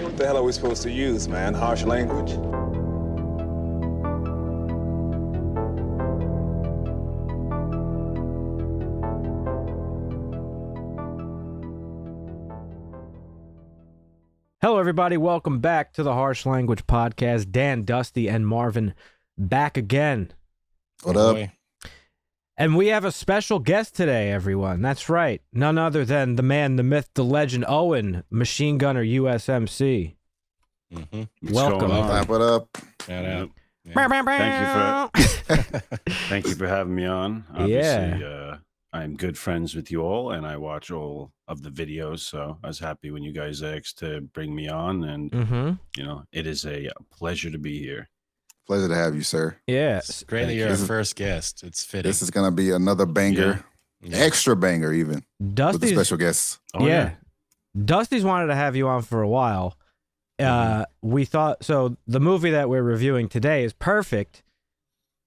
What the hell are we supposed to use, man? Harsh language? Hello, everybody. Welcome back to the Harsh Language Podcast. Dan, Dusty, and Marvin back again. What up? And we have a special guest today, everyone. That's right. None other than the man, the myth, the legend, Owen, Machine Gunner USMC. Welcome. What up? Shout out. Yeah. Thank you for having me on. Obviously, I'm good friends with you all, and I watch all of the videos. So I was happy when you guys asked to bring me on, and it is a pleasure to be here. Pleasure to have you, sir. Yeah. It's Great that you're our first guest. It's fitting. This is gonna be another banger, extra banger, even with the Dusty's special guests. Oh, yeah. Dusty's wanted to have you on for a while. We thought so. The movie that we're reviewing today is perfect.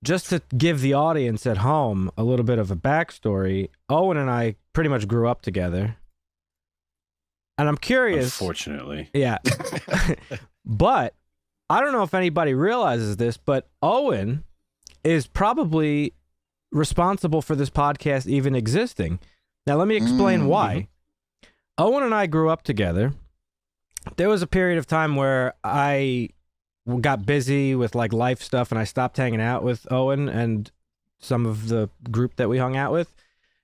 Just to give the audience at home a little bit of a backstory, Owen and I pretty much grew up together. And I'm curious. Unfortunately. Yeah. But I don't know if anybody realizes this, but Owen is probably responsible for this podcast even existing. Now, let me explain why. Owen and I grew up together. There was a period of time where I got busy with like life stuff and I stopped hanging out with Owen and some of the group that we hung out with.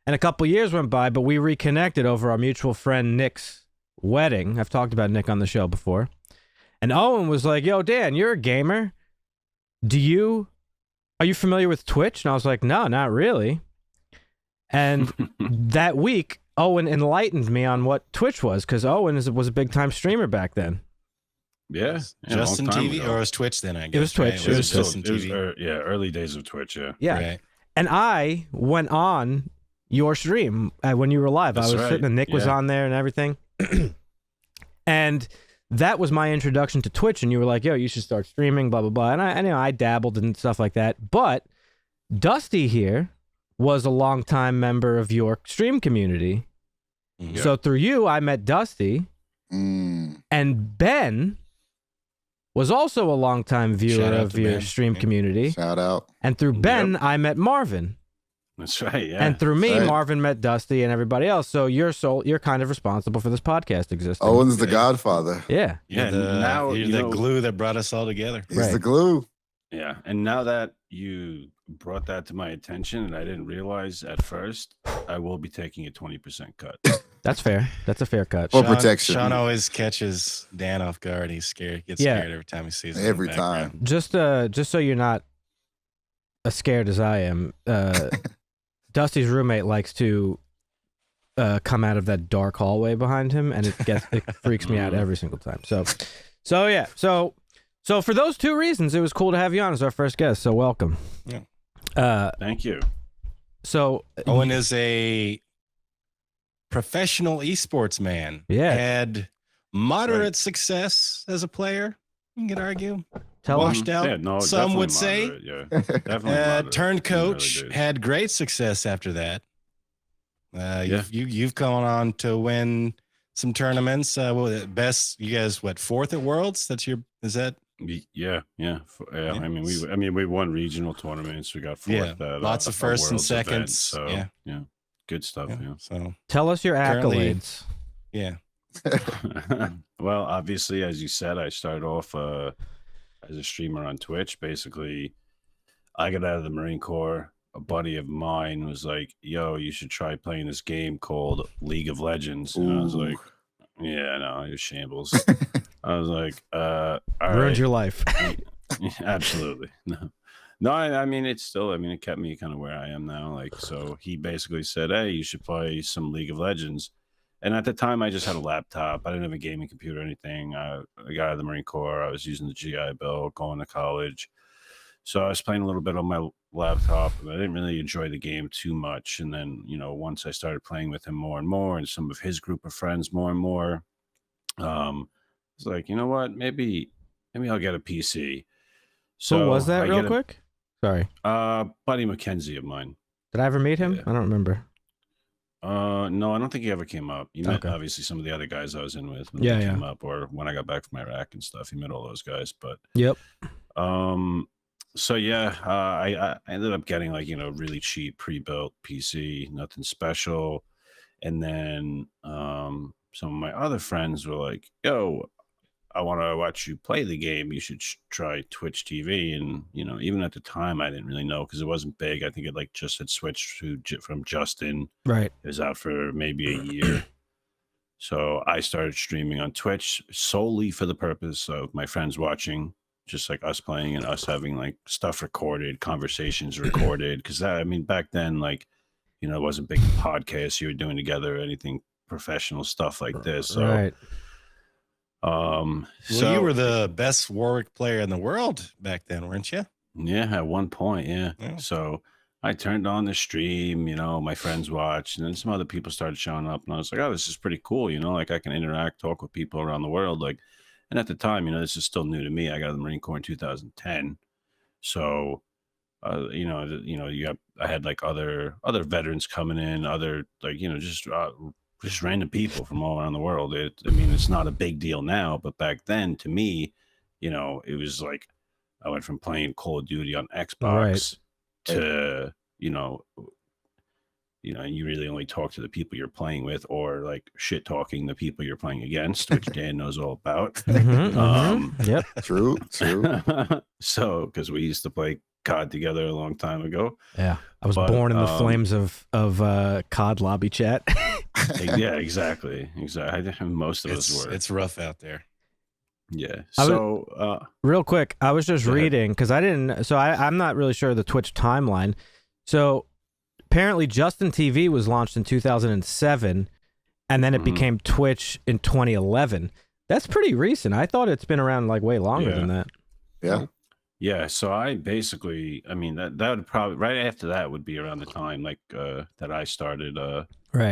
And a couple years went by, but we reconnected over our mutual friend Nick's wedding. I've talked about Nick on the show before. And Owen was like, "Yo, Dan, you're a gamer. Are you familiar with Twitch?" And I was like, "No, not really." And that week, Owen enlightened me on what Twitch was, because Owen was a big time streamer back then. Yeah. Justin TV or was Twitch then? I guess It was Twitch. Right? It was Justin TV. Early days of Twitch. Yeah. Yeah. Right. And I went on your stream when you were live. That's I was right. sitting and Nick was Yeah. on there and everything. And that was my introduction to Twitch. And you were like, "Yo, you should start streaming, blah, blah, blah." And I dabbled and stuff like that. But Dusty here was a longtime member of your stream community. Mhm. So through you, I met Dusty. Mm. And Ben was also a longtime viewer Shout out of to your Ben. stream Yeah. community. Shout out. And through Ben, I met Marvin. That's right. Yeah. And through me, Right. Marvin met Dusty and everybody else. So you're kind of responsible for this podcast existing. Owen's the godfather. Yeah. Yeah, You're you the know- glue that brought us all together. He's Right. the glue. Yeah. And now that you brought that to my attention, and I didn't realize at first, I will be taking a 20% cut. That's fair. That's a fair cut. For protection. Sean always catches Dan off guard. He's scared. Gets Yeah. scared every time he sees him. Every in the background. Just so you're not as scared as I am, Dusty's roommate likes to come out of that dark hallway behind him, and it freaks me out every single time. So yeah. So for those two reasons, it was cool to have you on as our first guest. So welcome. Yeah. Thank you. So Owen is a professional esports man. Yeah. Had moderate success as a player. You can argue. tell Washed him. out. Yeah, no, Some would definitely say. moderate, yeah. Definitely moderate Turned in the early coach. days. Had great success after that. You've gone on to win some tournaments. Best, you guys, fourth at Worlds? Yeah. I mean, we won regional tournaments. We got fourth. Yeah, At, lots of a firsts and Worlds event, seconds. so Yeah. good stuff. Yeah. So Tell us your Currently- accolades. yeah, Well, obviously, as you said, I started off as a streamer on Twitch. Basically, I got out of the Marine Corps. A buddy of mine was like, "Yo, you should try playing this game called League of Legends." And I was Ooh. like, "Yeah, no, it was shambles." I was like, all Ruined right. your life. Absolutely. No, I mean, it kept me kind of where I am now. Like, so he basically said, "Hey, you should play some League of Legends." And at the time, I just had a laptop. I didn't have a gaming computer or anything. I got out of the Marine Corps. I was using the GI Bill, going to college. So I was playing a little bit on my laptop, but I didn't really enjoy the game too much. And then, once I started playing with him more and more, and some of his group of friends more and more, it's like, you know what? Maybe I'll get a PC. So Who was that, I real get quick? Sorry. Buddy Mackenzie of mine. Did I ever meet him? Yeah. I don't remember. No, I don't think he ever came up. He met Okay. obviously some of the other guys I was in with when Yeah, they yeah. came up, or when I got back from Iraq and stuff. He met all those guys, but Yep. so yeah, I ended up getting like really cheap pre-built PC, nothing special, and then some of my other friends were like, "Yo, I want to watch you play the game. You should try Twitch TV." And even at the time, I didn't really know because it wasn't big. I think it like just had switched from Justin. Right. It was out for maybe a year. So I started streaming on Twitch solely for the purpose of my friends watching, just like us playing and us having like stuff recorded, conversations recorded. Because back then, like, it wasn't big podcasts you were doing together, or anything professional stuff like this. So, Right. Well, so you were the best Warwick player in the world back then, weren't you? yeah, at one point, yeah. Yeah. So I turned on the stream, my friends watched, and then some other people started showing up, and I was like, oh, this is pretty cool, like I can interact, talk with people around the world, like. And at the time, this is still new to me. I got out of the Marine Corps in 2010, so I had like other veterans coming in, other like just random people from all around the world. It's not a big deal now, but back then, to me, it was like I went from playing Call of Duty on Xbox to and you really only talk to the people you're playing with, or like shit talking the people you're playing against, which Dan knows all about. Yep. True. So, because we used to play COD together a long time ago. Yeah. I was born in the flames of COD lobby chat. Yeah, exactly. Most of us were. It's rough out there. Yeah. So, real quick, I was just reading because I'm not really sure of the Twitch timeline. So apparently Justin TV was launched in 2007, and then it became Twitch in 2011. That's pretty recent. I thought it's been around like way longer than that. Yeah. Yeah. So I basically, that would probably right after that would be around the time like that I started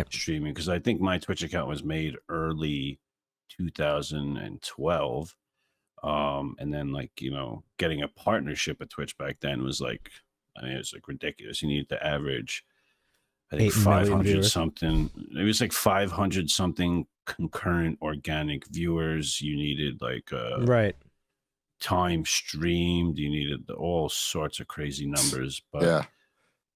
streaming, because I think my Twitch account was made early 2012. And then like, getting a partnership with Twitch back then was like, it was like ridiculous. You needed to average, I think 500 something. It was like 500 something concurrent organic viewers. You needed like time streamed. You needed all sorts of crazy numbers. But yeah.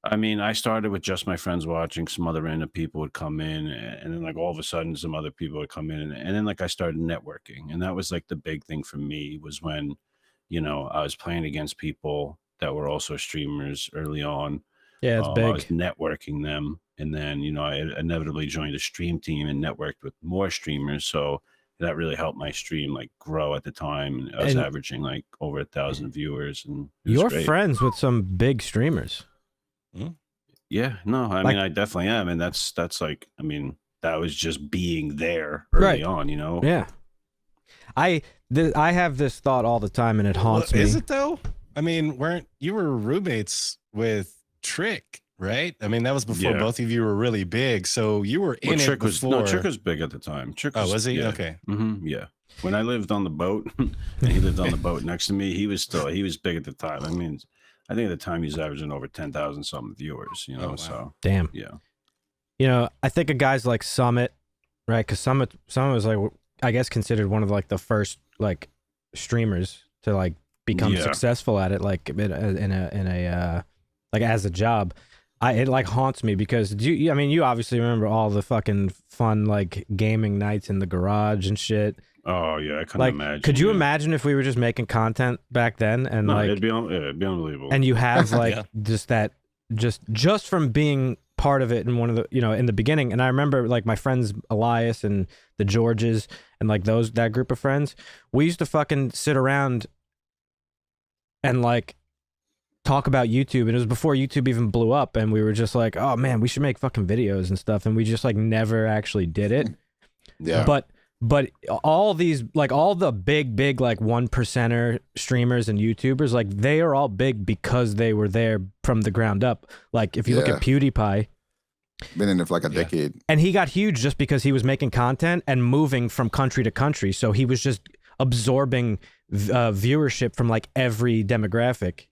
I started with just my friends watching. Some other random people would come in, and then like all of a sudden some other people would come in, and then like I started networking. And that was like the big thing for me, was when I was playing against people that were also streamers early on. Yeah, it's big. I was networking them, and then I inevitably joined a stream team and networked with more streamers. So that really helped my stream like grow at the time. And I was averaging like over 1,000 viewers, and you're great. friends with some big streamers. Yeah, no, I definitely am, and that's like, that was just being there early on, Yeah, I have this thought all the time, and it haunts me. Is it though? Weren't you were roommates with Trick, right? That was before both of you were really big, so you were in it before. Trick was big at the time. Was he? Yeah. Okay. Yeah. When I lived on the boat, and he lived on the boat next to me, he was big at the time. I think at the time he was averaging over 10,000 something viewers, wow. So damn. Yeah. I think of guys like Summit, right? Because Summit was like, I guess, considered one of like the first like streamers to like become successful at it, like in a like as a job. It like haunts me because you obviously remember all the fucking fun like gaming nights in the garage and shit. Oh yeah, I couldn't imagine. Could you imagine if we were just making content back then and it'd be unbelievable. And you have like just from being part of it in one of the in the beginning. And I remember like my friends Elias and the Georges and like that group of friends, we used to fucking sit around and like talk about YouTube, and it was before YouTube even blew up, and we were just like, oh man, we should make fucking videos and stuff, and we just like never actually did it. Yeah. But all these like all the big like 1%er streamers and YouTubers, like they are all big because they were there from the ground up. Like if you look at PewDiePie, been in it for like a decade, and he got huge just because he was making content and moving from country to country, so he was just absorbing viewership from like every demographic.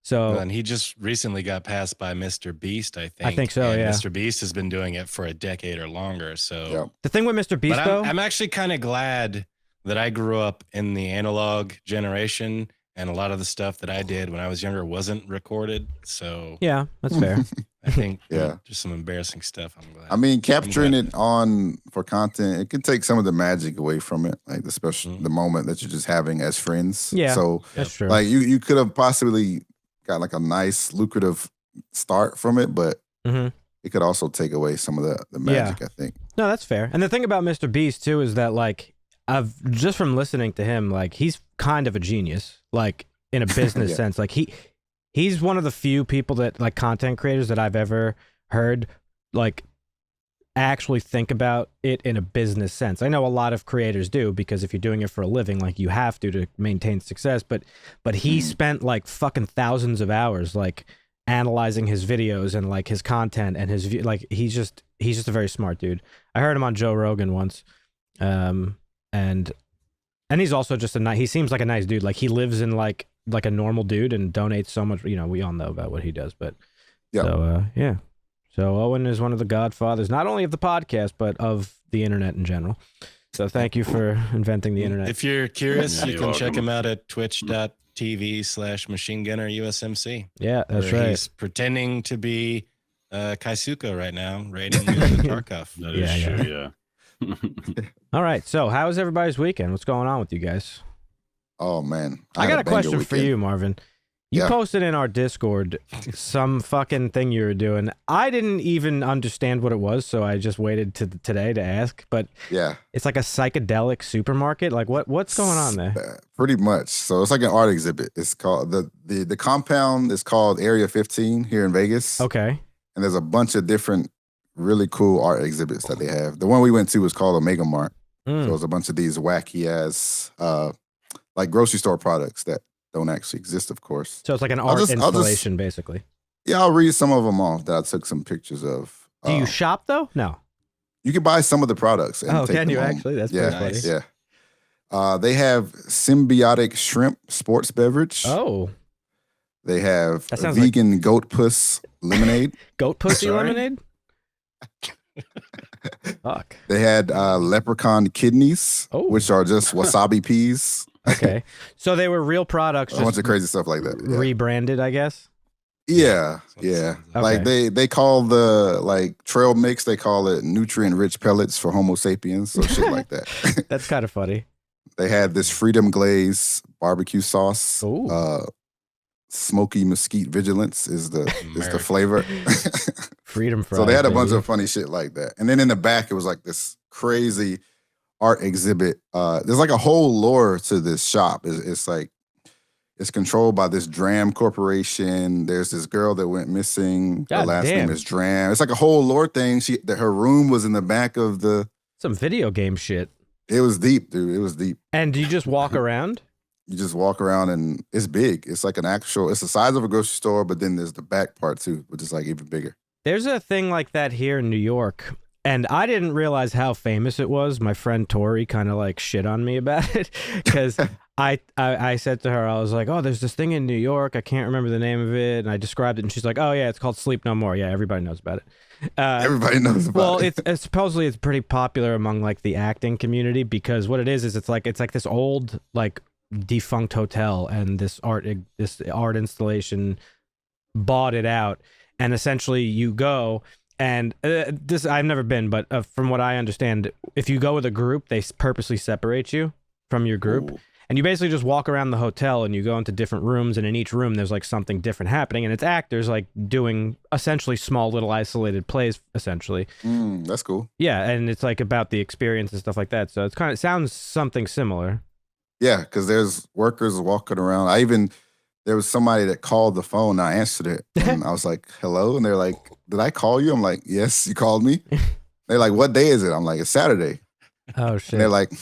So and he just recently got passed by Mr. Beast, I think. I think so, and yeah. Mr. Beast has been doing it for a decade or longer. So the thing with Mr. Beast, but though, I'm actually kind of glad that I grew up in the analog generation, and a lot of the stuff that I did when I was younger wasn't recorded. So yeah, that's fair. I think Yeah. just some embarrassing stuff. I'm glad. I mean, capturing it for content, it can take some of the magic away from it, like especially the moment that you're just having as friends. Yeah, so that's true. like you could have possibly got like a nice lucrative start from it, but it could also take away some of the magic, I think. No, that's fair. And the thing about Mr. Beast too is that like I've just from listening to him, like he's kind of a genius, like in a business sense. Like he's one of the few people that like content creators that I've ever heard like actually think about it in a business sense. I know a lot of creators do because if you're doing it for a living, like you have to maintain success. But he spent like fucking thousands of hours like analyzing his videos and like his content and his like he's just a very smart dude. I heard him on Joe Rogan once, and he's also just he seems like a nice dude. Like he lives in like a normal dude and donates so much. You know, we all know about what he does, but so yeah. So Owen is one of the godfathers, not only of the podcast, but of the internet in general. So thank you for inventing the internet. If you're curious, you can check him out at twitch.tv/machinegunnerusmc. Yeah, that's right. He's pretending to be Kaisuka right now, raiding Tarkov. That is true, yeah. All right. So how was everybody's weekend? What's going on with you guys? Oh, man. I got a question for you, Marvin. You posted in our Discord some fucking thing you were doing. I didn't even understand what it was, so I just waited to today to ask. But yeah, it's like a psychedelic supermarket. Like what's going on there? Pretty much. So it's like an art exhibit. It's called the compound is called Area 15 here in Vegas. Okay. And there's a bunch of different really cool art exhibits that they have. The one we went to was called Omega Mart. So it's a bunch of these wacky ass like grocery store products that don't actually exist, of course. So it's like an art installation, basically. Yeah, I'll read some of them off that I took some pictures of. Do you shop, though? No. You can buy some of the products. And can you actually? That's pretty funny. Yeah. They have Symbiotic Shrimp Sports Beverage. Oh. They have vegan goat puss lemonade. Goat pussy lemonade? Fuck. They had leprechaun kidneys, which are just wasabi peas. Okay. So they were real products. A bunch of crazy stuff like that. Yeah. Rebranded, I guess. Yeah. Okay. Like they call the like trail mix, they call it nutrient rich pellets for Homo sapiens. So shit like that. That's kind of funny. They had this freedom glaze barbecue sauce. Smoky mesquite vigilance is the flavor. Freedom fries. So they had a bunch of funny shit like that. And then in the back, it was like this crazy art exhibit. There's like a whole lore to this shop. It's like it's controlled by this Dram Corporation. There's this girl that went missing. Her last name is Dram. It's like a whole lore thing. Her room was in the back of some video game shit. It was deep, dude. It was deep. And do you just walk around? You just walk around and it's big. It's like it's the size of a grocery store, but then there's the back part too, which is like even bigger. There's a thing like that here in New York. And I didn't realize how famous it was. My friend Tori kind of like shit on me about it because I said to her, I was like, oh, there's this thing in New York. I can't remember the name of it. And I described it and she's like, oh yeah, it's called Sleep No More. Yeah, everybody knows about it. Everybody knows about it. Well, it's supposedly it's pretty popular among like the acting community because what it is it's like this old like defunct hotel and this art installation bought it out. And essentially you go and this I've never been, but from what I understand, if you go with a group, they purposely separate you from your group. Ooh. And you basically just walk around the hotel and you go into different rooms, and in each room there's like something different happening, and it's actors like doing essentially small little isolated plays essentially. That's cool. Yeah, and it's like about the experience and stuff like that. So it sounds something similar. Yeah, because there's workers walking around. There was somebody that called the phone. And I answered it. And I was like, hello? And they're like, did I call you? I'm like, yes, you called me. They're like, what day is it? I'm like, it's Saturday. Oh, shit. And they're like,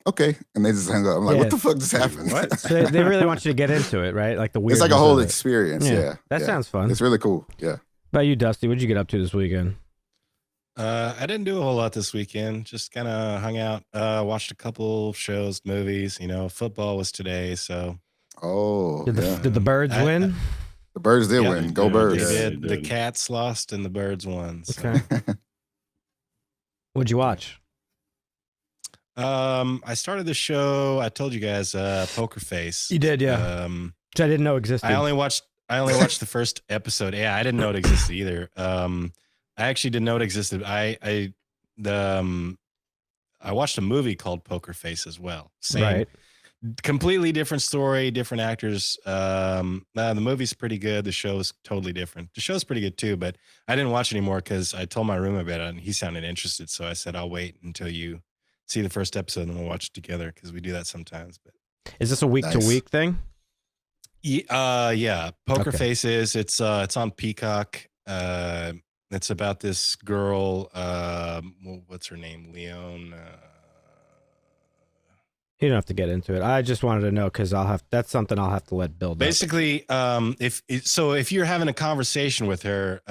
okay. And they just hang up. I'm like, what the fuck just happened? What? So they really want you to get into it, right? Like the weird. It's like a whole experience. Yeah. That sounds fun. It's really cool. Yeah. How about you, Dusty? What'd you get up to this weekend? I didn't do a whole lot this weekend. Just kind of hung out, watched a couple shows, movies. Football was today, so. Oh, did the Birds win? The Birds did win. Go Birds. They Yeah, did. they The did. Cats lost and the Birds won. So. Okay. What'd you watch? I started the show. I told you guys, Poker Face. You did, yeah. Which I didn't know existed. I only watched the first episode. Yeah, I didn't know it existed either. I actually didn't know it existed. I watched a movie called Poker Face as well. Same, right. Completely different story, different actors. The movie's pretty good. The show is totally different. The show's pretty good too, but I didn't watch anymore because I told my roommate about it and he sounded interested. So I said, I'll wait until you see the first episode and we'll watch it together because we do that sometimes. But is this a week to week thing? Yeah. Poker Face it's on Peacock. It's about this girl. What's her name? Leon. You don't have to get into it. I just wanted to know because that's something I'll have to let build. Basically, if you're having a conversation with her,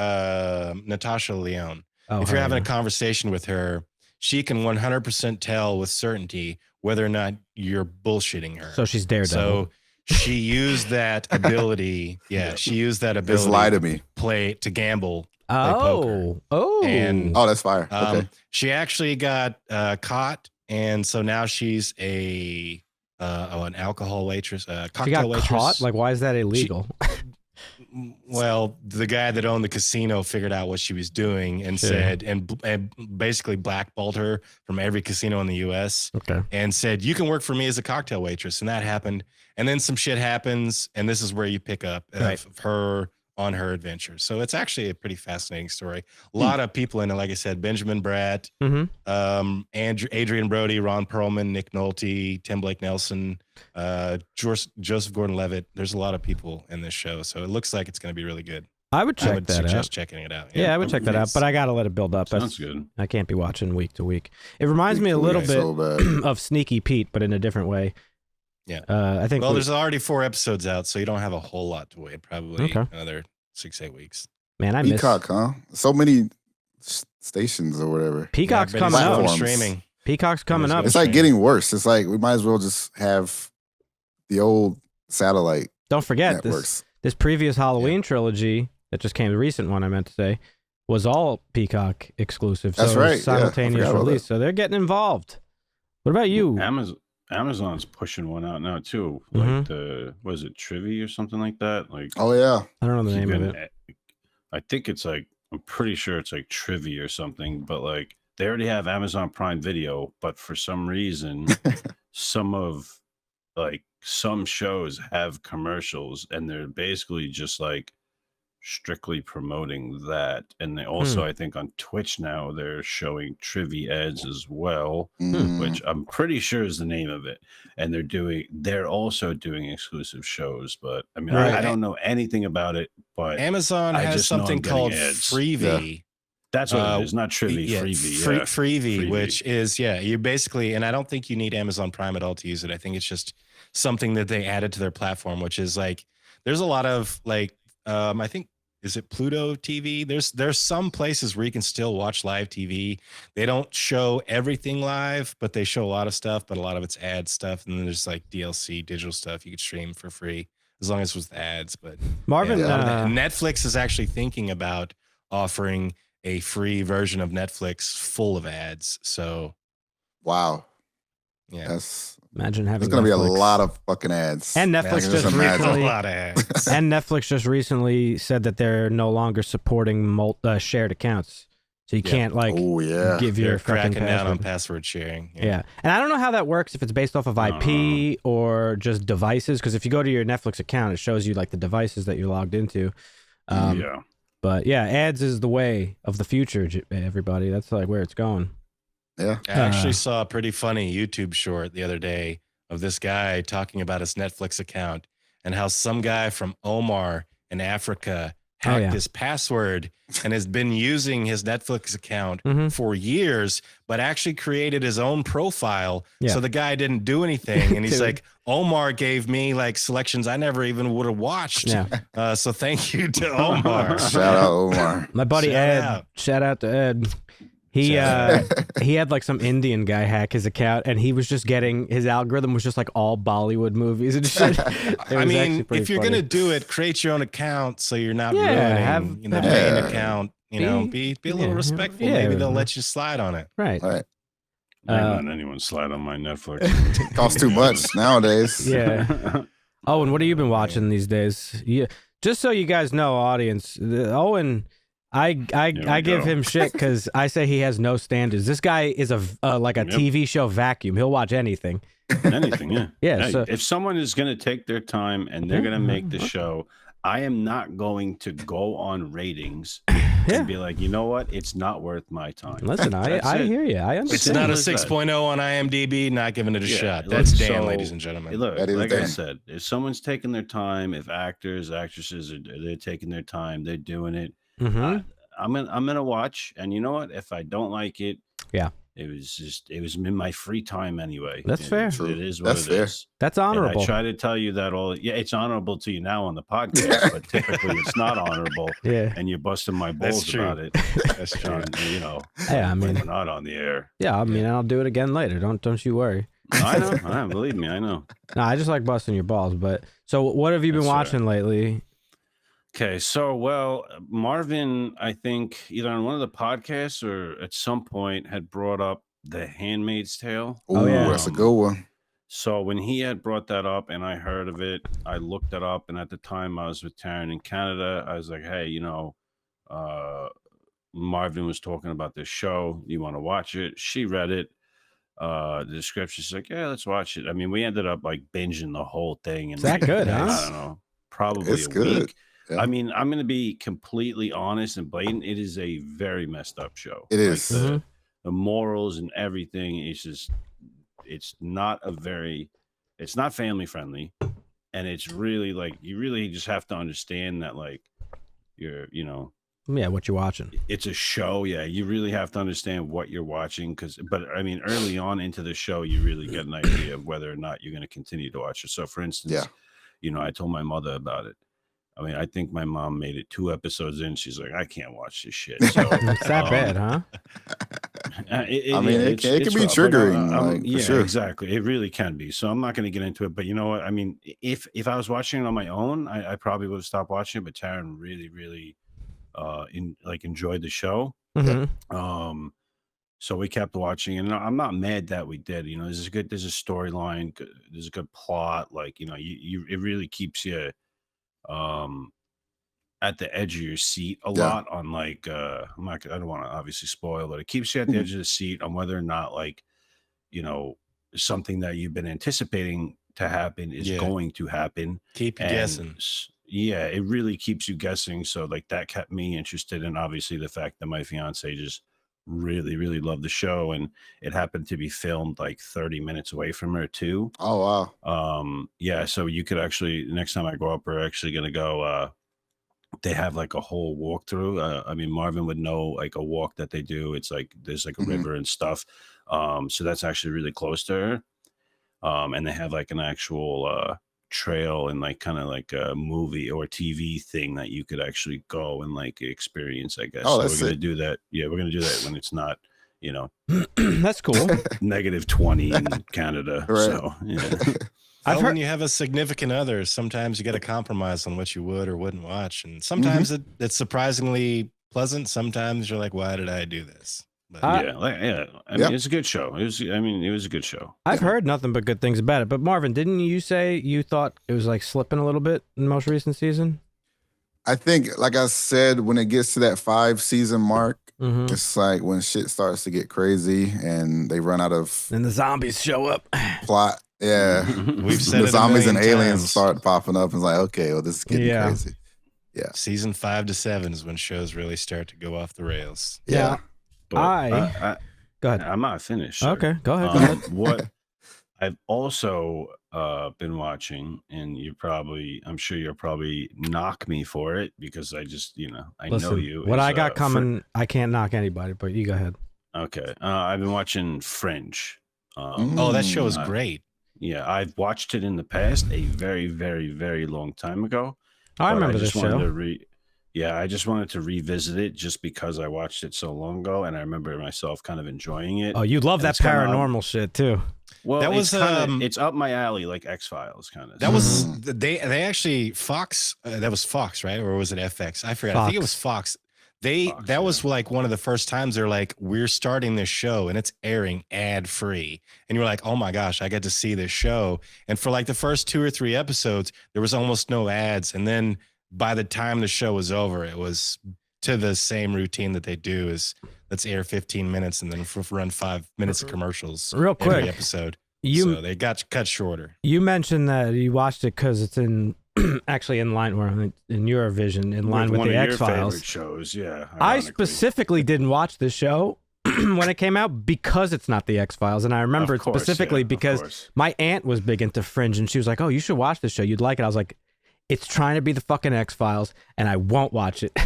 Natasha Leon, if you're having a conversation with her, she can 100% tell with certainty whether or not you're bullshitting her. So she's Daredevil. So she used that ability. Yeah, she used that ability. Just lie to me. To gamble. Oh, and that's fire. Okay. She actually got caught, and so now she's an alcohol waitress, cocktail waitress. Caught? Like, why is that illegal? Well, the guy that owned the casino figured out what she was doing and said, and basically blackballed her from every casino in the U.S. Okay. And said, you can work for me as a cocktail waitress. And that happened. And then some shit happens. And this is where you pick up of her on her adventure. So it's actually a pretty fascinating story. A lot of people in it, like I said, Benjamin Bratt, Adrian Brody, Ron Perlman, Nick Nolte, Tim Blake Nelson, Joseph Gordon-Levitt. There's a lot of people in this show, so it looks like it's going to be really good. I would suggest checking it out. Yeah, I would check that out, but I got to let it build up. Sounds good. I can't be watching week to week. It reminds me a little bit of Sneaky Pete, but in a different way. Yeah. I think. Well, there's already 4 episodes out, so you don't have a whole lot to wait. Probably another 6-8 weeks. Man, I Peacock, huh? So many stations or whatever. Peacock's coming up. Streaming. Peacock's coming up. It's like getting worse. It's like we might as well just have the old satellite. Don't forget networks. This previous Halloween trilogy that just came, the recent one I meant to say, was all Peacock exclusive. That's so right. Simultaneous release. So they're getting involved. What about you? Amazon's pushing one out now too. Like was it Trivia or something like that? Like, oh yeah, I don't know the name of it. I think it's like, I'm pretty sure it's like Trivia or something. But like, they already have Amazon Prime Video, but for some reason, some shows have commercials, and they're basically just like strictly promoting that. And they also, I think on Twitch now, they're showing trivia ads as well, which I'm pretty sure is the name of it. And they're also doing exclusive shows, but I mean, I don't know anything about it, but Amazon has something called Freevee. Yeah. That's what it is, not Trivia, Freevee. Freevee, which is, you basically, and I don't think you need Amazon Prime at all to use it. I think it's just something that they added to their platform, which is like, there's a lot of like, I think, is it Pluto TV? There's some places where you can still watch live TV. They don't show everything live, but they show a lot of stuff, but a lot of it's ad stuff. And then there's like DLC digital stuff you could stream for free as long as it was the ads. But Marvin, Netflix is actually thinking about offering a free version of Netflix full of ads. So, wow. Yeah. Imagine having. There's going to be a lot of fucking ads. And Netflix just recently said that they're no longer supporting shared accounts, so you can't like give your cracking fucking down on password sharing. Yeah, and I don't know how that works, if it's based off of IP or just devices. Because if you go to your Netflix account, it shows you like the devices that you're logged into. But yeah, ads is the way of the future, everybody. That's like where it's going. Yeah. I actually saw a pretty funny YouTube short the other day of this guy talking about his Netflix account and how some guy from Omar in Africa hacked his password and has been using his Netflix account for years, but actually created his own profile. So the guy didn't do anything. And he's like, Omar gave me like selections I never even would have watched. So thank you to Omar. Shout out Omar. My buddy Ed. Shout out to Ed. He So- he had like some Indian guy hack his account, and he was just getting his algorithm was just like all Bollywood movies and shit. It I was actually mean, pretty if you're funny. gonna do it, create your own account so you're not Yeah, ruining the have- main Yeah. account. You Be- know, be a little yeah, respectful. yeah. Maybe they'll let you slide on it. right, Right. I ain't letting anyone slide on my Netflix. Costs too much nowadays. yeah. Owen, what have you been watching these days? Yeah, just so you guys know, audience, Owen. I we give go. him shit because I say he has no standards. This guy is like a Yep. TV show vacuum. He'll watch anything. Anything, yeah. Yeah, Hey, so- if someone is going to take their time and they're going to make the show, I am not going to go on ratings Yeah. and be like, you know what? It's not worth my time. Listen, I That's it. hear you. I understand. It's not a as that. 6.0 on IMDb. Not giving it a Yeah, shot. look, That's Dan, so- ladies and gentlemen. Look, That is like I Dan. said, if someone's taking their time, if actors, actresses they're taking their time, they're doing it. Mhm. I'm gonna watch, and you know what? If I don't like it, Yeah. it was in my free time anyway. That's fair. True. It is what That's it fair. is. That's And honorable. I try to tell you that all. Yeah, it's honorable to you now on the podcast, but typically it's not honorable, Yeah. and you're busting my That's balls true. about it. That's true. And, you know, Yeah, I when mean, we're not on the air. yeah, I mean, I'll do it again later. Don't you worry. I know. Believe me, I know. No, I just like busting your balls. But so, what have you been That's fair. watching lately? Okay, so well, Marvin, I think either on one of the podcasts or at some point had brought up The Handmaid's Tale. Ooh, Oh, yeah. that's a good one. So when he had brought that up and I heard of it, I looked it up, and at the time I was with Taryn in Canada. I was like, hey, Marvin was talking about this show. You want to watch it? She read it. The description. She's like, yeah, let's watch it. I mean, we ended up like binging the whole thing. And Is that good, huh? I don't know, probably It's a good. week. Yeah. I mean, I'm going to be completely honest and blatant. It is a very messed up show. It is. The morals and everything is just, it's not family friendly. And it's really like, you really just have to understand that, like, Yeah, what you watching? it's a show. Yeah. You really have to understand what you're watching. But I mean, early on into the show, you really get an idea of whether or not you're going to continue to watch it. So for instance, I told my mother about it. I mean, I think my mom made it 2 episodes in. She's like, I can't watch this shit. So, It's that bad, huh? It can be rough. Like, triggering, like, for yeah, sure. exactly. It really can be. So I'm not going to get into it. But you know what? I mean, if I was watching it on my own, I probably would have stopped watching it. But Taryn really, really enjoyed the show. Mm-hmm. So we kept watching, and I'm not mad that we did. There's a storyline, there's a good plot. Like, it really keeps you at the edge of your seat a lot on like I don't want to obviously spoil, but it keeps you at the edge of the seat on whether or not, like, something that you've been anticipating to happen is going to happen. Keep you And guessing. yeah, it really keeps you guessing. So like that kept me interested, and obviously the fact that my fiance just really, really loved the show, and it happened to be filmed like 30 minutes away from her too. Oh wow. Yeah, so you could actually, next time I go up, we're actually gonna go. They have like a whole walkthrough. I mean, Marvin would know like a walk that they do. It's like there's like a river and stuff. So that's actually really close to her. And they have like an actual trail and like kind of like a movie or TV thing that you could actually go and like experience, I guess. Oh, So that's we're gonna sick. do that. Yeah, we're gonna do that when it's not, That's cool. negative 20 in Canada. Right. So yeah. I've When heard. you have a significant other, sometimes you got to compromise on what you would or wouldn't watch, and sometimes it's surprisingly pleasant. Sometimes you're like, "Why did I do this?" But I- Yeah. I mean, it's a good show. It was a good show. I've heard nothing but good things about it. But Marvin, didn't you say you thought it was like slipping a little bit in the most recent season? I think, like I said, when it gets to that 5-season mark, Mm-hmm. it's like when shit starts to get crazy and they run out of And the zombies show up. plot. Yeah. we've said The it a zombies and million aliens times. start popping up and it's like, okay, well, this is getting Yeah. crazy. Season 5 to 7 is when shows really start to go off the rails. Yeah. But Go ahead. I'm not finished. sir. Okay, go ahead. Go ahead. What I've also been watching, and I'm sure you'll probably knock me for it because I just, I know Listen, you. what is, I got coming, I can't knock anybody, but you go ahead. Okay. I've been watching Fringe. Oh, that show is Uh, great. Yeah, I've watched it in the past, a very, very, very long time ago. Oh, I but remember this just wanted show. to Yeah, I just wanted to revisit it just because I watched it so long ago, and I remember myself kind of enjoying it. Oh, you love And that it's kinda paranormal shit too. Well, That was, it's up my alley, like X-Files kind of. That was they actually Fox. That was Fox, right? Or was it FX? I forgot. I think it was Fox. That was like one of the first times they're like, we're starting this show and it's airing ad free, and you're like, oh my gosh, I get to see this show. And for like the first 2 or 3 episodes, there was almost no ads, and then by the time the show was over, it was to the same routine that they do: is let's air 15 minutes and then run 5 minutes of commercials Real quick. every episode. You So they got cut shorter. you mentioned that you watched it because it's in actually in line or in your vision, in line with one the of your X-Files. favorite shows. Yeah, I ironically. specifically didn't watch the show when it came out because it's not the X-Files, and I remember Of it course, specifically yeah, of because course. my aunt was big into Fringe, and she was like, "Oh, you should watch this show. You'd like it." I was like, "It's trying to be the fucking X-Files, and I won't watch it."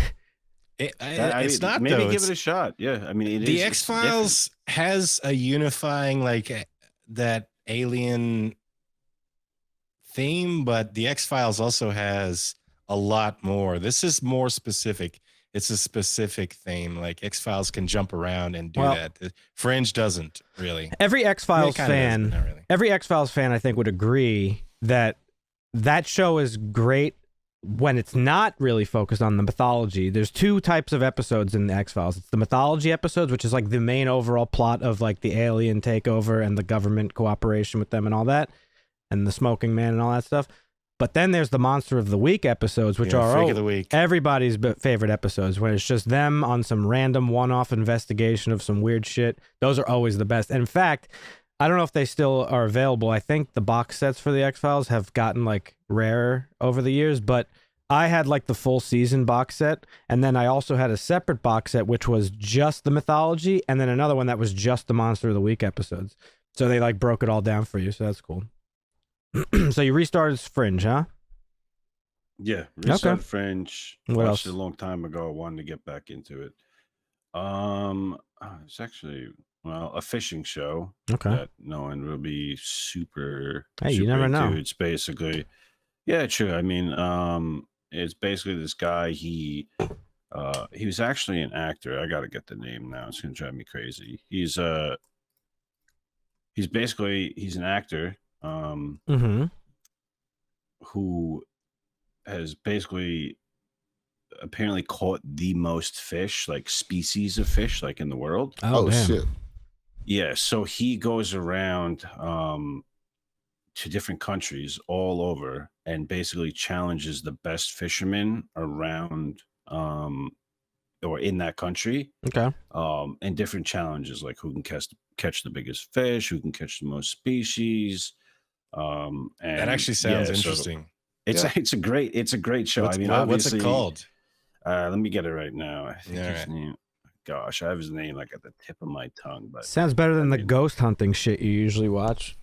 It's not Maybe though. give it a shot. Yeah, I mean, The it's X-Files has a unifying like that alien theme, but the X-Files also has a lot more. This is more specific. It's a specific theme. Like X-Files can jump around and do Well- that. Fringe doesn't really. Every X-Files It kinda does, fan, but not really. every X-Files fan, I think, would agree that that show is great when it's not really focused on the mythology. There's 2 types of episodes in the X-Files. It's the mythology episodes, which is like the main overall plot of like the alien takeover and the government cooperation with them and all that, and the smoking man and all that stuff. But then there's the Monster of the Week episodes, which are Freak of the Week. everybody's favorite episodes, when it's just them on some random one-off investigation of some weird shit. Those are always the best. And in fact, I don't know if they still are available. I think the box sets for the X-Files have gotten like rarer over the years, but I had like the full season box set, and then I also had a separate box set which was just the mythology, and then another one that was just the Monster of the Week episodes. So they like broke it all down for you, so that's cool. So you restarted Fringe, huh? Yeah, Reset Okay. Fringe. What Watched else? it a long time ago. I wanted to get back into it. It's actually a fishing show Okay. that no one will be super. Hey, you super never into. know. It's basically, true. I mean, it's basically this guy. He was actually an actor. I got to get the name now. It's gonna drive me crazy. He's an actor. Mm-hmm. Who has basically apparently caught the most fish, like species of fish, like in the world. Oh, damn. shit. Yeah, so he goes around to different countries all over and basically challenges the best fishermen around or in that country. Okay. And different challenges, like who can catch the biggest fish, who can catch the most species. And That actually sounds so interesting. it's a great show. What's, I mean, what's obviously, it called? Let me get it right now. I think All his right. name. Gosh, I have his name like at the tip of my tongue, but Sounds better than the mean- ghost hunting shit you usually watch.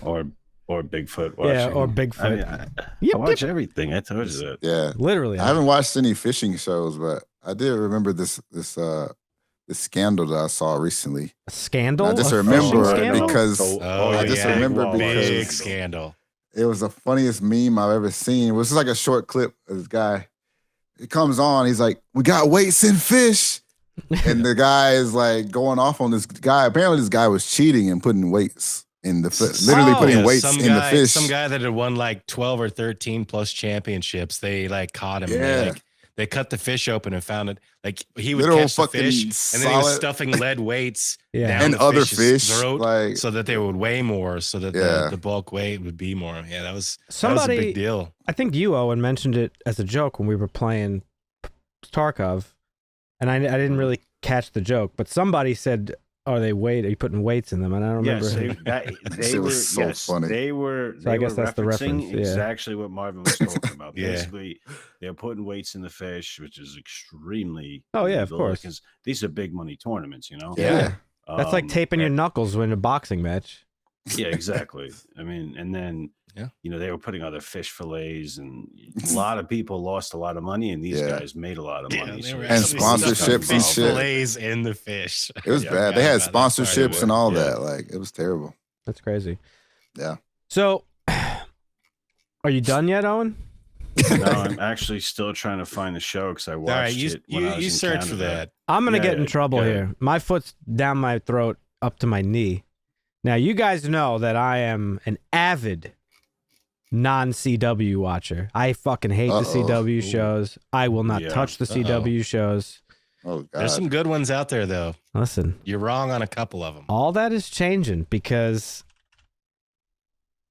or Bigfoot. Yeah, Watching. or Bigfoot. I mean, I Yep, watch everything. I told you that. Yeah. Literally. I haven't watched any fishing shows, but I did remember this scandal that I saw recently. A scandal? I just A remember fishing it scandal? because Oh, I just yeah. remember Big because scandal. it was the funniest meme I've ever seen. It was just like a short clip of this guy. It comes on, he's like, "We got weights and fish." And the guy is like going off on this guy. Apparently, this guy was cheating and putting weights in the fish, literally Oh, putting Yeah, weights in the fish. Some guy that had won like 12 or 13 plus championships. They like caught him. Yeah. They cut the fish open and found it. Like he would Literal catch the fucking fish, and then he was solid- stuffing lead weights Yeah. down And the other fish's fish, throat, like- so that they would weigh more, so that Yeah. the bulk weight would be more. Yeah, that was a Somebody, big deal. I think you, Owen, mentioned it as a joke when we were playing Tarkov, and I didn't really catch the joke, but somebody said, "Are you putting weights in them?" And I don't remember. Yes, they Shit were. was so Yes, funny. they were. So I They guess were that's the reference, referencing yeah. exactly what Marvin was talking about. Yeah. Basically, they're putting weights in the fish, which is extremely. Oh, yeah, of illegal course. because these are big money tournaments. You know. Yeah. That's like taping your and- knuckles in a boxing match. Yeah, exactly. I mean, and then Yeah. they were putting other fish fillets, and a lot of people lost a lot of money, and these Yeah. guys made a lot of money. they so were it's And actually something stuffing sponsorships fish and shit. fillets in the fish. It was Yeah, bad. I They had forgot about that. sponsorships and all Yeah. that. Like, it was terrible. That's crazy. Yeah. So, are you done yet, Owen? No, I'm actually still trying to find the show because I watched All right, it when I was you in search for Canada. that. I'm gonna Yeah, get in yeah, trouble go ahead. here. My foot's down my throat up to my knee. Now you guys know that I am an avid non-CW watcher. I fucking hate the CW shows. I will not Yeah. touch the CW shows. Oh God. There's some good ones out there, though. Listen, You're wrong on a couple of them. all that is changing because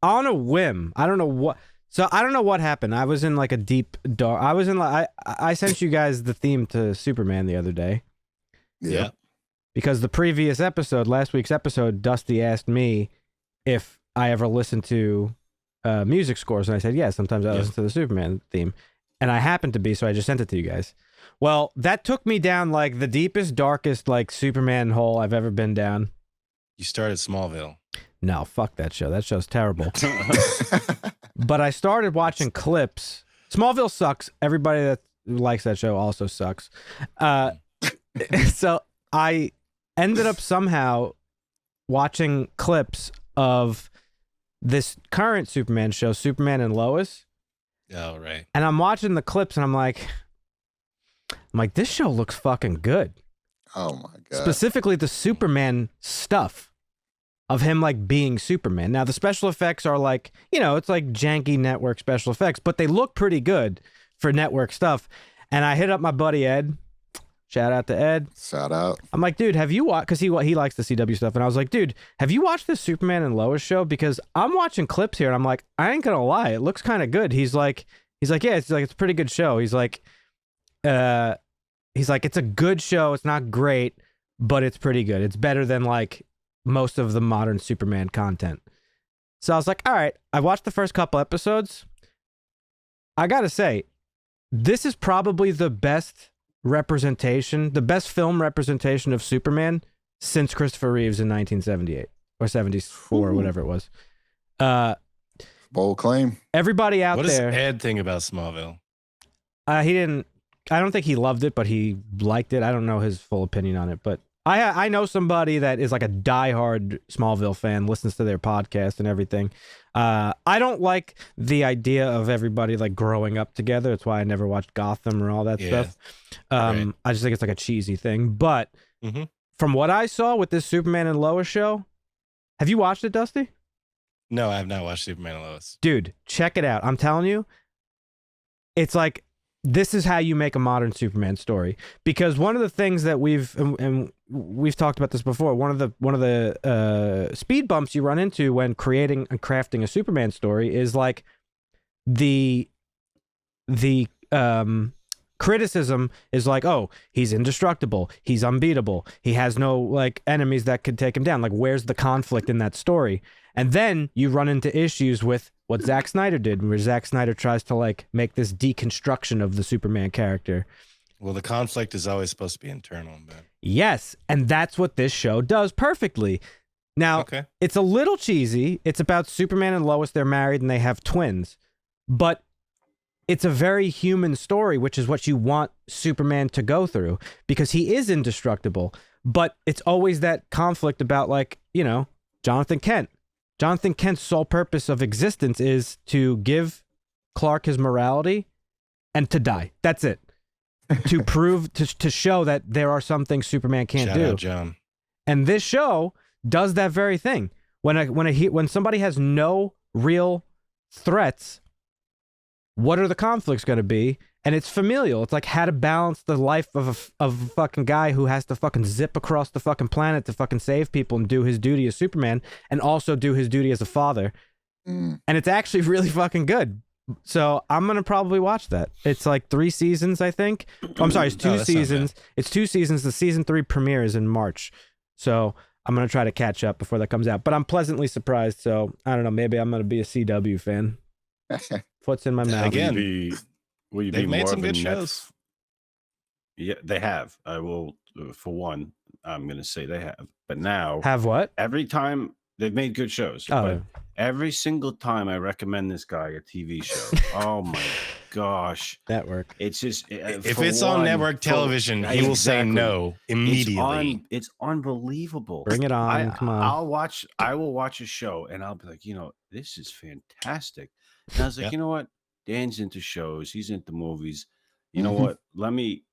on a whim, I don't know what. So I don't know what happened. I was in like a deep dark. I was in like I sent you guys the theme to Superman the other day Yeah. because the previous episode, last week's episode, Dusty asked me if I ever listened to music scores, and I said yes. Sometimes I listen to the Superman theme, and I happened to be, so I just sent it to you guys. Well, that took me down like the deepest, darkest like Superman hole I've ever been down. You started Smallville. No, fuck that show. That show's terrible. But I started watching clips. Smallville sucks. Everybody that likes that show also sucks. So I ended up somehow watching clips of this current Superman show, Superman and Lois. Oh, right. And I'm watching the clips and I'm like, this show looks fucking good. Oh my God. Specifically the Superman stuff of him like being Superman. Now the special effects are like, it's like janky network special effects, but they look pretty good for network stuff. And I hit up my buddy Ed. Shout out to Ed. Shout out. I'm like, dude, have you watched? Because he likes the CW stuff, and I was like, dude, have you watched this Superman and Lois show? Because I'm watching clips here, and I'm like, I ain't gonna lie, it looks kind of good. He's like, yeah, it's a pretty good show. He's like, it's a good show. It's not great, but it's pretty good. It's better than like most of the modern Superman content. So I was like, all right. I watched the first couple episodes. I gotta say, this is probably the best representation, the best film representation of Superman since Christopher Reeves in 1978 or 74 or whatever it was. Bold claim. Everybody out What does there. Ed think about Smallville? He didn't. I don't think he loved it, but he liked it. I don't know his full opinion on it, but I know somebody that is like a diehard Smallville fan, listens to their podcast and everything. I don't like the idea of everybody like growing up together. That's why I never watched Gotham or all that stuff. Right. I just think it's like a cheesy thing. But Mhm. from what I saw with this Superman and Lois show, have you watched it, Dusty? No, I have not watched Superman and Lois. Dude, check it out. I'm telling you, it's like, this is how you make a modern Superman story. Because one of the things that we've talked about this before, one of the speed bumps you run into when creating and crafting a Superman story is like the criticism is like, oh, he's indestructible, he's unbeatable, he has no like enemies that could take him down. Like, where's the conflict in that story? And then you run into issues with what Zack Snyder did, where Zack Snyder tries to like make this deconstruction of the Superman character. Well, the conflict is always supposed to be internal. But Yes, and that's what this show does perfectly. Now, okay. It's a little cheesy. It's about Superman and Lois. They're married and they have twins. But it's a very human story, which is what you want Superman to go through, because he is indestructible. But it's always that conflict about, like, Jonathan Kent. Jonathan Kent's sole purpose of existence is to give Clark his morality and to die. That's it. To prove, to show that there are some things Superman can't Shout do. out, John. And this show does that very thing. When somebody has no real threats, what are the conflicts going to be? And it's familial. It's like how to balance the life of a fucking guy who has to fucking zip across the fucking planet to fucking save people and do his duty as Superman and also do his duty as a father. And it's actually really fucking good. So I'm going to probably watch that. It's like 3 seasons, I think. I'm sorry, it's 2 seasons. It's 2 seasons. The season 3 premiere is in March. So I'm going to try to catch up before that comes out. But I'm pleasantly surprised. So I don't know. Maybe I'm going to be a CW fan. Foot's in my mouth. Again, Will you they've be made more some of a good Netf- shows. Yeah, they have. I will, for one, I'm going to say they have. But now, Have what? every time they've made good shows, Oh, but every single time I recommend this guy a TV show, oh my gosh, network. it's just If it's on network television, he will say no immediately. It's unbelievable. Bring it on. Come on. I will watch a show and I'll be like, this is fantastic. And I was like, Yep. you know what? Dan's into shows. He's into movies. You know what? Let me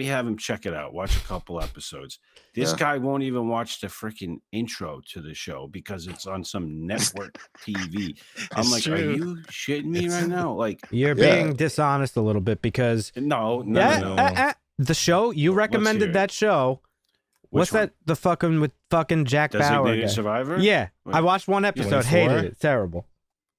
have him check it out. Watch a couple episodes. This guy won't even watch the freaking intro to the show because it's on some network TV. I'm like, true. are you shitting me right now? Like, You're being dishonest a little bit because no. the show you recommended that show. What's that? The fucking with fucking Jack Bauer guy. Designated Survivor? Yeah, I watched one episode. Hated it. Terrible.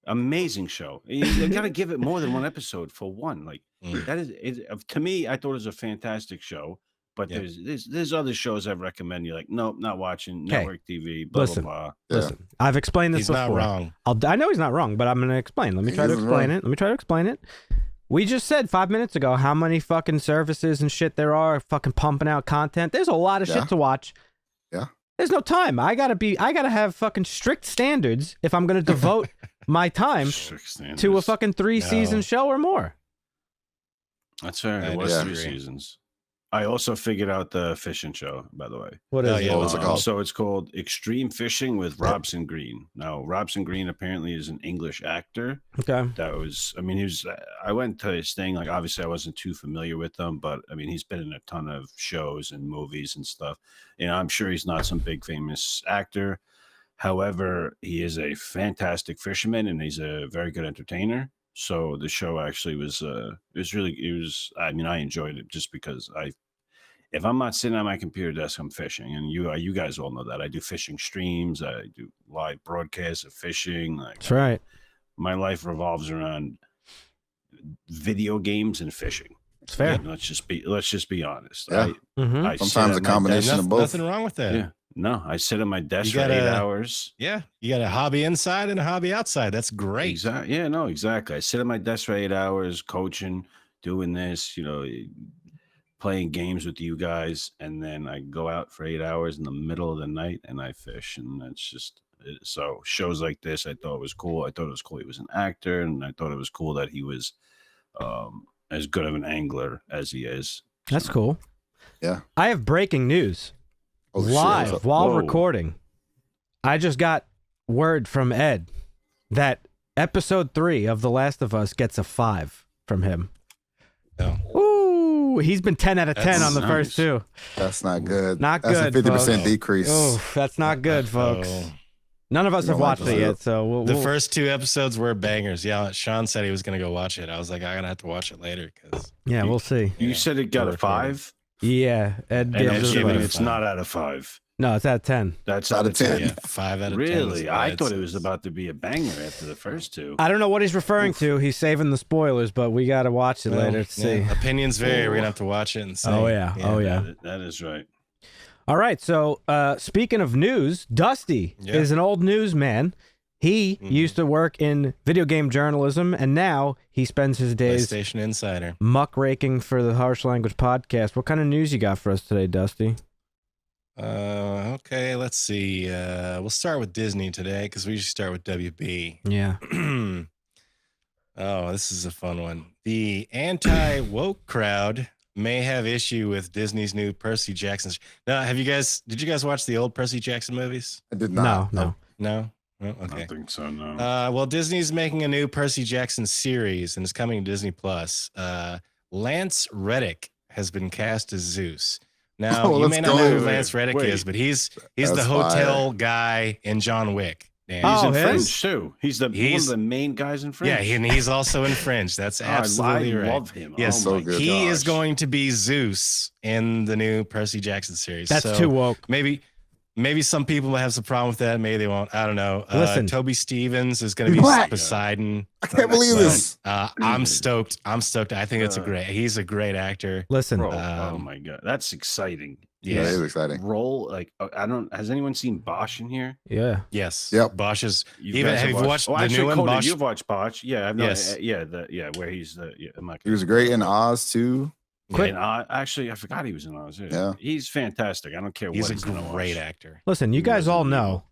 Amazing show. You got to give it more than one episode for one. Like that is to me, I thought it was a fantastic show. But there's other shows I recommend. You're like, nope, not watching network TV. Blah blah blah. Listen, I've explained this before. He's not wrong. I know he's not wrong, but I'm going to explain. Let me try to explain it. We just said 5 minutes ago how many fucking services and shit there are fucking pumping out content. There's a lot of shit to watch. Yeah. There's no time. I gotta have fucking strict standards if I'm gonna devote my time to a fucking 3-season show or more. That's fair. It was 3 seasons. I also figured out the fishing show, by the way. What is it? What's it called? So it's called Extreme Fishing with Robson Green. Now, Robson Green apparently is an English actor. Okay. That was, I mean, I went to his thing. Like, obviously, I wasn't too familiar with him, but I mean, he's been in a ton of shows and movies and stuff. You know, I'm sure he's not some big famous actor. However, he is a fantastic fisherman and he's a very good entertainer. So the show actually was I mean, I enjoyed it just because if I'm not sitting at my computer desk, I'm fishing. And you guys all know that. I do fishing streams. I do live broadcasts of fishing. Like, that's right. My life revolves around video games and fishing. It's fair. And let's just be honest. Yeah. I Sometimes a combination of both. Nothing wrong with that. Yeah. No, I sit at my desk for 8 hours. Yeah, you got a hobby inside and a hobby outside. That's great. Exactly. Yeah, no, exactly. I sit at my desk for 8 hours, coaching, doing this, you know, playing games with you guys, and then I go out for 8 hours in the middle of the night and I fish, and that's just so shows like this. I thought it was cool. I thought it was cool he was an actor, and I thought it was cool that he was as good of an angler as he is. That's cool. Yeah. I have breaking news. Live while recording. I just got word from Ed that episode 3 of The Last of Us gets a 5 from him. Oh. Ooh, he's been 10 out of 10 on the first 2. That's not good. Not that's good. That's a 50% folks. decrease. Oh, that's not good, folks. None of us have watched it yet, so the first 2 episodes were bangers. Yeah, Sean said he was going to go watch it. I was like, I'm going to have to watch it later because we'll see. You said it got a 5? Yeah, Ed gives it it's not out of 5. No, it's out of 10. That's out of 10. Yeah, 5 out of 10. Really? I thought it was about to be a banger after the first 2. I don't know what he's referring to. He's saving the spoilers, but we got to watch it later to see. Opinions vary. We're going to have to watch it and see. Oh, yeah. That is right. All right. So, speaking of news, Dusty is an old newsman. He used to work in video game journalism, and now he spends his days PlayStation Insider muckraking for the Harsh Language podcast. What kind of news you got for us today, Dusty? Okay, let's see. We'll start with Disney today because we usually start with WB. Yeah. Oh, this is a fun one. The anti-woke crowd may have issue with Disney's new Percy Jackson. Now, did you guys watch the old Percy Jackson movies? I did not. No. Oh, okay. I don't think so, no. Well, Disney's making a new Percy Jackson series, and it's coming to Disney Plus. Lance Reddick has been cast as Zeus. Now, you may not know who Lance Reddick is, but he's the hotel guy in John Wick. He's in Fringe, too. He's one of the main guys in Fringe. Yeah, and he's also in Fringe. That's absolutely right. I love him. Yes, so good. He is going to be Zeus in the new Percy Jackson series. That's too woke. Maybe some people will have some problem with that. Maybe they won't. I don't know. Listen, Toby Stevens is going to be Poseidon. I can't believe this. I'm stoked. I think he's a great actor. Listen. Bro, oh my God. That's exciting. Yeah, it is exciting. Has anyone seen Bosch in here? Yeah. Yes. Yep. Bosch is. Have you watched the actually, new one? Cody, Bosch? you've watched Bosch. Yeah. I've yes. Where he's the. Yeah, he was great in Oz too. And actually, I forgot he was in Oz. Yeah. He's fantastic. I don't care what he's a great actor. Listen, you guys all know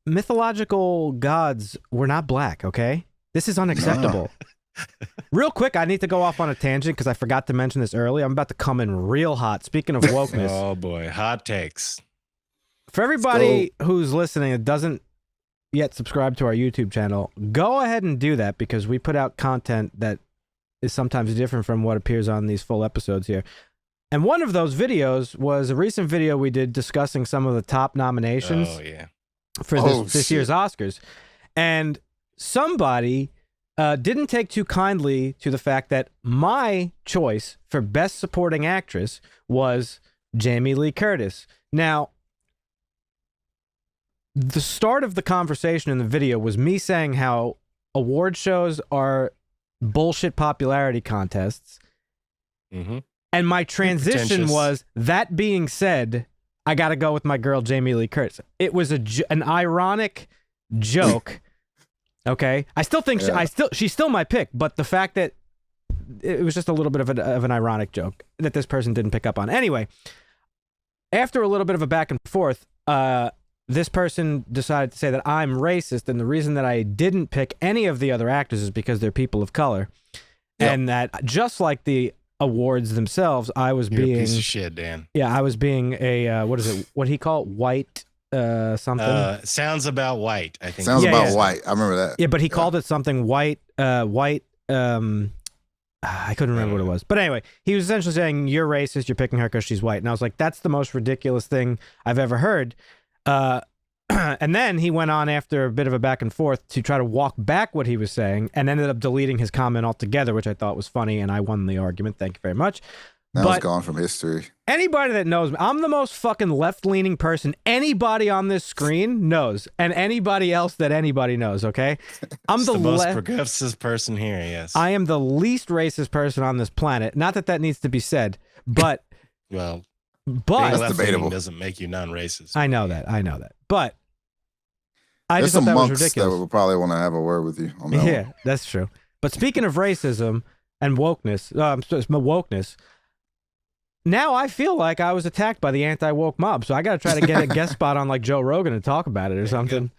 mythological gods were not black, okay? This is unacceptable. Real quick, I need to go off on a tangent because I forgot to mention this earlier. I'm about to come in real hot. Speaking of wokeness. Oh, boy. Hot takes. For everybody who's listening that doesn't, yet subscribed to our YouTube channel, go ahead and do that because we put out content that is sometimes different from what appears on these full episodes here. And one of those videos was a recent video we did discussing some of the top nominations for this year's Oscars. And somebody didn't take too kindly to the fact that my choice for Best Supporting Actress was Jamie Lee Curtis. Now, the start of the conversation in the video was me saying how award shows are bullshit popularity contests. Mm-hmm. And my transition was, that being said, I got to go with my girl, Jamie Lee Curtis. It was an ironic joke. Okay. I still think she's still my pick, but the fact that it was just a little bit of an ironic joke that this person didn't pick up on. Anyway, after a little bit of a back and forth, this person decided to say that I'm racist, and the reason that I didn't pick any of the other actors is because they're people of color. Yep. And that just like the awards themselves, I was You're being a piece of shit, Dan. Yeah, I was being a what is it? What he call it? White something. Sounds about white, I think. Sounds about white. I remember that. Yeah, but he called it something white. I couldn't remember what it was. But anyway, he was essentially saying, you're racist, you're picking her because she's white. And I was like, that's the most ridiculous thing I've ever heard. And then he went on after a bit of a back and forth to try to walk back what he was saying and ended up deleting his comment altogether, which I thought was funny, and I won the argument. Thank you very much. That was gone from history. Anybody that knows me, I'm the most fucking left-leaning person anybody on this screen knows, and anybody else that anybody knows, okay? I'm the most progressive person here, yes. I am the least racist person on this planet. Not that that needs to be said, but... well... But being left-leaning doesn't make you non-racist. I know that. But I There's just thought that was monks ridiculous. that would probably want to have a word with you on that one. That's true. But speaking of racism and wokeness, now I feel like I was attacked by the anti-woke mob, so I got to try to get a guest spot on like Joe Rogan and talk about it or something.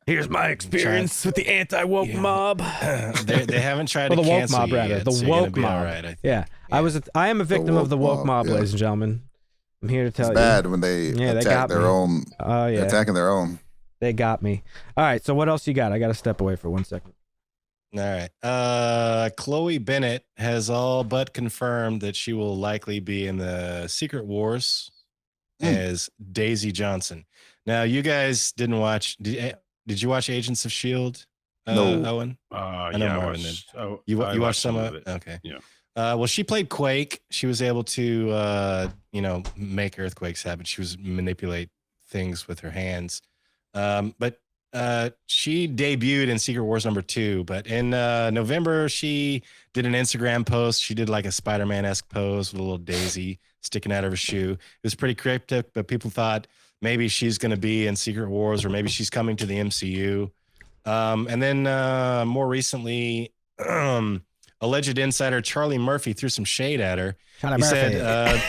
Here's my experience with the anti-woke mob. They haven't tried to the woke cancel mob, you rather. yet, The so woke mob. all right, I think. Yeah. I am a victim of the woke mob, ladies and gentlemen. I'm here to tell you. It's bad when they attack their own. Oh, yeah. Attacking their own. They got me. All right, so what else you got? I got to step away for 1 second. All right. Chloe Bennett has all but confirmed that she will likely be in the Secret Wars as Daisy Johnson. Now, you guys didn't watch. Did you watch Agents of S.H.I.E.L.D.? No. Owen? I know Marvin did. You watched some of it? Okay. Yeah. Well, she played Quake. She was able to, make earthquakes happen. She was manipulate things with her hands. But she debuted in Secret Wars #2. But in November, she did an Instagram post. She did like a Spider-Man-esque pose with a little daisy sticking out of her shoe. It was pretty cryptic, but people thought maybe she's going to be in Secret Wars or maybe she's coming to the MCU. And then more recently, alleged insider Charlie Murphy threw some shade at her. He said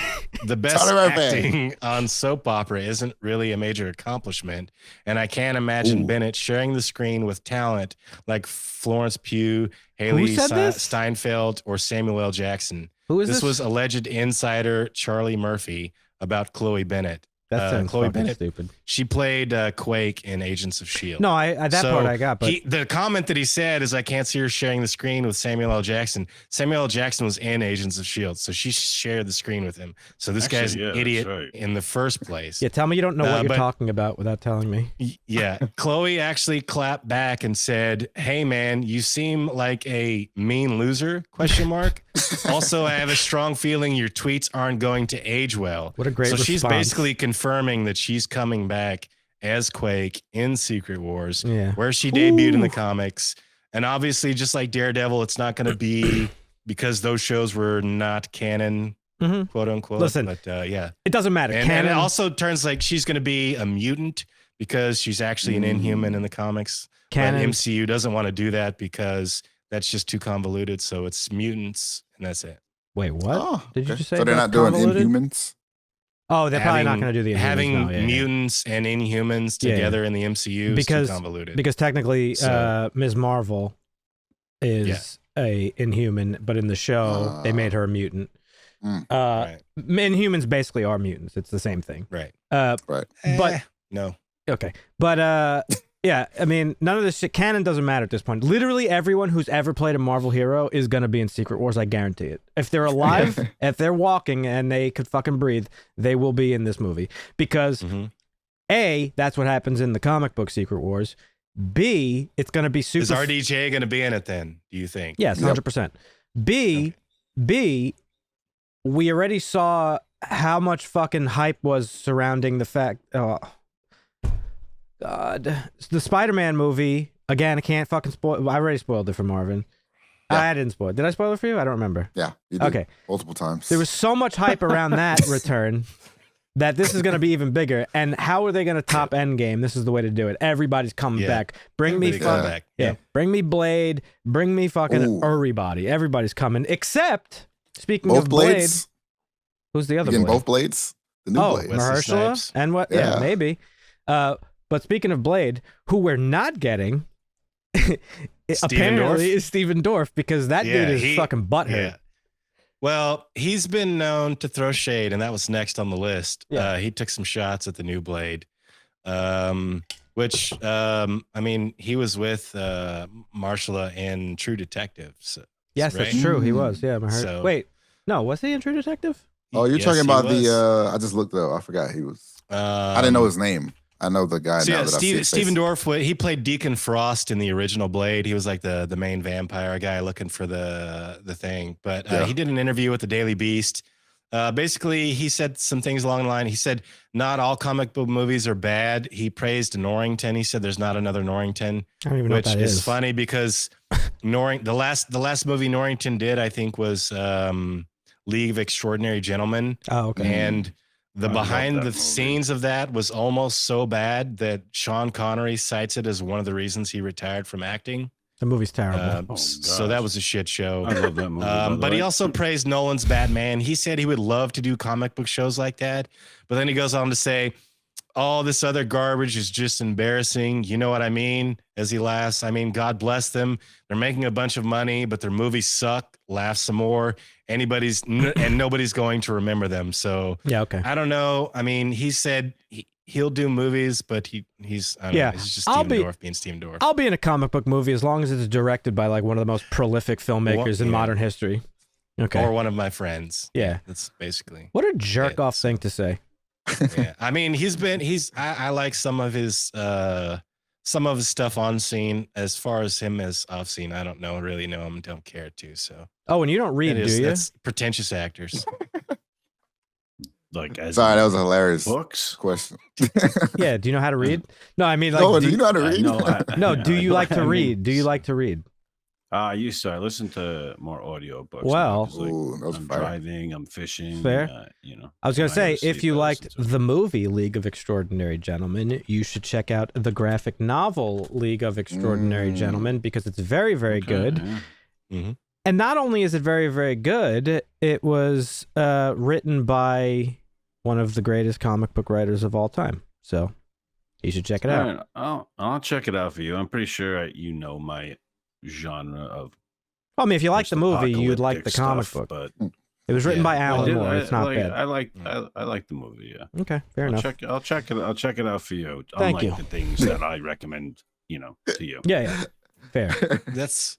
the best acting on soap opera isn't really a major accomplishment, and I can't imagine Bennett sharing the screen with talent like Florence Pugh, Haley Steinfeld, or Samuel L. Jackson. Who is this? This was alleged insider Charlie Murphy about Chloe Bennett. That sounds Chloe fucking Bennett, stupid. She played Quake in Agents of S.H.I.E.L.D. No, that part I got. But the comment that he said is, I can't see her sharing the screen with Samuel L. Jackson. Samuel L. Jackson was in Agents of S.H.I.E.L.D., so she shared the screen with him. So this guy's an idiot in the first place. Yeah, tell me you don't know what you're talking about without telling me. Yeah, Chloe actually clapped back and said, "Hey, man, you seem like a mean loser, ? Also, I have a strong feeling your tweets aren't going to age well." What a great response. She's basically confirming that she's coming back as Quake in Secret Wars, where she debuted in the comics. And obviously, just like Daredevil, it's not going to be because those shows were not canon, quote unquote. Listen, but it doesn't matter. And it also turns like she's going to be a mutant because she's actually an Inhuman in the comics. Canon. But MCU doesn't want to do that because that's just too convoluted. So it's mutants, and that's it. Wait, what? Oh, did you just say? So they're not doing Inhumans? Oh, they're probably not going to do the Inhumans. Having mutants and Inhumans together in the MCU is too convoluted. Because technically, Ms. Marvel is a Inhuman, but in the show, they made her a mutant. Right. Inhumans basically are mutants. It's the same thing. Right. But no. Okay. But Yeah, I mean, none of this shit. Canon doesn't matter at this point. Literally everyone who's ever played a Marvel hero is going to be in Secret Wars, I guarantee it. If they're alive, if they're walking and they could fucking breathe, they will be in this movie. Because, A, that's what happens in the comic book Secret Wars. B, it's going to be super... Is RDJ going to be in it then, do you think? Yes, 100%. B, we already saw how much fucking hype was surrounding the fact... God, the Spider-Man movie again. I can't fucking spoil. I already spoiled it for Marvin. Yeah. I didn't spoil it. Did I spoil it for you? I don't remember. Yeah, you did. Okay, Multiple times. there was so much hype around that return that this is going to be even bigger. And how are they going to top Endgame? This is the way to do it. Everybody's coming back. Bring me back. Yeah. Bring me Blade. Bring me fucking everybody. Everybody's coming. Except speaking both of Blade, blades. who's the other? You getting Blade? both blades? The new blade. Wesley Mahershala Snipes. and what? Yeah, maybe. But speaking of Blade, who we're not getting, apparently is Steven Dorff, because that dude is fucking butthurt. Yeah. Well, he's been known to throw shade, and that was next on the list. Yeah. He took some shots at the new Blade, which, I mean, he was with Mahershala in True Detective. So, Yes, right? that's true. He was. Yeah, Mahershala. So- Wait, no, was he in True Detective? Oh, you're Yes, talking he about was. the... I just looked up. I forgot he was... I didn't know his name. I know the guy So now yeah, that I see his Steven face. Dorff, he played Deacon Frost in the original Blade. He was like the main vampire guy looking for the thing. But he did an interview with the Daily Beast. Basically, he said some things along the line. He said, not all comic book movies are bad. He praised Norrington. He said there's not another Norrington, I don't even know which what that is is. funny because the last movie Norrington did, I think, was League of Extraordinary Gentlemen. Oh, okay. And the I love behind that the movie. scenes of that was almost so bad that Sean Connery cites it as one of the reasons he retired from acting. The movie's terrible. So that was a shit show. I love that movie. by the But he way. also praised Nolan's Batman. He said he would love to do comic book shows like that. But then he goes on to say, all this other garbage is just embarrassing. You know what I mean? As he laughs, I mean, God bless them. They're making a bunch of money, but their movies suck. Laugh some more. And nobody's going to remember them. So Yeah, okay. I don't know. I mean, he said he'll do movies, but he's I don't know. He's just Steven Dorff being Steven Dorff. I'll be in a comic book movie as long as it's directed by like one of the most prolific filmmakers in modern history. Okay. Or one of my friends. Yeah. That's basically. What a jerk off thing to say. Yeah. I mean, I like some of his stuff on scene. As far as him as off scene, I don't really know him, don't care to. So Oh, and you don't read, do you? That's pretentious actors. like as Sorry, that was a hilarious books. question. Yeah. Do you know how to read? No, I mean, like, No, do you know how to read? no. Do you like to read? Do you like to read? I used to. I listen to more audio books. Well- Ooh, that was I'm fire. driving. I'm fishing. Fair. I was gonna when say, go to if sleep, you I liked listen to it. the movie League of Extraordinary Gentlemen, you should check out the graphic novel League of Extraordinary Gentlemen, because it's very, very Okay, good. yeah. Mm-hmm. And not only is it very, very good, it was written by one of the greatest comic book writers of all time. So you should check it All out. right, I'll check it out for you. I'm pretty sure you know my genre of. I mean, if you like the movie, you'd like the post-apocalyptic comic book. But It was written Yeah. by I Alan did- Moore. It's not bad. I like the movie. Yeah. Okay, fair enough. I'll check it out for you. Thank Unlike you. the things that I recommend, to you. Yeah, fair. That's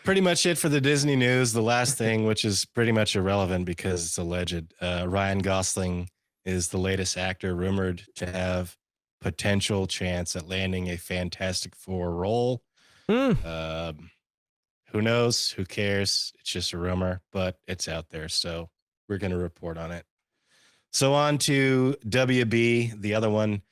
pretty much it for the Disney news. The last thing, which is pretty much irrelevant because it's alleged, Ryan Gosling is the latest actor rumored to have potential chance at landing a Fantastic Four role. Who knows? Who cares? It's just a rumor, but it's out there. So we're going to report on it. So on to WB, the other one.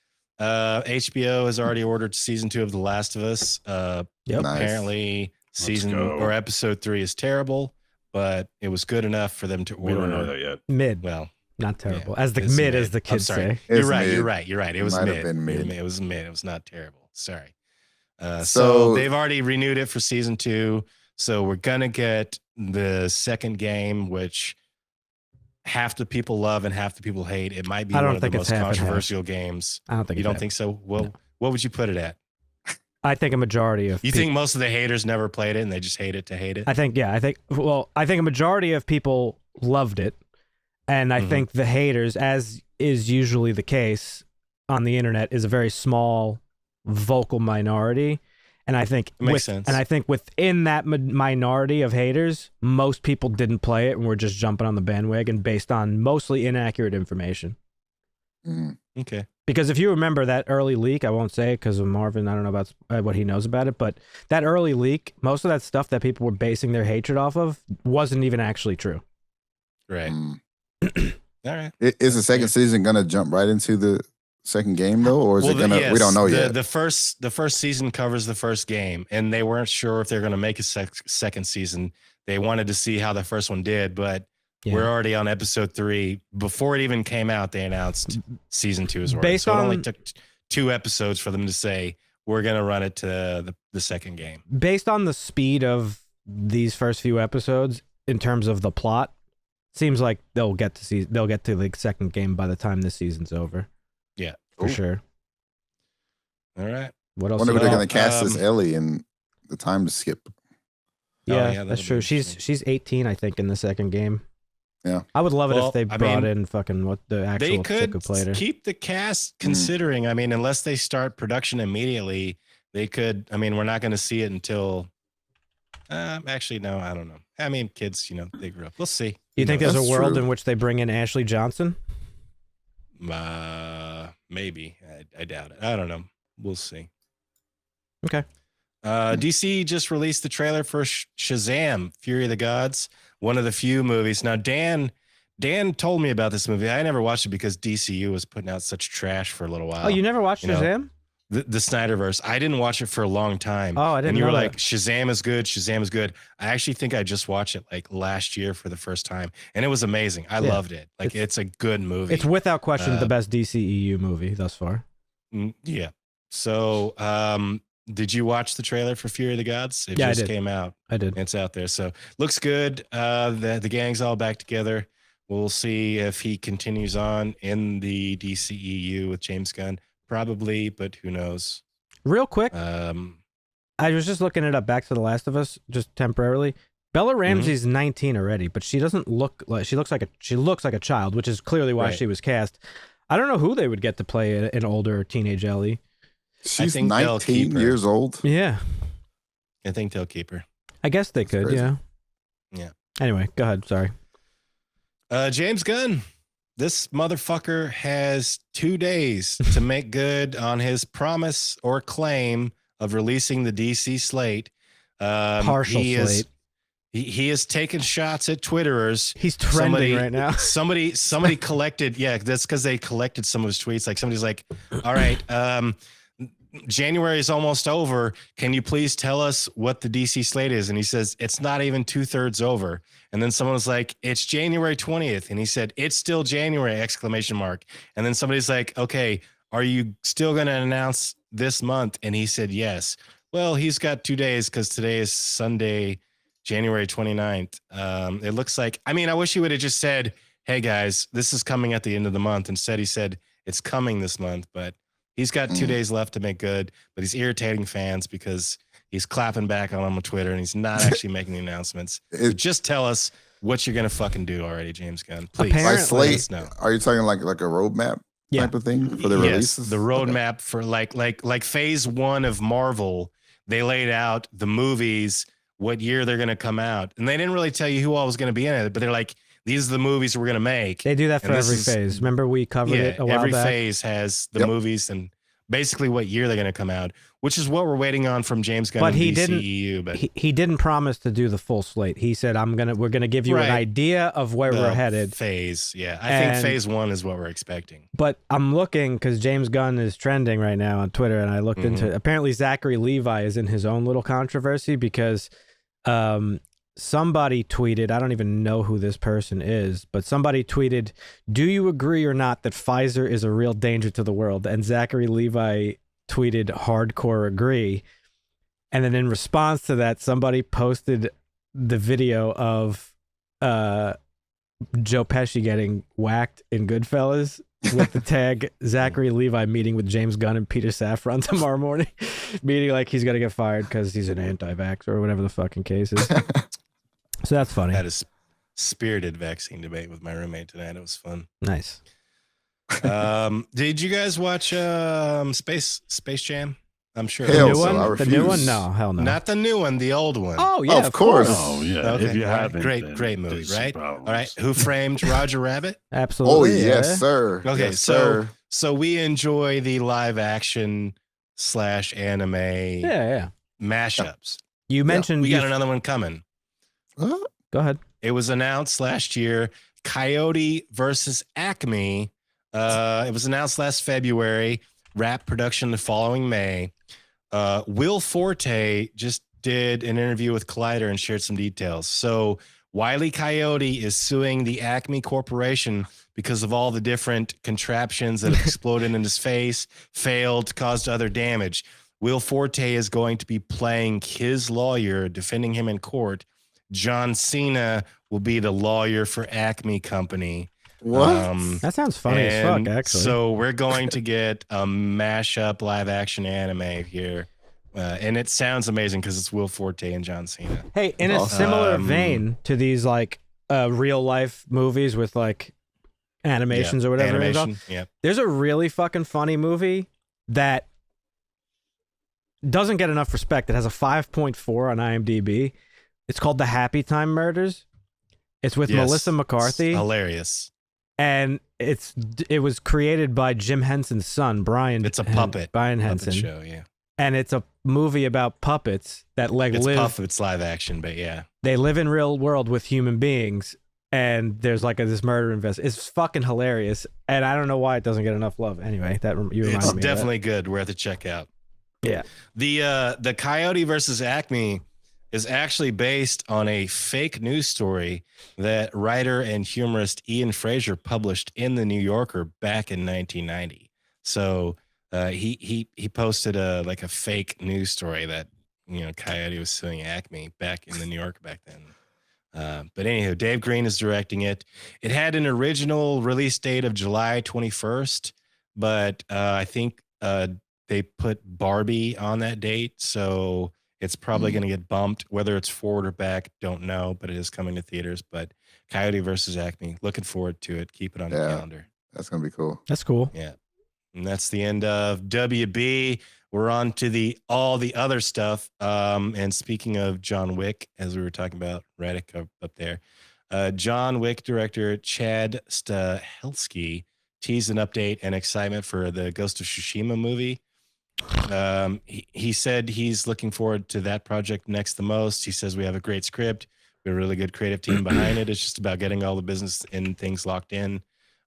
HBO has already ordered season 2 of The Last of Us. Yep. Nice. Apparently season go. or episode 3 is terrible, but it was good enough for them to We order. don't know that yet. Mid, Well, not terrible. yeah, As the it's mid, as the I'm kids sorry. say. It's You're right. mid. You're right. It was Might have mid. been mid. It was mid. It was not terrible. Sorry. So So- they've already renewed it for season 2. So we're gonna get the second game, which half the people love and half the people hate. It might be I don't one of the think it's most half and half. controversial games. I don't think You it's don't that. think so? Well, No. what would you put it at? I think a majority of You peop- think most of the haters never played it and they just hate it to hate it? I think I think a majority of people loved it, and I Mhm. think the haters, as is usually the case on the internet, is a very small vocal minority. And I think Makes sense. And I think within that minority of haters, most people didn't play it and were just jumping on the bandwagon based on mostly inaccurate information. Okay. Because if you remember that early leak, I won't say it because of Marvin, I don't know about what he knows about it, but that early leak, most of that stuff that people were basing their hatred off of wasn't even actually true. Right. All right. Is the second season gonna jump right into the second game though, or is it gonna? We don't know yet. The first season covers the first game, and they weren't sure if they're going to make a second season. They wanted to see how the first one did, but we're already on episode 3. Before it even came out, they announced season 2 as well. It only took 2 episodes for them to say we're going to run it to the second game. Based on the speed of these first few episodes in terms of the plot, seems like they'll get to the second game by the time this season's over. Yeah, for sure. All right. What else? I wonder if they're going to cast as Ellie in the time skip. Yeah, that's true. She's 18, I think, in the second game. Yeah, I would love it if they brought in fucking what the actual chick who played her. They could keep the cast considering. I mean, unless they start production immediately, they could. I mean, we're not going to see it until. Actually, no, I don't know. I mean, kids, they grew up. We'll see. You think there's a world in which they bring in Ashley Johnson? Maybe. I doubt it. I don't know. We'll see. Okay. DC just released the trailer for Shazam! Fury of the Gods, one of the few movies. Now, Dan told me about this movie. I never watched it because DCU was putting out such trash for a little while. Oh, you never watched Shazam? The Snyderverse. I didn't watch it for a long time. Oh, I didn't. And you know were that. like, Shazam is good. Shazam is good. I actually think I just watched it like last year for the first time, and it was amazing. I loved it. Like, it's a good movie. It's without question the best DCEU movie thus far. Yeah. So, did you watch the trailer for Fury of the Gods? It just came out. I did. It's out there. So looks good. The gang's all back together. We'll see if he continues on in the DCEU with James Gunn. Probably, but who knows? Real quick, I was just looking it up back to The Last of Us, just temporarily. Bella Ramsey's 19 already, but she doesn't look like she looks like a child, which is clearly why she was cast. I don't know who they would get to play an older teenage Ellie. She's 19 years old. Yeah. I think they'll keep her. I guess they could, crazy. yeah. Yeah. Anyway, go ahead. Sorry. James Gunn. This motherfucker has 2 days to make good on his promise or claim of releasing the DC slate. Partial slate. He is taking shots at Twitterers. He's trending right now. Somebody collected. Yeah, that's because they collected some of his tweets. Like somebody's like, all right, January is almost over. Can you please tell us what the DC slate is? And he says, it's not even 2/3 over. And then someone was like, it's January 20th. And he said, it's still January, ! And then somebody's like, okay, are you still going to announce this month? And he said, yes. Well, he's got 2 days because today is Sunday, January 29th. It looks like, I wish he would have just said, hey guys, this is coming at the end of the month. Instead, he said it's coming this month, but he's got 2 days left to make good, but he's irritating fans because he's clapping back on them on Twitter and he's not actually making the announcements. So just tell us what you're going to fucking do already, James Gunn. Please. By slate, are you talking like a roadmap type of thing for the releases? The roadmap for like phase 1 of Marvel, they laid out the movies, what year they're going to come out. And they didn't really tell you who all was going to be in it, but they're like, these are the movies we're going to make. They do that for every phase. Remember we covered it a while every back? phase has the movies and basically what year they're going to come out, which is what we're waiting on from James Gunn and DCEU. But he didn't promise to do the full slate. He said, we're going to give you an idea of where we're headed. Phase. Yeah. I think phase 1 is what we're expecting. But I'm looking because James Gunn is trending right now on Twitter. And I looked into, apparently Zachary Levi is in his own little controversy because, somebody tweeted, I don't even know who this person is, but somebody tweeted, do you agree or not that Pfizer is a real danger to the world? And Zachary Levi tweeted, hardcore agree. And then in response to that, somebody posted the video of Joe Pesci getting whacked in Goodfellas with the tag Zachary Levi meeting with James Gunn and Peter Safran tomorrow morning, meaning like he's going to get fired because he's an anti-vax or whatever the fucking case is. So that's funny. I had a spirited vaccine debate with my roommate tonight. It was fun. Nice. Did you guys watch Space Jam? I'm sure. Hell, The new so one? I The new one? refuse. No, hell no. Not the new one, the old one. Oh yeah, Of course. Oh yeah. If you all right. haven't, then great movie, there's some right? problems. All right. Who Framed Roger Rabbit? Oh Absolutely. yes, yeah. sir. Okay, Yes, sir. so we enjoy the live action / anime Yeah. mashups. You mentioned We got another one coming. What? Go ahead. It was announced last year. Coyote versus Acme. It was announced last February. Wrap production the following May. Will Forte just did an interview with Collider and shared some details. So Wile E. Coyote is suing the Acme Corporation because of all the different contraptions that have exploded in his face, failed, caused other damage. Will Forte is going to be playing his lawyer, defending him in court. John Cena will be the lawyer for Acme Company. What? That sounds funny as fuck, And actually. So we're going to get a mashup live action anime here. And it sounds amazing because it's Will Forte and John Cena. Hey, in a Awesome. similar vein to these like real life movies with like animations or whatever, Animation. Yeah. there's a really fucking funny movie that doesn't get enough respect. It has a 5.4 on IMDb. It's called The Happy Time Murders. It's with Yes. Melissa McCarthy, It's hilarious. and it was created by Jim Henson's son, Brian. It's a puppet. Brian Puppet Henson, show, yeah. and it's a movie about puppets that like It's live. Puppets live action, but yeah. They live in real world with human beings, and there's like this murder It's fucking hilarious, and I don't know why it doesn't get enough love. Anyway, you reminded It's me. definitely good. Worth a check out. Yeah. The Coyote versus Acme is actually based on a fake news story that writer and humorist Ian Fraser published in the New Yorker back in 1990. So he posted a fake news story that Coyote was suing Acme back in the New Yorker back then. But anywho, Dave Green is directing it. It had an original release date of July 21st, but I think they put Barbie on that date, so it's probably going to get bumped. Whether it's forward or back, don't know, but it is coming to theaters. But Coyote versus Acme, looking forward to it. Keep it on the calendar. That's gonna be cool. That's cool. Yeah. And that's the end of WB. We're on to all the other stuff. And speaking of John Wick, as we were talking about Radek up there, John Wick director Chad Stahelski teased an update and excitement for the Ghost of Tsushima movie. He said he's looking forward to that project next the most. He says we have a great script, we have a really good creative team behind it. It's just about getting all the business and things locked in.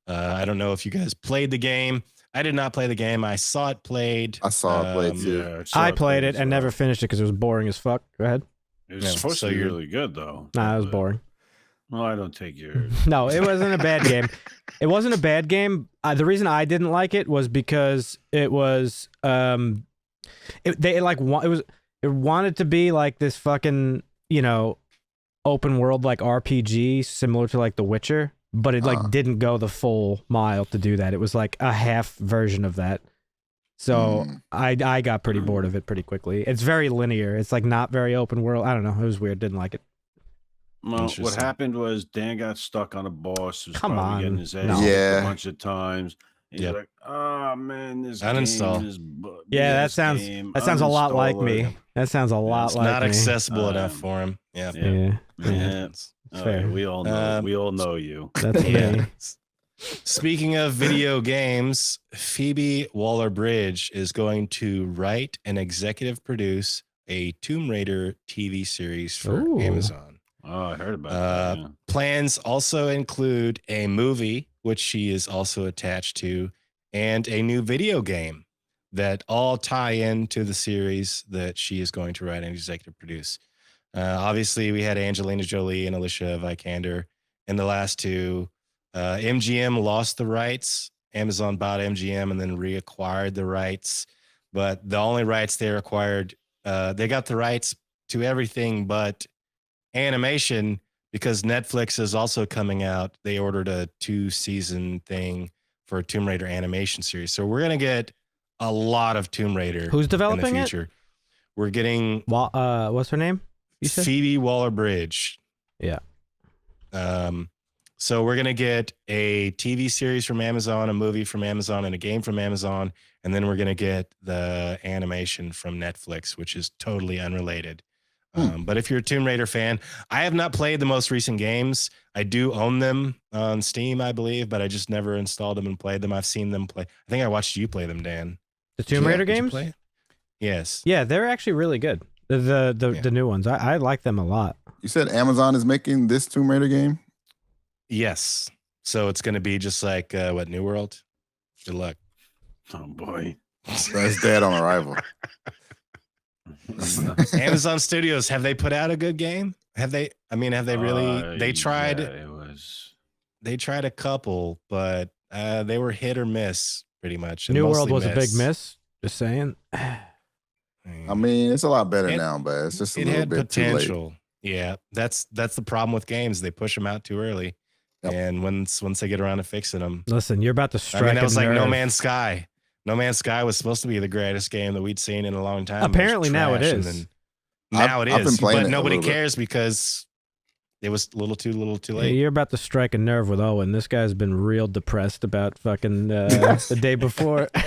I don't know if you guys played the game. I did not play the game. I saw it played. I saw it played too. Yeah, I played it and never finished it because it was boring as fuck. Go ahead. It was Yeah, supposed so to be you're- really good though. Nah, it was But- boring. Well, I don't take your. No, it wasn't a bad game. It wasn't a bad game. The reason I didn't like it was because it was it wanted to be like this fucking open world like RPG similar to like The Witcher, but it didn't go the full mile to do that. It was like a half version of that. So I got pretty bored of it pretty quickly. It's very linear. It's like not very open world. I don't know. It was weird. Didn't like it. Well, what Interesting. happened was Dan got stuck on a boss who's Come probably on. getting his ass No. kicked Yeah. a bunch of times. He's Yep. like, "Oh man, this Uninstall. game is Yeah, that BS sounds game. that sounds a lot like Uninstall me. it." That sounds a lot It's like not me. accessible enough Um, for him. Yeah. Yeah. Yeah. Yeah. It's Oh, fair. yeah, we all know. We all know you. That's Yeah. me. Speaking of video games, Phoebe Waller-Bridge is going to write and executive produce a Tomb Raider TV series for Ooh. Amazon. Oh, I heard about that. Yeah. Plans also include a movie, which she is also attached to, and a new video game that all tie into the series that she is going to write and executive produce. Obviously, we had Angelina Jolie and Alicia Vikander in the last two. MGM lost the rights. Amazon bought MGM and then reacquired the rights. But the only rights they acquired, they got the rights to everything but animation, because Netflix is also coming out. They ordered a 2-season thing for a Tomb Raider animation series. So we're going to get a lot of Tomb Raider Who's in the developing it? future. We're getting What's her name? You said? Phoebe Waller-Bridge. Yeah. So we're gonna get a TV series from Amazon, a movie from Amazon, and a game from Amazon, and then we're gonna get the animation from Netflix, which is totally unrelated. But if you're a Tomb Raider fan, I have not played the most recent games. I do own them on Steam, I believe, but I just never installed them and played them. I've seen them play. I think I watched you play them, Dan. The Tomb Raider Did you games? play it? Yes. Yeah, they're actually really good. The new ones. I like them a lot. You said Amazon is making this Tomb Raider game? Yes. So it's going to be just like what, New World? Good luck. Oh boy. That's dead on arrival. Amazon Studios, have they put out a good game? Have they? I mean, have they really? They tried. Yeah, it was. They tried a couple, but they were hit or miss pretty much. New World was a big miss. Just saying. I mean, it's a lot better now, but it's just a little bit potential. too Yeah, that's the problem with games. They push them out too early, and once they get around to fixing them, listen, you're about to strike. I mean, that was like nerve. No Man's Sky. No Man's Sky was supposed to be the greatest game that we'd seen in a long time. Apparently now it is. Now it I've been is, playing but it a nobody little bit. cares because it was a little too Yeah, late. you're about to strike a nerve with Owen. This guy's been real depressed about fucking the day before. I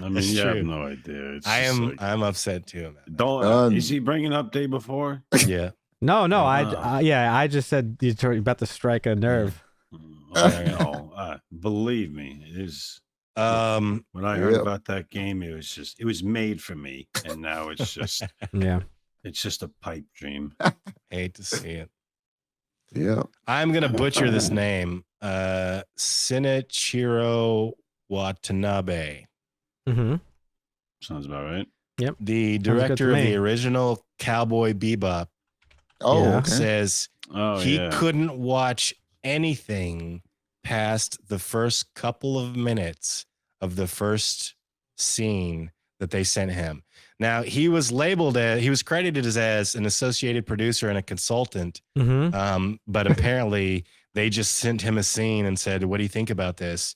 mean, you have no idea. It's I'm upset too. Man. Don't. Is he bringing up day before? Yeah. No, I just said you're about to strike a nerve. No, believe me, it is. When I heard about that game, it was made for me, and now it's just it's just a pipe dream. Hate to see it. Yeah. I'm gonna butcher this name. Shinichiro Watanabe. Mm-hmm. Sounds about right. Yep. The director of the original Cowboy Bebop. Says he couldn't watch anything past the first couple of minutes of the first scene that they sent him. Now he was credited as an associated producer and a consultant. But apparently they just sent him a scene and said, "What do you think about this?"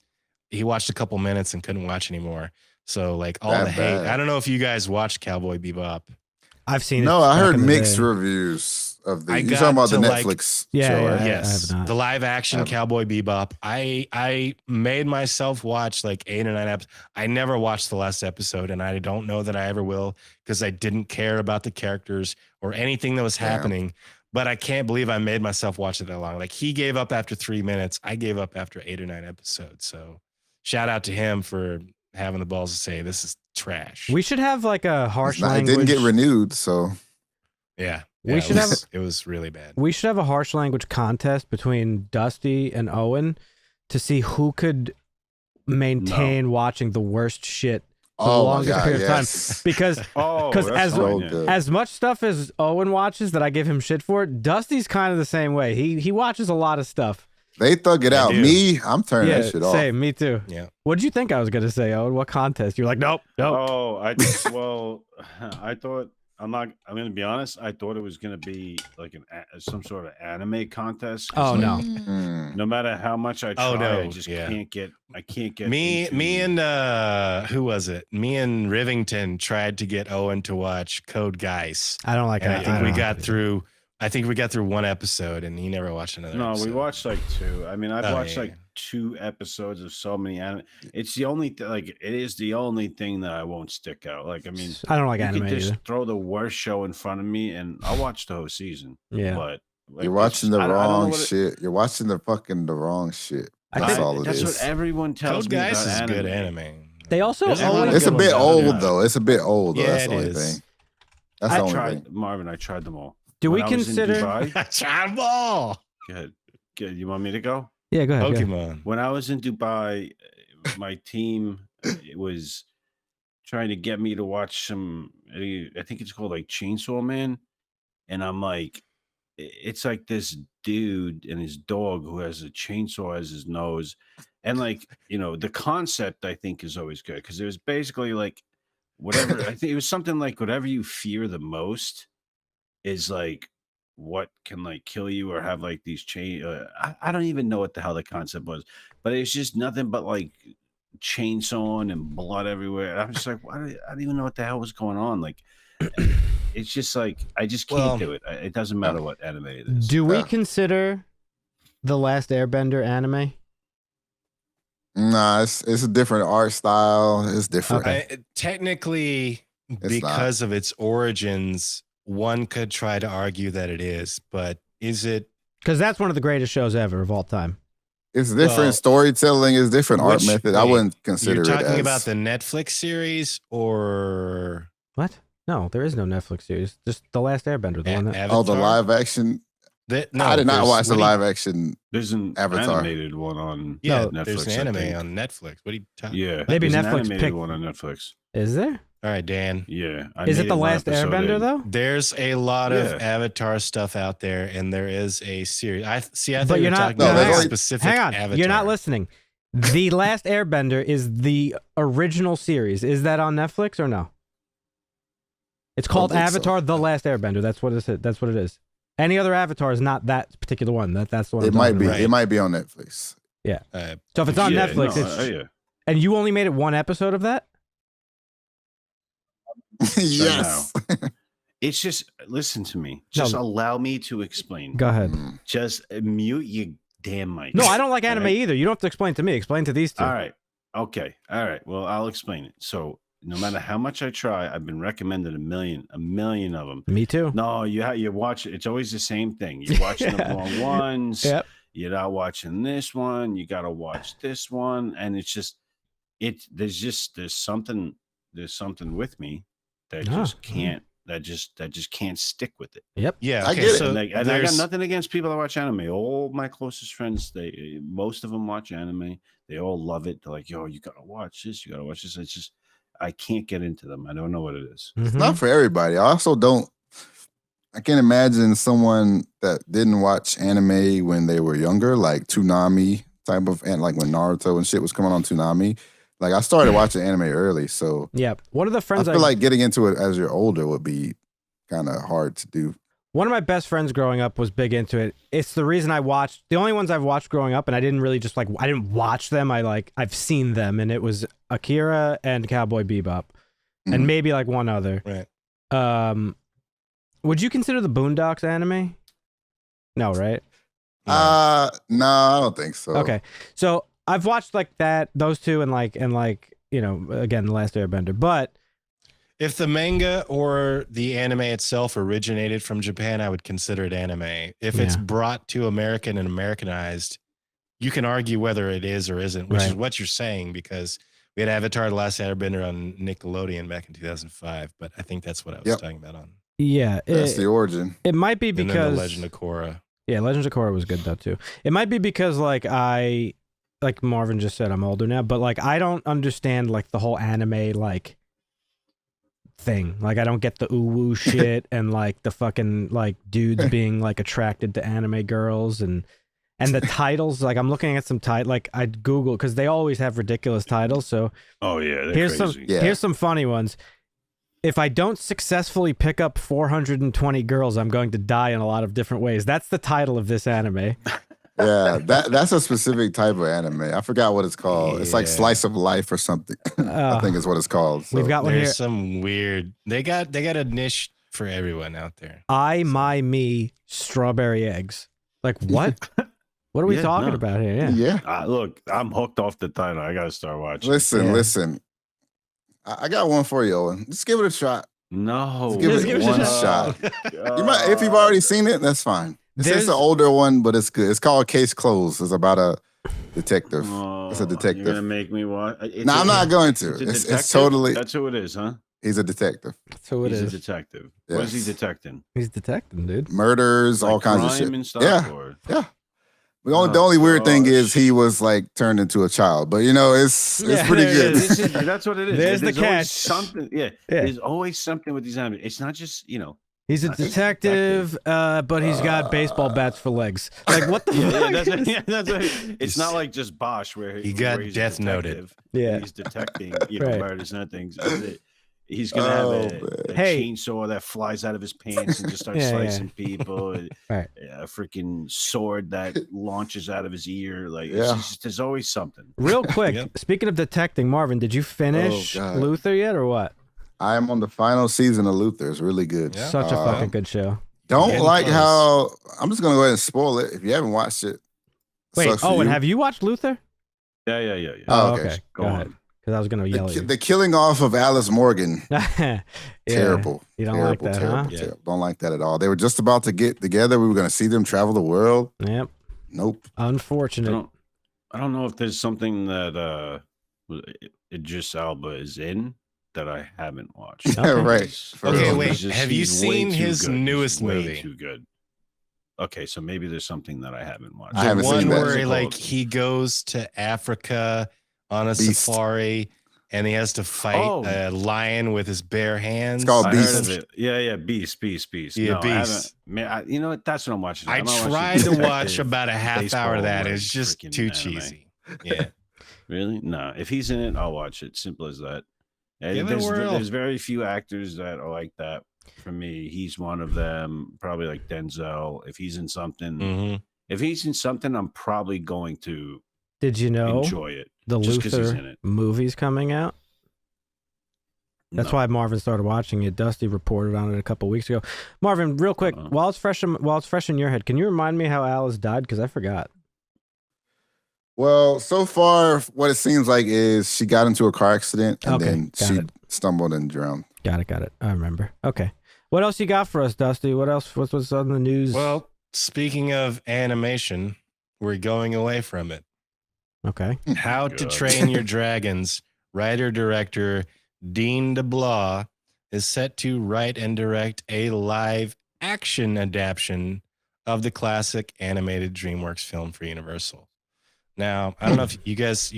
He watched a couple minutes and couldn't watch anymore. So like all the hate. I don't know if you guys watched Cowboy Bebop. I've seen it. No, I heard mixed reviews of the. You're talking about the Netflix show, right? Yes, the live action Cowboy Bebop. I made myself watch like 8 or 9 episodes. I never watched the last episode, and I don't know that I ever will because I didn't care about the characters or anything that was happening. But I can't believe I made myself watch it that long. Like he gave up after 3 minutes. I gave up after 8 or 9 episodes. So shout out to him for having the balls to say this is trash. We should have like a harsh language. It didn't get renewed, so we should have. It was really bad. We should have a harsh language contest between Dusty and Owen to see who could maintain watching the worst shit for the longest period of time. Because as much stuff as Owen watches that I give him shit for, Dusty's kind of the same way. He watches a lot of stuff. They thug it out. Me, I'm turning that shit off. Same, me too. Yeah. What did you think I was gonna say, Owen? What contest? You're like, nope. Oh, I thought I'm gonna be honest. I thought it was gonna be like some sort of anime contest. Oh no! No matter how much I try, I just can't get. I can't get. Me and who was it? Me and Rivington tried to get Owen to watch Code Geass. I don't like. I think we got through. I think we got through 1 episode, and he never watched another. No, episode. we watched like 2. I mean, I've watched like 2 episodes of so many anime. It's the only it is the only thing that I won't stick out. Like, I mean, I don't like anime either. Just either. throw the worst show in front of me, and I'll watch the whole season. Yeah, but like, you're watching the wrong shit. You're watching the wrong shit. That's all it is. That's what everyone tells Code me Geass about is anime. good anime. They also it's a bit old though. It's a bit old. Though. That's the only thing. That's the only thing. Marvin, I tried them all. Do we consider? Try them all. Good. You want me to go? Yeah, go ahead. Pokemon. When I was in Dubai, my team was trying to get me to watch some. I think it's called like Chainsaw Man, and I'm like, it's like this dude and his dog who has a chainsaw as his nose, and like the concept I think is always good because it was basically like whatever. I think it was something like whatever you fear the most is like what can like kill you or have like these chain. I don't even know what the hell the concept was, but it's just nothing but like chainsawing and blood everywhere. And I'm just like, I don't even know what the hell was going on. Like, it's just like I just can't do it. It doesn't matter what anime it is. Do we consider the Last Airbender anime? Nah, it's a different art style. It's different. Technically, It's because of its origins, one could try to argue that it is, but is it? Because that's one of the greatest shows ever of all time. It's different Well, storytelling. It's different art method. I wouldn't consider it. You're talking as, about the Netflix series or What? No, there is no Netflix series. Just The Last Airbender, the one that. oh, the Avatar? live action. No, I did not there's- watch the what do you- live action. There's an Avatar. animated one on Yeah, Netflix. there's an I anime think. on Netflix. What are you talking? Yeah, Maybe there's Netflix an animated picked- one on Netflix. Is there? All right, Dan. Yeah, Is it The Last Airbender, though? There's a lot of Yeah. Avatar stuff out there, and there is a series. I But thought you're you were not- talking no, about there's a only- specific Hang on. Avatar. You're not listening. The Last Airbender is the original series. Is that on Netflix or no? It's called think so. Avatar: The Last Airbender. That's what it is. That's what it is. Any other Avatar is not that particular one. That's the one. It I'm might talking be. about. Right. It might be on Netflix. So if it's on Yeah, Netflix, no, it's yeah. and you only made it one episode of that. Yes. It's just listen to me. Just allow me to explain. Go ahead. Just mute your damn mic. No, I don't like anime Right. either. You don't have to explain to me. Explain to these two. All right. Okay. All right. Well, I'll explain it. So no matter how much I try, I've been recommended a million of them. Me too. No, you watch it. It's always the same thing. You're watching the wrong ones. Yep. You're not watching this one. You got to watch this one, and it's just there's something with me that just can't that just can't stick with it. Yep. Yeah, I okay, get it. so And I got there's- nothing against people that watch anime. All my closest friends, most of them watch anime. They all love it. They're like, "Yo, you gotta watch this. You gotta watch this." It's just I can't get into them. I don't know what it is. Mhm. Not for everybody. I also don't. I can't imagine someone that didn't watch anime when they were younger, like Toonami type of, and like when Naruto and shit was coming on Toonami. Like I started watching anime early, so Yep. One of the I friends feel like getting into it as you're older would be kind of hard to do. one of my best friends growing up was big into it. It's the reason I watched the only ones I've watched growing up, and I didn't really just I didn't watch them. I've seen them, and it was Akira and Cowboy Bebop, and Mhm. maybe like one other. Right. Would you consider the Boondocks anime? No, right? No, I don't think so. Okay, so I've watched like those two, and you know, again, The Last Airbender, but. If the manga or the anime itself originated from Japan, I would consider it anime. If it's Yeah. brought to American and Americanized, you can argue whether it is or isn't, which is Right. what you're saying, because we had Avatar: The Last Airbender on Nickelodeon back in 2005, but I think that's what I was Yep. talking about on. Yeah, That's the origin. it might be And then because The Legend of Korra. Yeah, Legends of Korra was good though too. It might be because like Marvin just said, I'm older now, but like I don't understand like the whole anime like thing. Like I don't get the ooh woo shit and like the fucking like dudes being like attracted to anime girls and the titles. Like I'm looking at some like I'd Google because they always have ridiculous titles. So Oh yeah, they're here's crazy. Yeah. here's some funny ones. If I don't successfully pick up 420 girls, I'm going to die in a lot of different ways. That's the title of this anime. Yeah, that's a specific type of anime. I forgot what it's called. It's like Yeah. Slice of Life or something. I think is what it's called. So. We've got one here. There's some weird. They got a niche for everyone out there. I, my, me, strawberry eggs. Like what? What are we Yeah, talking no. about here? Yeah. Yeah. Look, I'm hooked off the title. I gotta start watching. Listen. I got one for you, Owen. Just give it a shot. No, Just give it one shot. You might, if you've already seen it, that's fine. It's an older one, but it's good. It's called Case Closed. It's about a detective. It's a detective. You're gonna make me watch. No, I'm not going to. It's a It's detective? totally. That's who it is, huh? He's a detective. That's who it He's is. a detective. What is he Yes. detecting? He's detecting, dude. Murders, all Like kinds of crime shit. and stuff, Yeah. or- Yeah. The only weird thing is he was like turned into a child, but you know it's Yeah. pretty Yeah, good. that's what it is. There's the always catch. Something. Yeah, Yeah. There's always something with these animals. It's not just He's a He's a detective, but he's got baseball bats for legs. Like what the fuck? that's it's not like just Bosch where He got where he's a death noted. detective, Yeah. he's detecting Right. murders and things. He's gonna Oh, have man. a Hey. chainsaw that flies out of his pants and just starts Yeah, yeah. slicing people. Right. A freaking sword that launches out of his ear. Like Yeah. there's always something. Real quick, Yep. speaking of detecting, Marvin, did you finish God. Luther yet or what? I am on the final season of Luther. It's really good. Yeah. Such a fucking good show. Don't Getting like close. how I'm just gonna go ahead and spoil it. If you haven't watched it, Wait, sucks for and you. have you watched Luther? Yeah. Oh, okay. okay. Go ahead. Because I was going to yell at you. The killing off of Alice Morgan. Yeah. Terrible. You don't terrible, like that, terrible, huh? terrible. Don't like that at all. They were just about to get together. We were going to see them travel the world. Yep. Nope. Unfortunate. I don't know if there's something that Idris Elba is in that I haven't watched. Okay. Right. For Okay, real. wait. He's just- Have you he's way seen too his good. He's newest way movie? Too good. Okay, so maybe there's something that I haven't watched. I haven't The one seen that. where What's it like called? he goes to Africa on a Beast. safari and he has to fight Oh. a lion with his bare hands. It's called I Beast. heard of it. Yeah, Beast. Yeah, No, I haven't. Beast. Man, you know what? That's what I'm watching. I I'm not watching tried to detective watch about a half hour of baseball, that. like, It's just freaking too anime. cheesy. Yeah. Really? No. If he's in it, I'll watch it. Simple as that. Give it a whirl. There's very few actors that are like that. For me, he's one of them. Probably like Denzel. If he's in something, Mhm. I'm probably going to Did you know enjoy it. the just 'cause he's in Luther it. movie's coming out? That's No. why Marvin started watching it. Dusty reported on it a couple weeks ago. Marvin, real quick, Uh-huh. while it's fresh in your head, can you remind me how Alice died? Because I forgot. Well, so far, what it seems like is she got into a car accident and Okay, then got she it. stumbled and drowned. Got it. I remember. Okay. What else you got for us, Dusty? What else? What's on the news? Well, speaking of animation, we're going away from it. okay. How to God. Train Your Dragons writer-director Dean DeBlois is set to write and direct a live-action adaptation of the classic animated DreamWorks film for Universal. Now, I don't know if you guys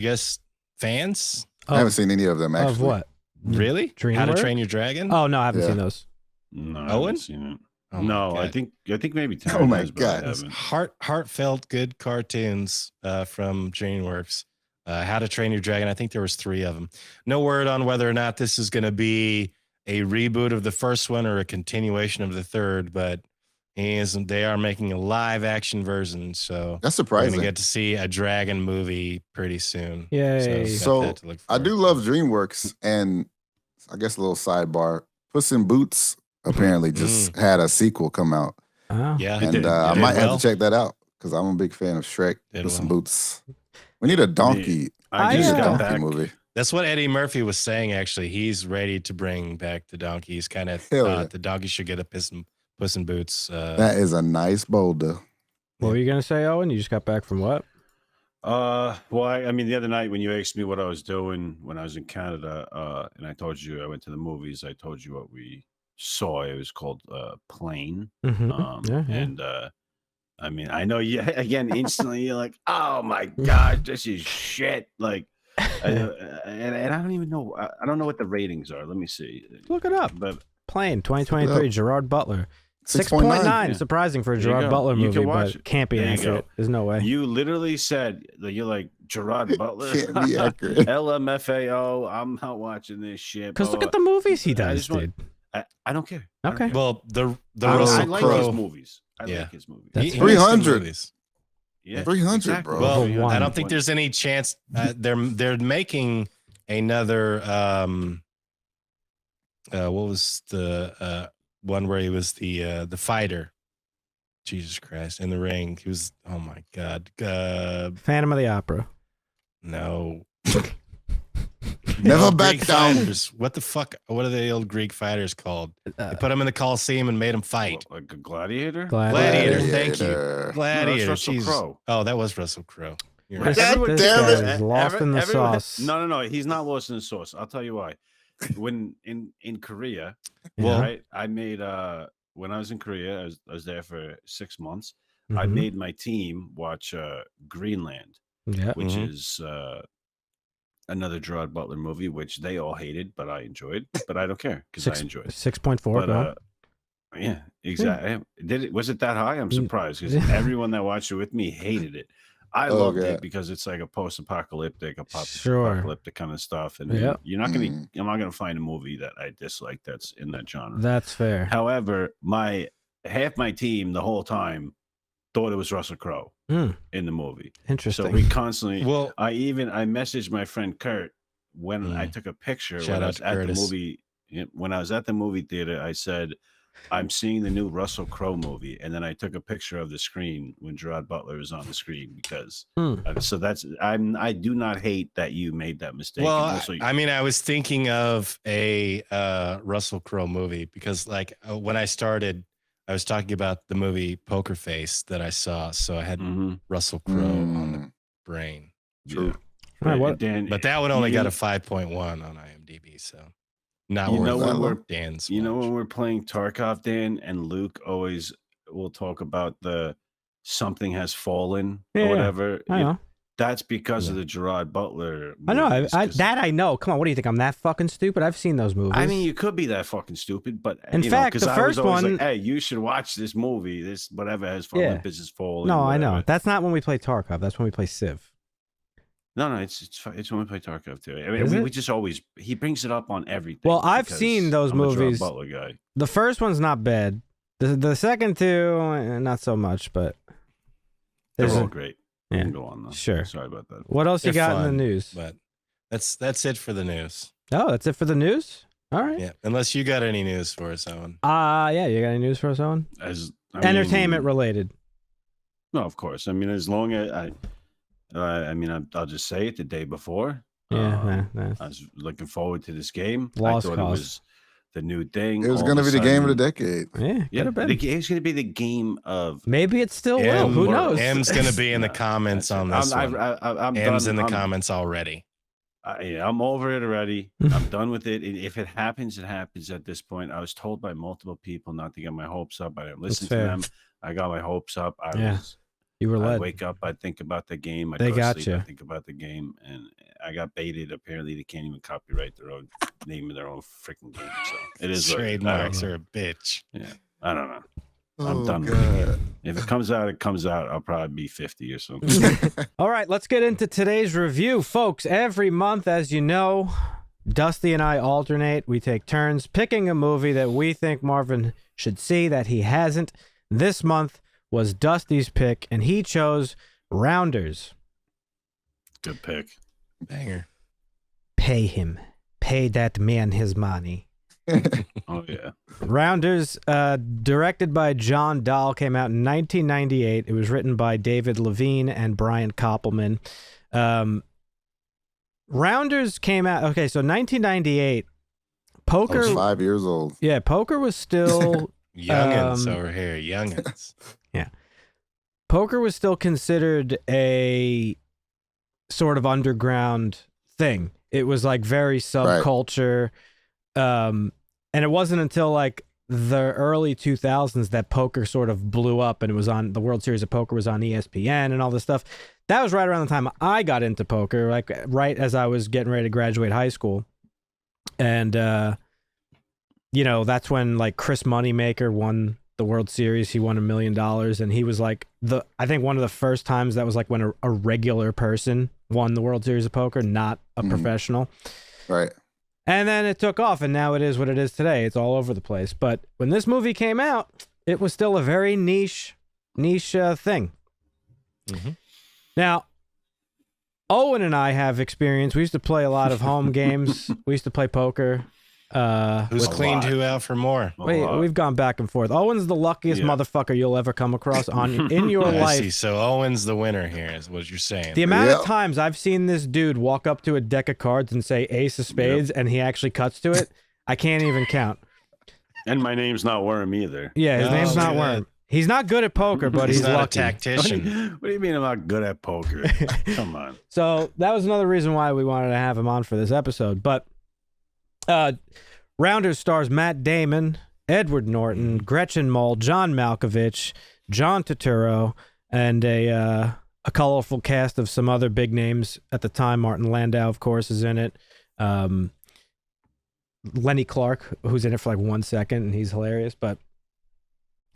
fans? I haven't seen any of them actually. Of what? Really? How to DreamWorks? Train Your Dragon? Oh no, I haven't Yeah. seen those. No, I Owen? haven't seen it. Oh my No, I God. think maybe Oh Taryn my has, but I God. haven't. Heartfelt good cartoons from DreamWorks. How to Train Your Dragon. I think there was 3 of them. No word on whether or not this is going to be a reboot of the first one or a continuation of the third, but they are making a live action version. So That's we're going surprising. to get to see a dragon movie pretty soon. Yay. got So, that to look I forward do to. love DreamWorks, and I guess a little sidebar: Puss in Boots apparently just had a sequel come out, Oh. Yeah. It and did. I Did might have well. to check that out because I'm a big fan of Shrek. Did Puss in well. Boots. We need a donkey. I I, just We need a uh, got donkey back. movie. That's what Eddie Murphy was saying, actually. He's ready to bring back the donkey. He's kind of Hell yeah. the donkey should get a Puss in Boots. That is a nice boulder. What were you gonna say, Owen? You just got back from what? Well, I mean, the other night when you asked me what I was doing when I was in Canada, and I told you I went to the movies, I told you what we saw. It was called Plane. Mm-hmm. Yeah. And I mean, I know you again instantly. You're like, oh my god, this is shit. Like, and I don't even know. I don't know what the ratings are. Let me see. Look it up. But Plane 2023. Gerard Butler. 6.9. 6.9. Surprising for a There you Gerard go. Butler You movie, can watch but it. can't be There you accurate. go. There's no way. you literally said that you're like Gerard Butler. Can't be accurate. LMFAO. I'm not watching this shit. Because blah, look at blah. the movies he I does, just want- dude. I don't care. I don't Okay. care. well, the I Russell like Crowe. his movies. I Yeah. like his movies. That's He fine. makes good 300. movies. Yeah, 300, bro. Well, Number I one. don't think there's any chance they're making another what was the one where he was the fighter? Jesus Christ, in the ring. He was, oh my God. Phantom of the Opera. No. Never old back Greek down. fighters. What the fuck? What are the old Greek fighters called? They put them in the Coliseum and made them fight. Like a gladiator. Gladiator. Thank you. Gladiator. Gladiator. Russell Jesus. Crowe. Oh, that was Russell Crowe. You're This, right. God this damn guy it. is lost in the Everyone- sauce. No, he's not lost in the sauce. I'll tell you why. When in Korea, Yeah. right? I made when I was in Korea, I was there for 6 months. I Mhm. made my team watch Greenland, Yeah. which Mhm. is another Gerard Butler movie, which they all hated, but I enjoyed. But I don't care because I enjoyed it. 6.4. But Go. yeah, exactly. Did it? Was it that high? I'm surprised because Yeah. everyone that watched it with me hated it. I Oh, loved God. it because it's like a post-apocalyptic, Sure. apocalyptic kind of stuff, and Yep. I'm not gonna find a movie that I dislike that's in that genre. That's fair. However, half my team the whole time thought it was Russell Crowe Mm, in the movie. interesting. So we constantly. Well, I messaged my friend Kurt when I took a picture Shout when I out was to at Curtis. the movie. When I was at the movie theater, I said, I'm seeing the new Russell Crowe movie, and then I took a picture of the screen when Gerard Butler is on the screen because. So I do not hate that you made that mistake. Well, And also, I mean, I was thinking of a Russell Crowe movie because, like, when I started, I was talking about the movie Poker Face that I saw, so I had Russell Crowe on the brain. True. All right, Dan, But that one only got a 5.1 on IMDb, so not you know worth when we're Dan's. when we're playing Tarkov, Dan, and Luke always will talk about the something has fallen or whatever. I know. That's because of the Gerard Butler. I know. movies, I know. Come on, what do you think? I'm that fucking stupid? I've seen those movies. I mean, you could be that fucking stupid, but in fact, the first one. like, hey, you should watch this movie. This whatever has fallen, business fallen. No, I whatever. know. That's not when we play Tarkov. That's when we play Civ. No, it's when we play Tarkov too. I mean, we just always he brings it up on everything. Well, I've seen those movies. I'm a Gerard Butler guy. The first one's not bad. The second two, not so much, but They're all great. Yeah. You can go on though. Sure. Sorry about that. What else you They're got in fun, the news? But that's it for the news. Oh, that's it for the news? All right. Yeah, unless you got any news for us, Owen. Yeah, you got any news for us, Owen? Entertainment related. No, of course. I mean, as long as I'll just say it the day before. Yeah, I was looking forward to this game. Lost I thought cause. it was the new thing. It was All going to of a be the game of the sudden- decade. Yeah, could have been. It's going to be the game of. Maybe it still will. Who knows? M's going to be in the comments on this one. I'm M's done. in the comments already. I'm over it already. I'm done with it. If it happens, it happens at this point. I was told by multiple people not to get my hopes up. I didn't listen to fair. them. I got my hopes up. You were I led. wake up, I think about the game. I They go to got sleep, you. I think about the game, and I got baited. Apparently, they can't even copyright their own name of their own freaking game. So it is what it is. Trademarks are a bitch. Yeah, I don't know. I'm done with the game. If it comes out, it comes out. I'll probably be 50 or something. All right, let's get into today's review, folks. Every month, as you know, Dusty and I alternate. We take turns picking a movie that we think Marvin should see that he hasn't. This month was Dusty's pick, and he chose Rounders. Good pick. Banger. Pay him. Pay that man his money. Oh, yeah. Rounders, directed by John Dahl, came out in 1998. It was written by David Levine and Brian Koppelman. Rounders came out, okay, so 1998. I Poker. was 5 years old. Yeah, poker was still. Youngins over here. Youngins. Poker was still considered a sort of underground thing. It was like very subculture. And it wasn't until like the early 2000s that poker sort of blew up, and it was on the World Series of Poker was on ESPN and all this stuff. That was right around the time I got into poker, like right as I was getting ready to graduate high school. And, that's when like Chris Moneymaker won the World Series. He won $1 million, and he was like I think one of the first times that was like when a regular person won the World Series of Poker, not a professional. Right. And then it took off, and now it is what it is today. It's all over the place. But when this movie came out, it was still a very niche thing. Mm-hmm. Now, Owen and I have experience. We used to play a lot of home games. We used to play poker. Who's cleaned who out for more? We've gone back and forth. Owen's the luckiest motherfucker you'll ever come across in your I life. see. So Owen's the winner here, is what you're saying. The amount of times I've seen this dude walk up to a deck of cards and say Ace of Spades, and he actually cuts to it, I can't even count. And my name's not Worm either. Yeah, his name's not good. Worm. He's not good at poker, but he's not lucky. a tactician. What do you mean I'm not good at poker? Come on. So that was another reason why we wanted to have him on for this episode. But Rounders stars Matt Damon, Edward Norton, Gretchen Mol, John Malkovich, John Turturro, and a colorful cast of some other big names at the time. Martin Landau, of course, is in it. Lenny Clark, who's in it for like 1 second, and he's hilarious. But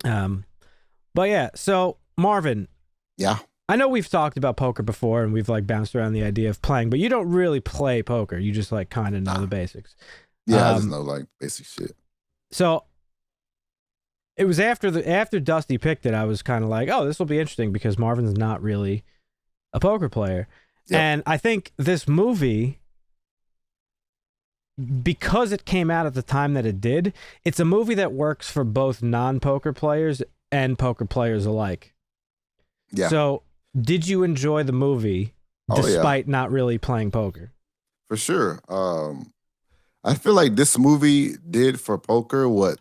yeah. So Marvin, Yeah. I know we've talked about poker before, and we've like bounced around the idea of playing, but you don't really play poker. You just like kind of know the basics. Yeah, I just know like basic shit. So it was after Dusty picked it, I was kind of like, oh, this will be interesting because Marvin's not really a poker player. Yep. And I think this movie because it came out at the time that it did, it's a movie that works for both non-poker players and poker players alike. Yeah. So, did you enjoy the movie despite not really playing poker? For sure. I feel like this movie did for poker what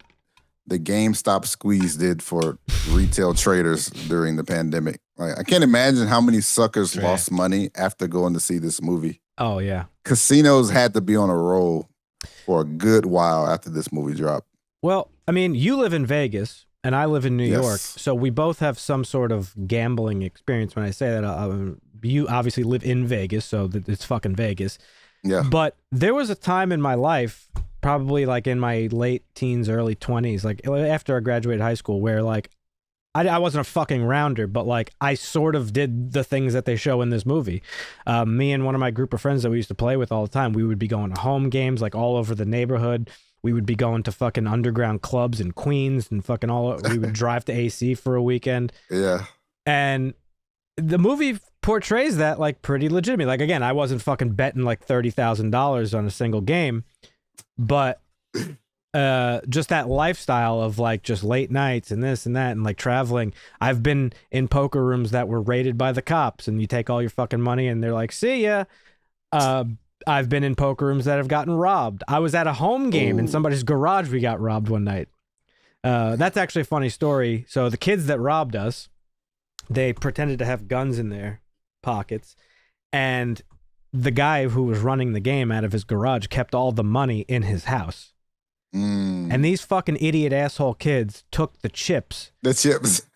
the GameStop squeeze did for retail traders during the pandemic. Like, I can't imagine how many suckers lost money after going to see this movie. Oh, yeah. Casinos had to be on a roll for a good while after this movie dropped. Well, I mean, you live in Vegas and I live in New Yes. York, so we both have some sort of gambling experience. When I say that, you obviously live in Vegas, so that it's fucking Vegas. Yeah. But there was a time in my life, probably like in my late teens, early 20s, like after I graduated high school, where like I wasn't a fucking rounder, but like I sort of did the things that they show in this movie. Me and one of my group of friends that we used to play with all the time, we would be going to home games like all over the neighborhood. We would be going to fucking underground clubs in Queens and fucking we would drive to AC for a weekend. Yeah. And the movie portrays that like pretty legitimate. Like, again, I wasn't fucking betting like $30,000 on a single game, but just that lifestyle of like just late nights and this and that and like traveling. I've been in poker rooms that were raided by the cops and you take all your fucking money and they're like, see ya. I've been in poker rooms that have gotten robbed. I was at a home game in somebody's garage. We got robbed one night. That's actually a funny story. So the kids that robbed us, they pretended to have guns in their pockets, and the guy who was running the game out of his garage kept all the money in his house. And these fucking idiot asshole kids took the chips,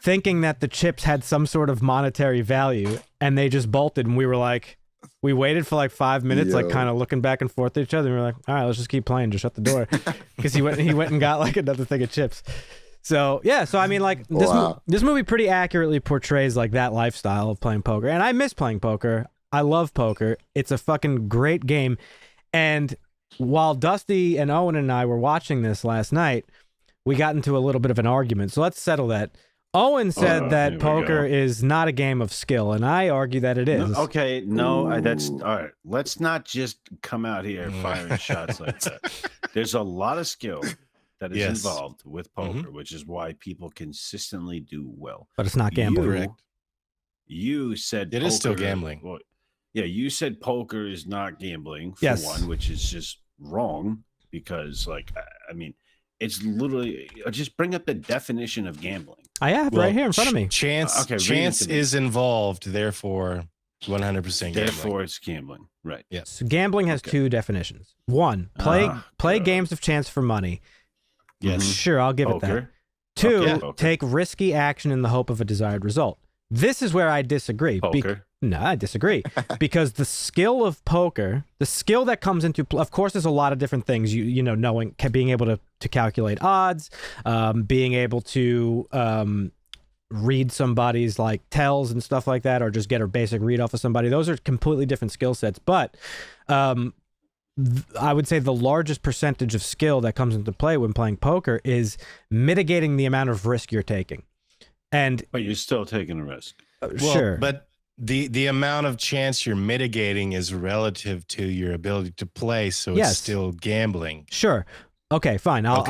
thinking that the chips had some sort of monetary value, and they just bolted. And we were like, we waited for like 5 minutes, like kind of looking back and forth at each other. And we were like, all right, let's just keep playing. Just shut the door, because he went and got like another thing of chips. So yeah, so I mean, like this movie pretty accurately portrays like that lifestyle of playing poker, and I miss playing poker. I love poker. It's a fucking great game. And while Dusty and Owen and I were watching this last night, we got into a little bit of an argument. So let's settle that. Owen said that poker is not a game of skill, and I argue that it is. No, okay, no, that's all right. Let's not just come out here firing shots like that. There's a lot of skill that is involved with poker, which is why people consistently do well. But it's not gambling. You said it is still gambling. Well, yeah, you said poker is not gambling for one, which is just wrong, because like, I mean, it's literally just bring up the definition of gambling. I have right here in front of me. Chance is involved, therefore 100% gambling. Therefore it's gambling. Right. Yes. So gambling has two definitions. One, play games of chance for money. Yes. Sure, I'll give it that. Two, take risky action in the hope of a desired result. This is where I disagree. No, I disagree. Because the skill of poker, the skill that comes into, of course, there's a lot of different things. You know, knowing, being able to calculate odds, being able to read somebody's like tells and stuff like that, or just get a basic read off of somebody. Those are completely different skill sets. But I would say the largest percentage of skill that comes into play when playing poker is mitigating the amount of risk you're taking. But you're still taking a risk. Sure. But the amount of chance you're mitigating is relative to your ability to play, so it's still gambling. Sure. Okay, fine. I'll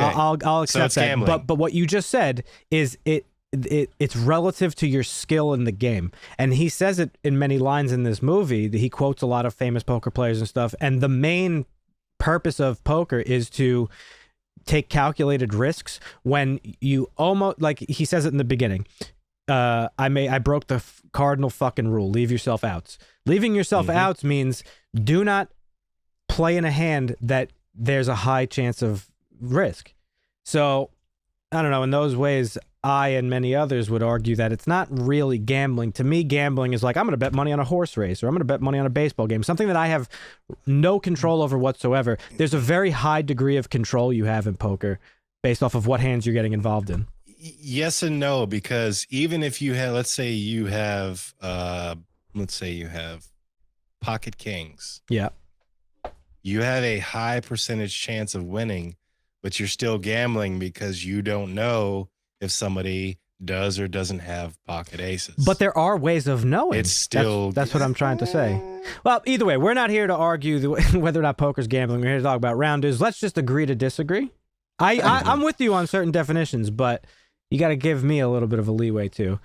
accept that. Gambling. But what you just said is it's relative to your skill in the game. And he says it in many lines in this movie. He quotes a lot of famous poker players and stuff. And the main purpose of poker is to take calculated risks when you almost, like he says it in the beginning. I broke the cardinal fucking rule. Leave yourself outs. Leaving yourself outs means do not play in a hand that there's a high chance of risk. So I don't know. In those ways, I and many others would argue that it's not really gambling. To me, gambling is like, I'm going to bet money on a horse race, or I'm going to bet money on a baseball game, something that I have no control over whatsoever. There's a very high degree of control you have in poker based off of what hands you're getting involved in. Yes and no, because even if you have, let's say you have pocket kings. Yeah. You have a high percentage chance of winning, but you're still gambling because you don't know if somebody does or doesn't have pocket aces. But there are ways of knowing. It's still that's what I'm trying to say. Well, either way, we're not here to argue whether or not poker's gambling. We're here to talk about rounders. Let's just agree to disagree. I'm with you on certain definitions, but you got to give me a little bit of a leeway too.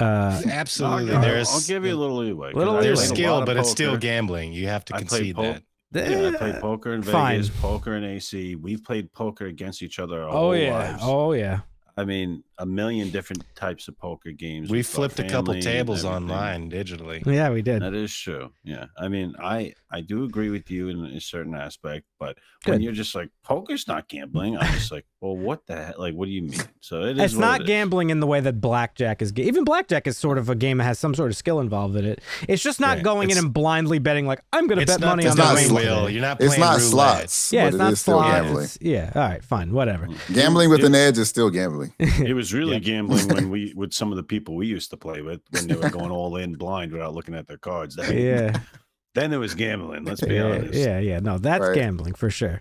Absolutely, I'll give you a little leeway. There's skill, but it's still gambling. You have to concede that. Yeah, I played poker in Fine. Vegas, poker in AC. We've played poker against each other our Oh whole yeah, lives. oh yeah. I mean, a million different types of poker games. We with our flipped a couple family tables and everything. online digitally. Yeah, we did. That is true. Yeah. I mean, I do agree with you in a certain aspect, but Good. when you're just like, poker's not gambling, I'm just like, well, what the heck? Like, what do you mean? So it is. It's what not it is. gambling in the way that blackjack is. Even blackjack is sort of a game that has some sort of skill involved in it. It's just not Right. going in and blindly betting like I'm going to bet money on the the wing wheel. wheel. You're not playing It's not roulette. slots. Yeah, but it's it not is still slots. gambling. Yeah, all right, fine, whatever. Gambling with an edge is still gambling. It was really gambling when with some of the people we used to play with when they were going all in blind without looking at their cards. Yeah. Then it was gambling. Let's be Yeah, honest. yeah. No, that's Right. gambling for sure.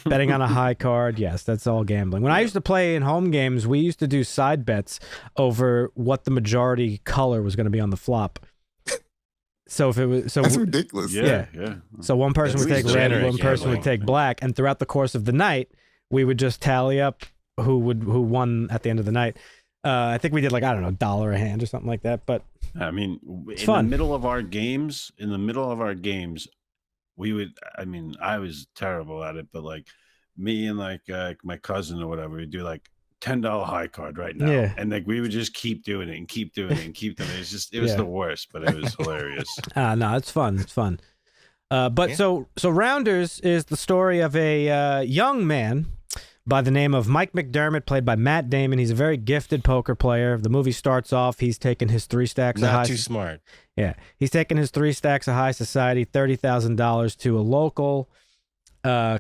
Betting on a high card, yes, that's all gambling. When I used to play in home games, we used to do side bets over what the majority color was going to be on the flop. So if it was That's ridiculous. Yeah. so one person would That's take red, degenerate one person would gambling. take black, and throughout the course of the night, we would just tally up who won at the end of the night. I think we did like, I don't know, $1 a hand or something like that. But I mean, It's in fun. the middle of our games, we would. I mean, I was terrible at it, but like me and like my cousin or whatever, we'd do like $10 high card right now, Yeah. and like we would just keep doing it and keep doing it and keep doing it. It was Yeah. the worst, but it was hilarious. no, it's fun. It's fun. But Yeah. so Rounders is the story of a young man by the name of Mike McDermott, played by Matt Damon. He's a very gifted poker player. The movie starts off, he's taking his 3 stacks of Not high. too smart. Yeah, he's taking his 3 stacks of high society, $30,000 to a local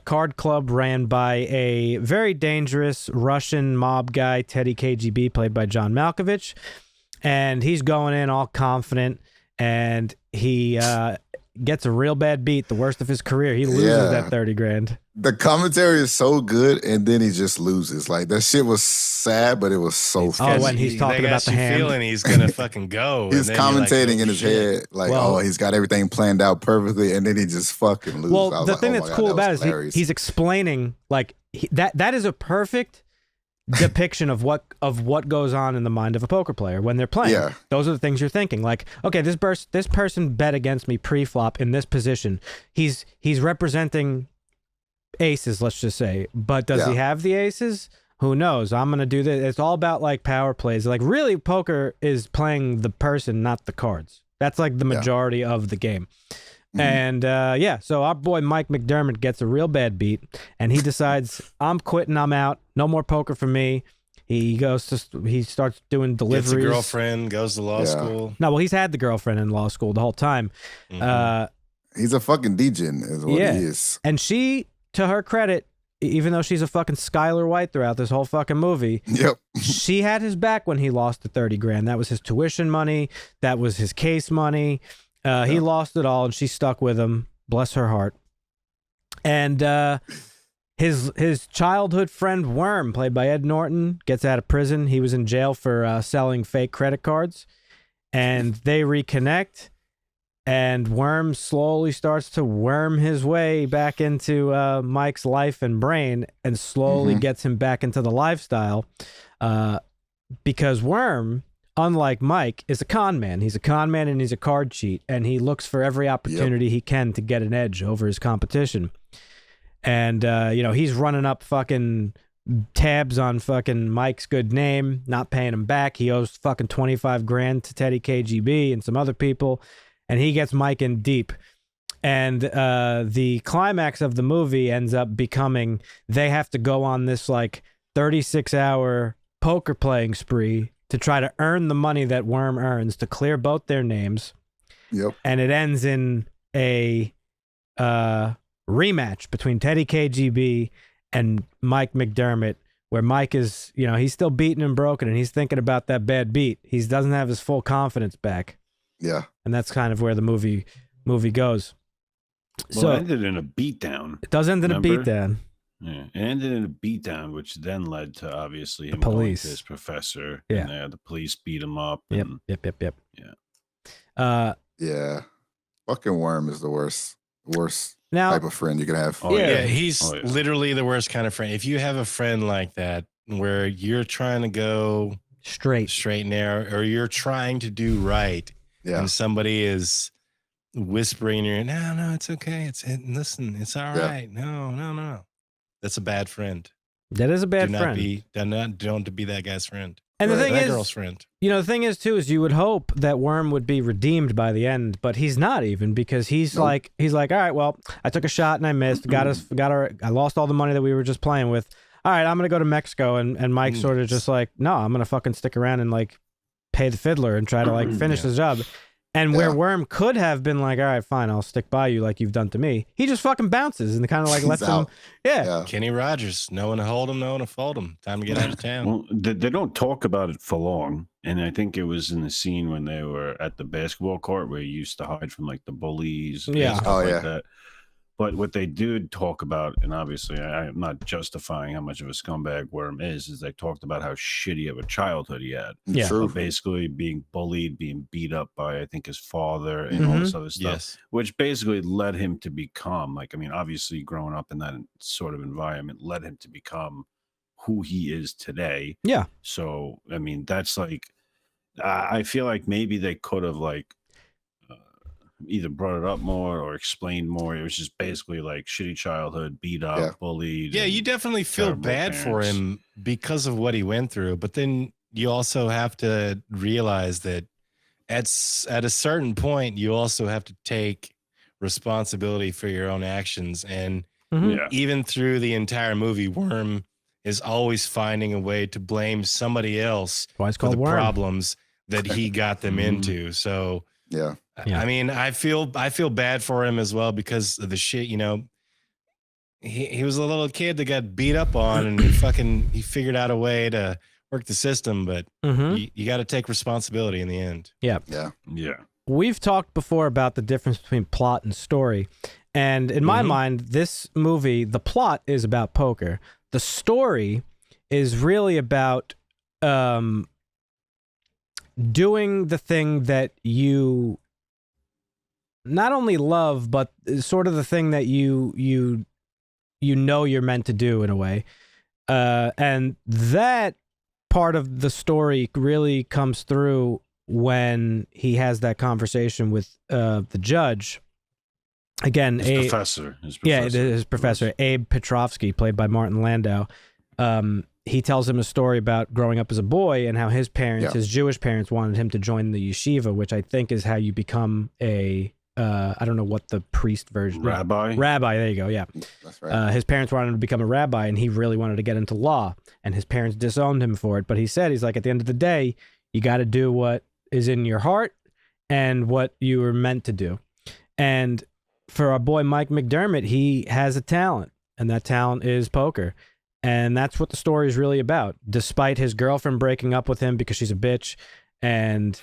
card club ran by a very dangerous Russian mob guy, Teddy KGB, played by John Malkovich. And he's going in all confident, and he gets a real bad beat, the worst of his career. He loses Yeah. that 30 grand. The commentary is so good, and then he just loses. Like that shit was sad, but it was so funny. when he's talking They got about the you hand. feeling he's gonna fucking go. He's and then you're like, commentating oh, in his shit. head, like, Well- oh, he's got everything planned out perfectly, and then he just fucking loses. I Well, was the like, thing oh my that's God, cool that about it was is hilarious. he's explaining like that is a perfect depiction of what goes on in the mind of a poker player when they're playing. Yeah. Those are the things you're thinking. Like, okay, this person bet against me pre-flop in this position. He's representing aces, let's just say, but does he have the aces? Who knows? I'm gonna do this. It's all about like power plays. Like really, poker is playing the person, not the cards. That's like the majority of the game. And so our boy Mike McDermott gets a real bad beat, and he decides, I'm quitting, I'm out, no more poker for me. He starts doing deliveries. Gets a girlfriend, goes to law Yeah. school. No, well, he's had the girlfriend in law school the whole time. Mhm. He's a fucking degen, is what Yeah. he is. And she, to her credit, even though she's a fucking Skylar White throughout this whole fucking movie, Yep. she had his back when he lost the 30 grand. That was his tuition money. That was his case money. He lost it all, and she stuck with him. Bless her heart. And his childhood friend Worm, played by Ed Norton, gets out of prison. He was in jail for selling fake credit cards, and they reconnect. And Worm slowly starts to worm his way back into Mike's life and brain, and slowly gets him back into the lifestyle. Because Worm, unlike Mike, is a con man. He's a con man and he's a card cheat, and he looks for every opportunity he can to get an edge over his competition. And he's running up fucking tabs on fucking Mike's good name, not paying him back. He owes fucking 25 grand to Teddy KGB and some other people, and he gets Mike in deep. And the climax of the movie ends up becoming they have to go on this like 36-hour poker playing spree to try to earn the money that Worm earns to clear both their names. Yep. And it ends in a rematch between Teddy KGB and Mike McDermott, where Mike is, he's still beaten and broken, and he's thinking about that bad beat. He doesn't have his full confidence back. Yeah. And that's kind of where the movie goes. Well, So it ended in a beatdown. it does end in Remember? a beatdown. Yeah. It ended in a beatdown, which then led to obviously him police. going to his professor. Yeah. And the police beat him up. Yep. And, Yeah. Yeah. Fucking Worm is the worst Now, type of friend you can have. Oh, Yeah. Yeah, he's Oh, yeah. literally the worst kind of friend. If you have a friend like that where you're trying to go straight. and narrow, or you're trying to do right, Yeah. and somebody is whispering in your ear, no, it's okay. Listen, it's all Yeah. right. No. That's a bad friend. That is a bad Don't friend. be that guy's friend. And the Right. thing That is, girl's friend. the thing is too, is you would hope that Worm would be redeemed by the end, but he's not even, because he's Nope. like, all right, well, I took a shot and I missed. I lost all the money that we were just playing with. All right, I'm gonna go to Mexico, and Mike's sort of just like, no, I'm gonna fucking stick around and like pay the fiddler and try to like finish his job. And where Yeah. Worm could have been like, all right, fine, I'll stick by you like you've done to me, he just fucking bounces and kind of like He's lets him. out. Yeah. Yeah. Kenny Rogers, no one to hold him, no one to fold him. Time to get out of town. Well, they don't talk about it for long. And I think it was in the scene when they were at the basketball court where he used to hide from like the bullies. Yeah. And stuff Oh, like yeah. that. But what they did talk about, and obviously I'm not justifying how much of a scumbag Worm is they talked about how shitty of a childhood he had. Yeah. True. Basically being bullied, being beat up by, I think, his father and all this other stuff, Yes. which basically led him to become, like, I mean, obviously growing up in that sort of environment led him to become who he is today. Yeah. So, I mean, that's like, I feel like maybe they could have like either brought it up more or explained more. It was just basically like shitty childhood, beat up, Yeah. bullied. Yeah, and you definitely feel terrible bad for parents. him because of what he went through. But then you also have to realize that at a certain point, you also have to take responsibility for your own actions. And Mhm. Yeah. even through the entire movie, Worm is always finding a way to blame somebody else Why it's for called the Worm. problems that he got them into. So, Yeah. Yeah. I mean, I feel bad for him as well because of the shit, he was a little kid that got beat up on and he figured out a way to work the system, but Mhm. you got to take responsibility in the end. Yeah. Yeah. We've talked before about the difference between plot and story. And in my mind, this movie, the plot is about poker. The story is really about doing the thing that you not only love, but sort of the thing that you know you're meant to do in a way. And that part of the story really comes through when he has that conversation with the judge. Again, His professor. his professor, Abe Petrovsky, played by Martin Landau. He tells him a story about growing up as a boy and how his parents, his Jewish parents, wanted him to join the yeshiva, which I think is how you become a, I don't know what the priest version. Rabbi. Rabbi, there you go, yeah. That's right. His parents wanted him to become a rabbi, and he really wanted to get into law, and his parents disowned him for it. But he's like, at the end of the day, you got to do what is in your heart and what you were meant to do. And for our boy Mike McDermott, he has a talent, and that talent is poker. And that's what the story is really about. Despite his girlfriend breaking up with him because she's a bitch, and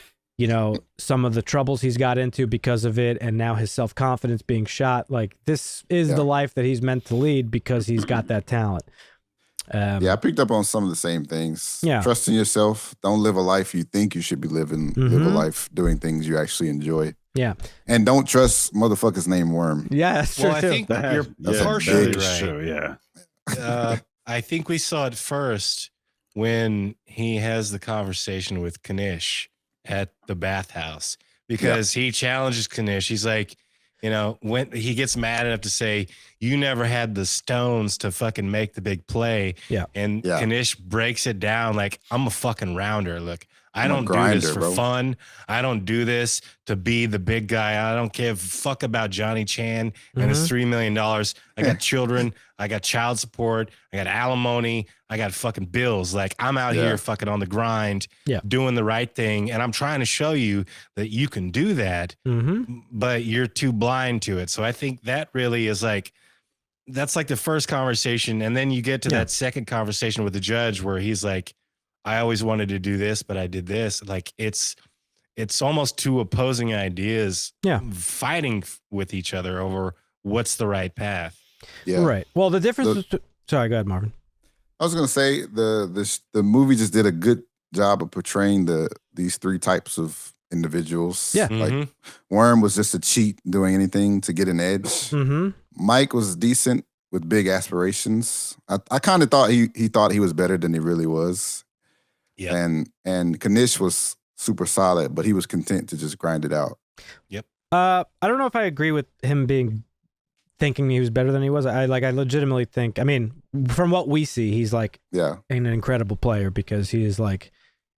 some of the troubles he's got into because of it, and now his self-confidence being shot, like, this is the life that he's meant to lead because he's got that talent. I picked up on some of the same things. Yeah. Trust in yourself. Don't live a life you think you should be living. Live a life doing things you actually enjoy. Yeah. And don't trust motherfuckers named Worm. Yeah, that's true Well, I too. think you're That's a partially big right. True, yeah. I think we saw it first when he has the conversation with Kanish at the bathhouse, because he challenges Kanish. He's like, when he gets mad enough to say, you never had the stones to fucking make the big play. Yeah. And Kanish breaks it down like, I'm a fucking rounder. Look, I I'm a don't do grinder, this for bro. fun. I don't do this to be the big guy. I don't give a fuck about Johnny Chan and his $3 million. I got children. I got child support. I got alimony. I got fucking bills. Like, I'm out here fucking on the grind, doing the right thing. And I'm trying to show you that you can do that, but you're too blind to it. So I think that really is like, that's like the first conversation. And then you get to that second conversation with the judge where he's like, I always wanted to do this, but I did this. Like, it's almost two opposing ideas fighting with each other over what's the right path. Yeah. Right. Well, the difference Sorry, go ahead, Marvin. I was gonna say the movie just did a good job of portraying these three types of individuals. Yeah. Like Worm was just a cheat doing anything to get an edge. Mm-hmm. Mike was decent with big aspirations. I kind of thought he thought he was better than he really was. Yeah. And Kanish was super solid, but he was content to just grind it out. Yep. I don't know if I agree with him thinking he was better than he was. I legitimately think, I mean, from what we see, he's like Yeah. an incredible player because he is like,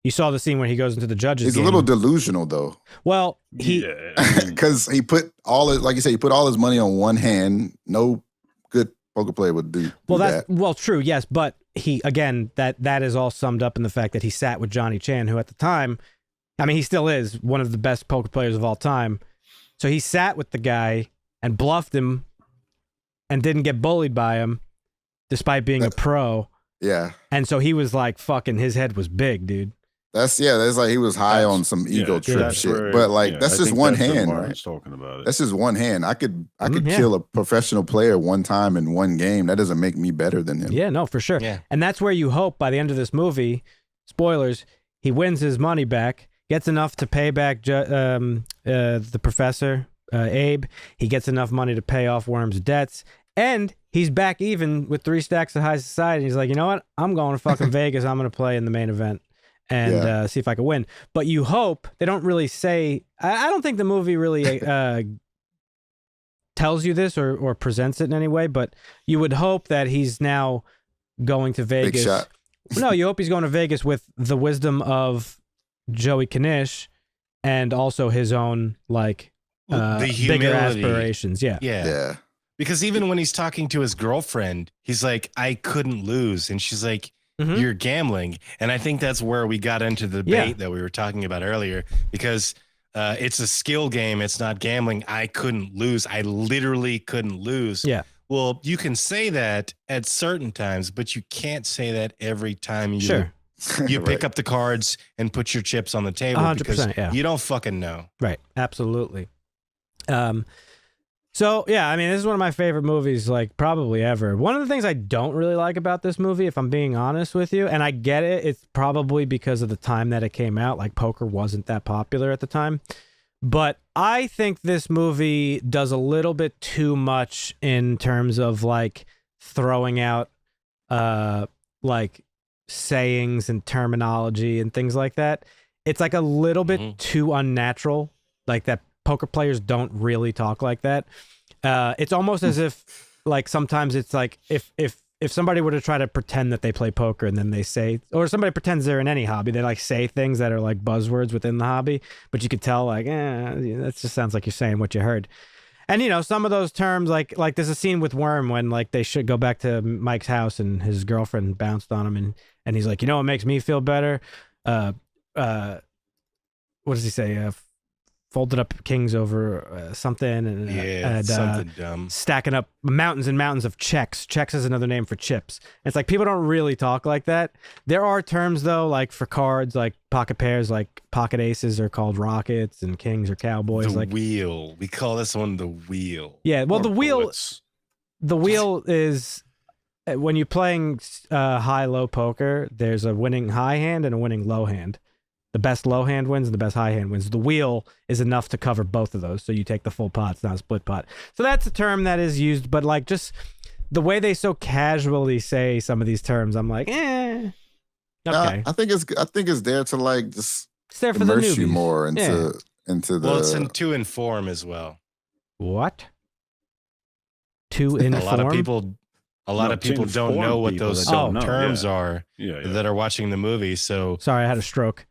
you saw the scene when he goes into the judges He's game. a little delusional though. Well, Because he put all his, like you say, he put all his money on one hand. No good poker player would do that. Well, true, yes, but he again that is all summed up in the fact that he sat with Johnny Chan, who at the time, I mean, he still is one of the best poker players of all time. So he sat with the guy and bluffed him, and didn't get bullied by him, despite being a pro. Yeah. And so he was like, fucking, his head was big, dude. That's like he was high on some ego trip shit. Where, but like that's I just think one that's what hand, Martin's right? talking about it. That's just one hand. I could Yeah. kill a professional player one time in one game. That doesn't make me better than him. Yeah, no, for sure. Yeah. And that's where you hope by the end of this movie, spoilers, he wins his money back, gets enough to pay back the professor, Abe. He gets enough money to pay off Worm's debts. And he's back even with 3 stacks of high society. He's like, you know what? I'm going to fucking Vegas. I'm going to play in the main event and see if I can win. But you hope, they don't really say, I don't think the movie really tells you this or presents it in any way, but you would hope that he's now going to Vegas. Big shot. No, you hope he's going to Vegas with the wisdom of Joey Kanish and also his own like The bigger humility. aspirations. Yeah. Yeah. Because even when he's talking to his girlfriend, he's like, I couldn't lose. And she's like, Mhm. you're gambling. And I think that's where we got into the debate that we were talking about earlier, because it's a skill game. It's not gambling. I couldn't lose. I literally couldn't lose. Yeah. Well, you can say that at certain times, but you can't say that every time you Sure. you pick Right. up the cards and put your chips on the table 100%, because yeah. you don't fucking know. Right. Absolutely. So yeah, I mean, this is one of my favorite movies, like probably ever. One of the things I don't really like about this movie, if I'm being honest with you, and I get it, it's probably because of the time that it came out. Like poker wasn't that popular at the time. But I think this movie does a little bit too much in terms of like throwing out like sayings and terminology and things like that. It's like a little bit too unnatural, like that poker players don't really talk like that. It's almost as if like sometimes it's like if somebody were to try to pretend that they play poker and then they say, or somebody pretends they're in any hobby, they like say things that are like buzzwords within the hobby, but you could tell like, that just sounds like you're saying what you heard. And you know, some of those terms, like there's a scene with Worm when like they should go back to Mike's house and his girlfriend bounced on him and he's like, you know what makes me feel better? What does he say? Folded up kings over something and something dumb. stacking up mountains and mountains of checks. Checks is another name for chips. It's like people don't really talk like that. There are terms though, like for cards, like pocket pairs, like pocket aces are called rockets and kings are cowboys. The like wheel. We call this one the wheel. yeah, well the wheel Bullets. is when you're playing high-low poker, there's a winning high hand and a winning low hand. The best low hand wins and the best high hand wins. The wheel is enough to cover both of those. So you take the full pot, it's not a split pot. So that's a term that is used, but like just the way they so casually say some of these terms, I'm like, okay. I think it's there to like just It's there for the immerse you newbies. more into the Well, it's to inform as well. What? To inform? A lot of people To don't know inform what people those that don't know, terms yeah. are Yeah. that are watching the movie. So Sorry, I had a stroke.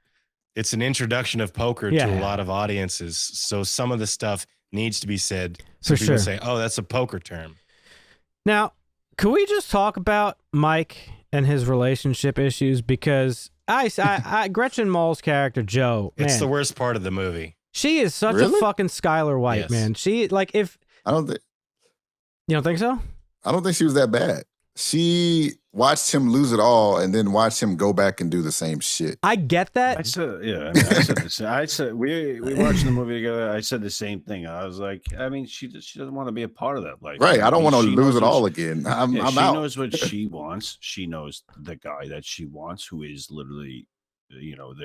it's an introduction of poker Yeah. to a lot of audiences. So some of the stuff needs to be said. So For people sure. say, oh, that's a poker term. Now, could we just talk about Mike and his relationship issues? Because I Gretchen Moll's character, Joe, It's man, the worst part of the movie. she is such Really? a fucking Skylar White, Yes. man. She, like, if, I don't think you don't think so? she was that bad. She watched him lose it all and then watched him go back and do the same shit. I get I that. said, yeah. I mean, I said the same. I said we watched the movie together. I said the same thing. I was like, I mean, she doesn't want to be a part of that life. Right. I don't want to She lose knows it what all she- again. Yeah, I'm she out. knows what she wants. She knows the guy that she wants, who is literally, they're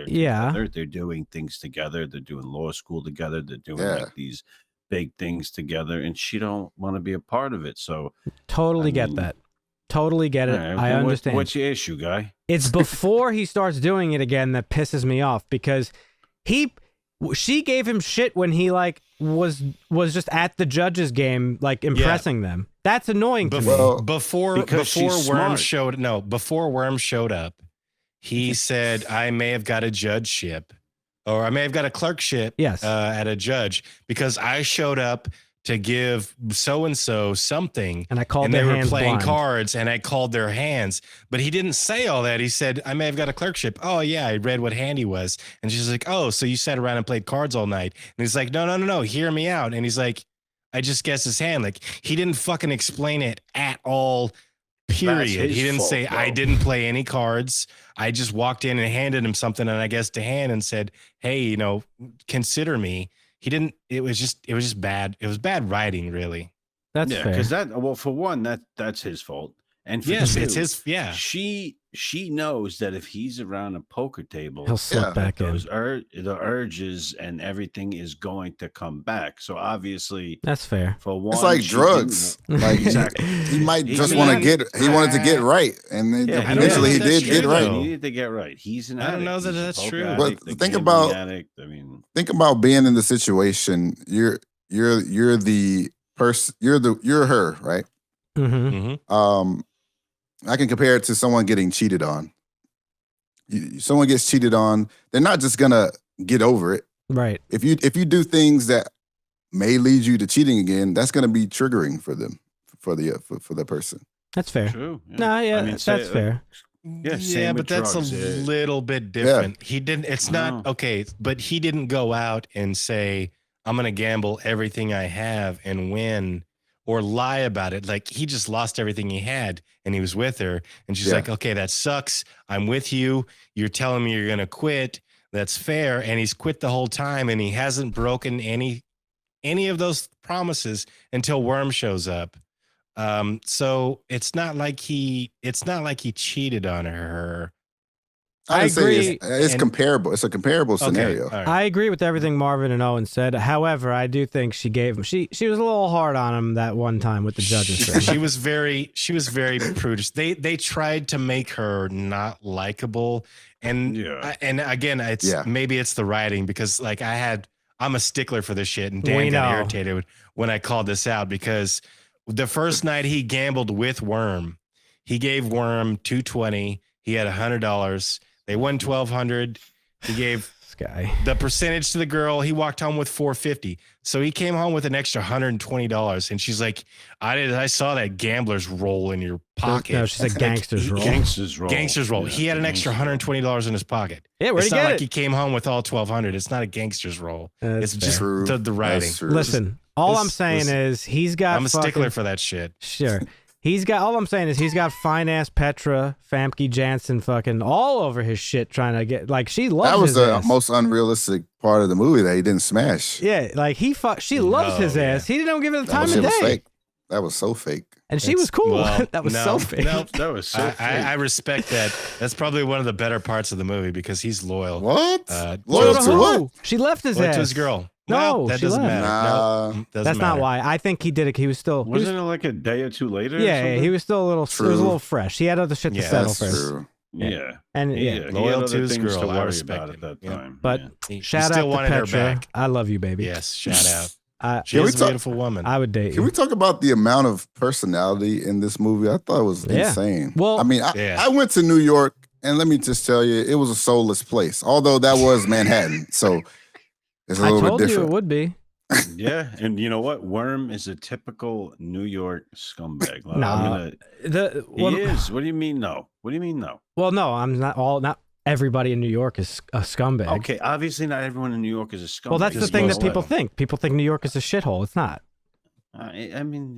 Yeah. together. They're doing things together. They're doing law school together. They're doing Yeah. like these big things together, and she don't want to be a part of it. So Totally I get mean, that. Totally get it. all right, I well, understand. What's your issue, guy? It's before he starts doing it again that pisses me off because she gave him shit when he like was just at the judges game like impressing them. That's annoying to me. Well, Before she's Worm smart. before Worm showed up, he said, I may have got a judgeship or I may have got a clerkship Yes. at a judge because I showed up to give so-and-so something. And I called And they their were hands playing blind. cards and I called their hands, but he didn't say all that. He said, I may have got a clerkship. Oh yeah. I read what hand he was. And she's like, oh, so you sat around and played cards all night. And he's like, no. Hear me out. And he's like, I just guessed his hand. Like he didn't fucking explain it at all. Period. his He didn't fault, say, bro. I didn't play any cards. I just walked in and handed him something and I guessed a hand and said, hey, consider me. He didn't, it was just bad. It was bad writing, really. That's Yeah, fair. because for one, that's his fault, and for Yes, two, it's his, yeah. She knows that if he's around a poker table, He'll slip Yeah. back in. the urges and everything is going to come back. So obviously, That's fair. for one, it's like she drugs. didn't- Like Exactly. he might He- just I want to mean, he wanted to get right. And then Yeah, eventually he know if did that's get true, right. though. He needed to get right. He's an I addict. don't know that He's a that's poker true. But addict, a think gambling about- addict. I mean, Think about being in the situation. You're the person. You're her, right? Mm-hmm. Mm-hmm. I can compare it to someone getting cheated on. Someone gets cheated on, they're not just gonna get over it. Right. If you do things that may lead you to cheating again, that's gonna be triggering for them, for the person. That's fair. true. Yeah. No, yeah, I mean, that's say- fair. Yeah, same but with that's drugs, a yeah. little bit different. He didn't, it's not, Oh. okay, but he didn't go out and say, I'm going to gamble everything I have and win or lie about it. Like he just lost everything he had and he was with her. And she's Yeah. like, okay, that sucks. I'm with you. You're telling me you're going to quit. That's fair. And he's quit the whole time and he hasn't broken any of those promises until Worm shows up. So it's not like he cheated on her. I didn't say agree, It's and- comparable. It's a comparable Okay, scenario. all right. I agree with everything Marvin and Owen said. However, I do think she gave him. She was a little hard on him that one time with the judges. thing. She was very prudish. They tried to make her not likable, and Yeah. and again, maybe it's the writing because like I'm a stickler for this shit, and We Dan got know. irritated when I called this out because the first night he gambled with Worm, he gave Worm $220. He had $100. They won $1,200. He gave This guy. the percentage to the girl. He walked home with $450. So he came home with an extra $120. And she's like, I saw that gambler's roll in your pocket. No, she said gangsters roll. Gangsters roll. Gangster's roll. Yeah, He had an extra gangsters roll. $120 in his pocket. Yeah, where'd It's he not get like it? he came home with all $1,200. It's not a gangster's roll. That's It's just fair. True. the writing. That's true. Listen, all I'm This saying was- is he's got. I'm a fucking- stickler for that shit. Sure. All I'm saying is he's got fine ass Petra, Famke Janssen fucking all over his shit trying to get like she loves That was his the ass. most unrealistic part of the movie that he didn't smash. Yeah, like she loves his yeah. ass. He didn't even give her the That time shit of was day. fake. That was so fake. And she was cool. Well, that was no, so fake. no. That was so. I respect that. That's probably one of the better parts of the movie because he's loyal. What? Loyal Loyal To to who? what? She left his Loyal ass. to his girl. No, Well, that she doesn't left. matter. Nah. No, doesn't That's not matter. why. I think he did it. He was still. Wasn't it like a day or two later? or Yeah, something? he was still a little. It was a True. little fresh. He had other shit to Yeah, settle That's first. true. Yeah. And He yeah, had Loyal other to his things girl. to I worry respect about it. at that Yeah. time. but yeah. He shout still out to wanted her Petra. back. I love you, baby. Yes, shout out. I, She Can we is a talk- beautiful woman. I would date Can you. we talk about the amount of personality in this movie? I thought it was Yeah. insane. Well- I mean, Yeah. I went to New York, and let me just tell you, it was a soulless place. Although that was Manhattan, so it's a I little bit told you different. it would be. Yeah, and you know what? Worm is a typical New York scumbag. Like, Nah. he is. What do you mean no? What do you mean no? Well, no, I'm not all. Not everybody in New York is a scumbag. Okay, obviously not everyone in New York is a scumbag. Well, that's the Just thing most that people of them. think. People think New York is a shithole. It's not. I mean,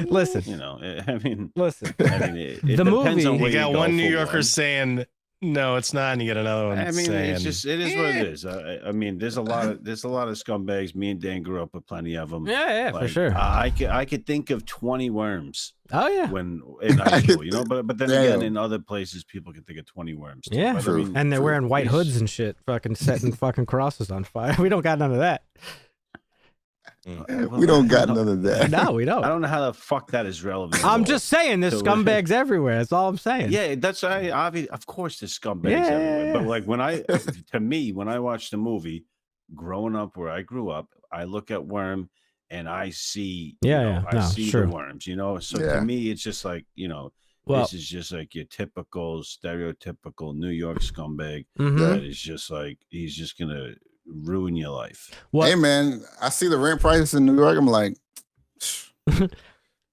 Listen, you know, I mean, listen. it The depends movie- on You where got go one New for Yorker one. saying no, it's not, and you got another one I mean, saying it's just it is what it is. I mean, there's a lot of scumbags. Me and Dan grew up with plenty of them. Yeah, for sure. I could think of 20 worms Oh yeah. when in high school, you know. But then again, Damn. in other places, people can think of 20 worms. Too. Yeah. But, I True. mean, And they're True. wearing white Yes. hoods and shit, fucking setting fucking crosses on fire. We don't got none of that. We don't got none of that. No, we I don't. don't know how the fuck that is relevant. at I'm all. just saying, there's So- scumbags everywhere. That's all I'm saying. Yeah, that's of course there's scumbags Yeah. everywhere. But like when I watch the movie, growing up where I grew up, I look at Worm and I see, I see sure. the worms, you know. So Yeah. to me, it's just like, Well, this is just like your typical, stereotypical New York scumbag mhm. that is just like he's just gonna ruin your life. What? Hey man, I see the rent prices in New York. I'm like,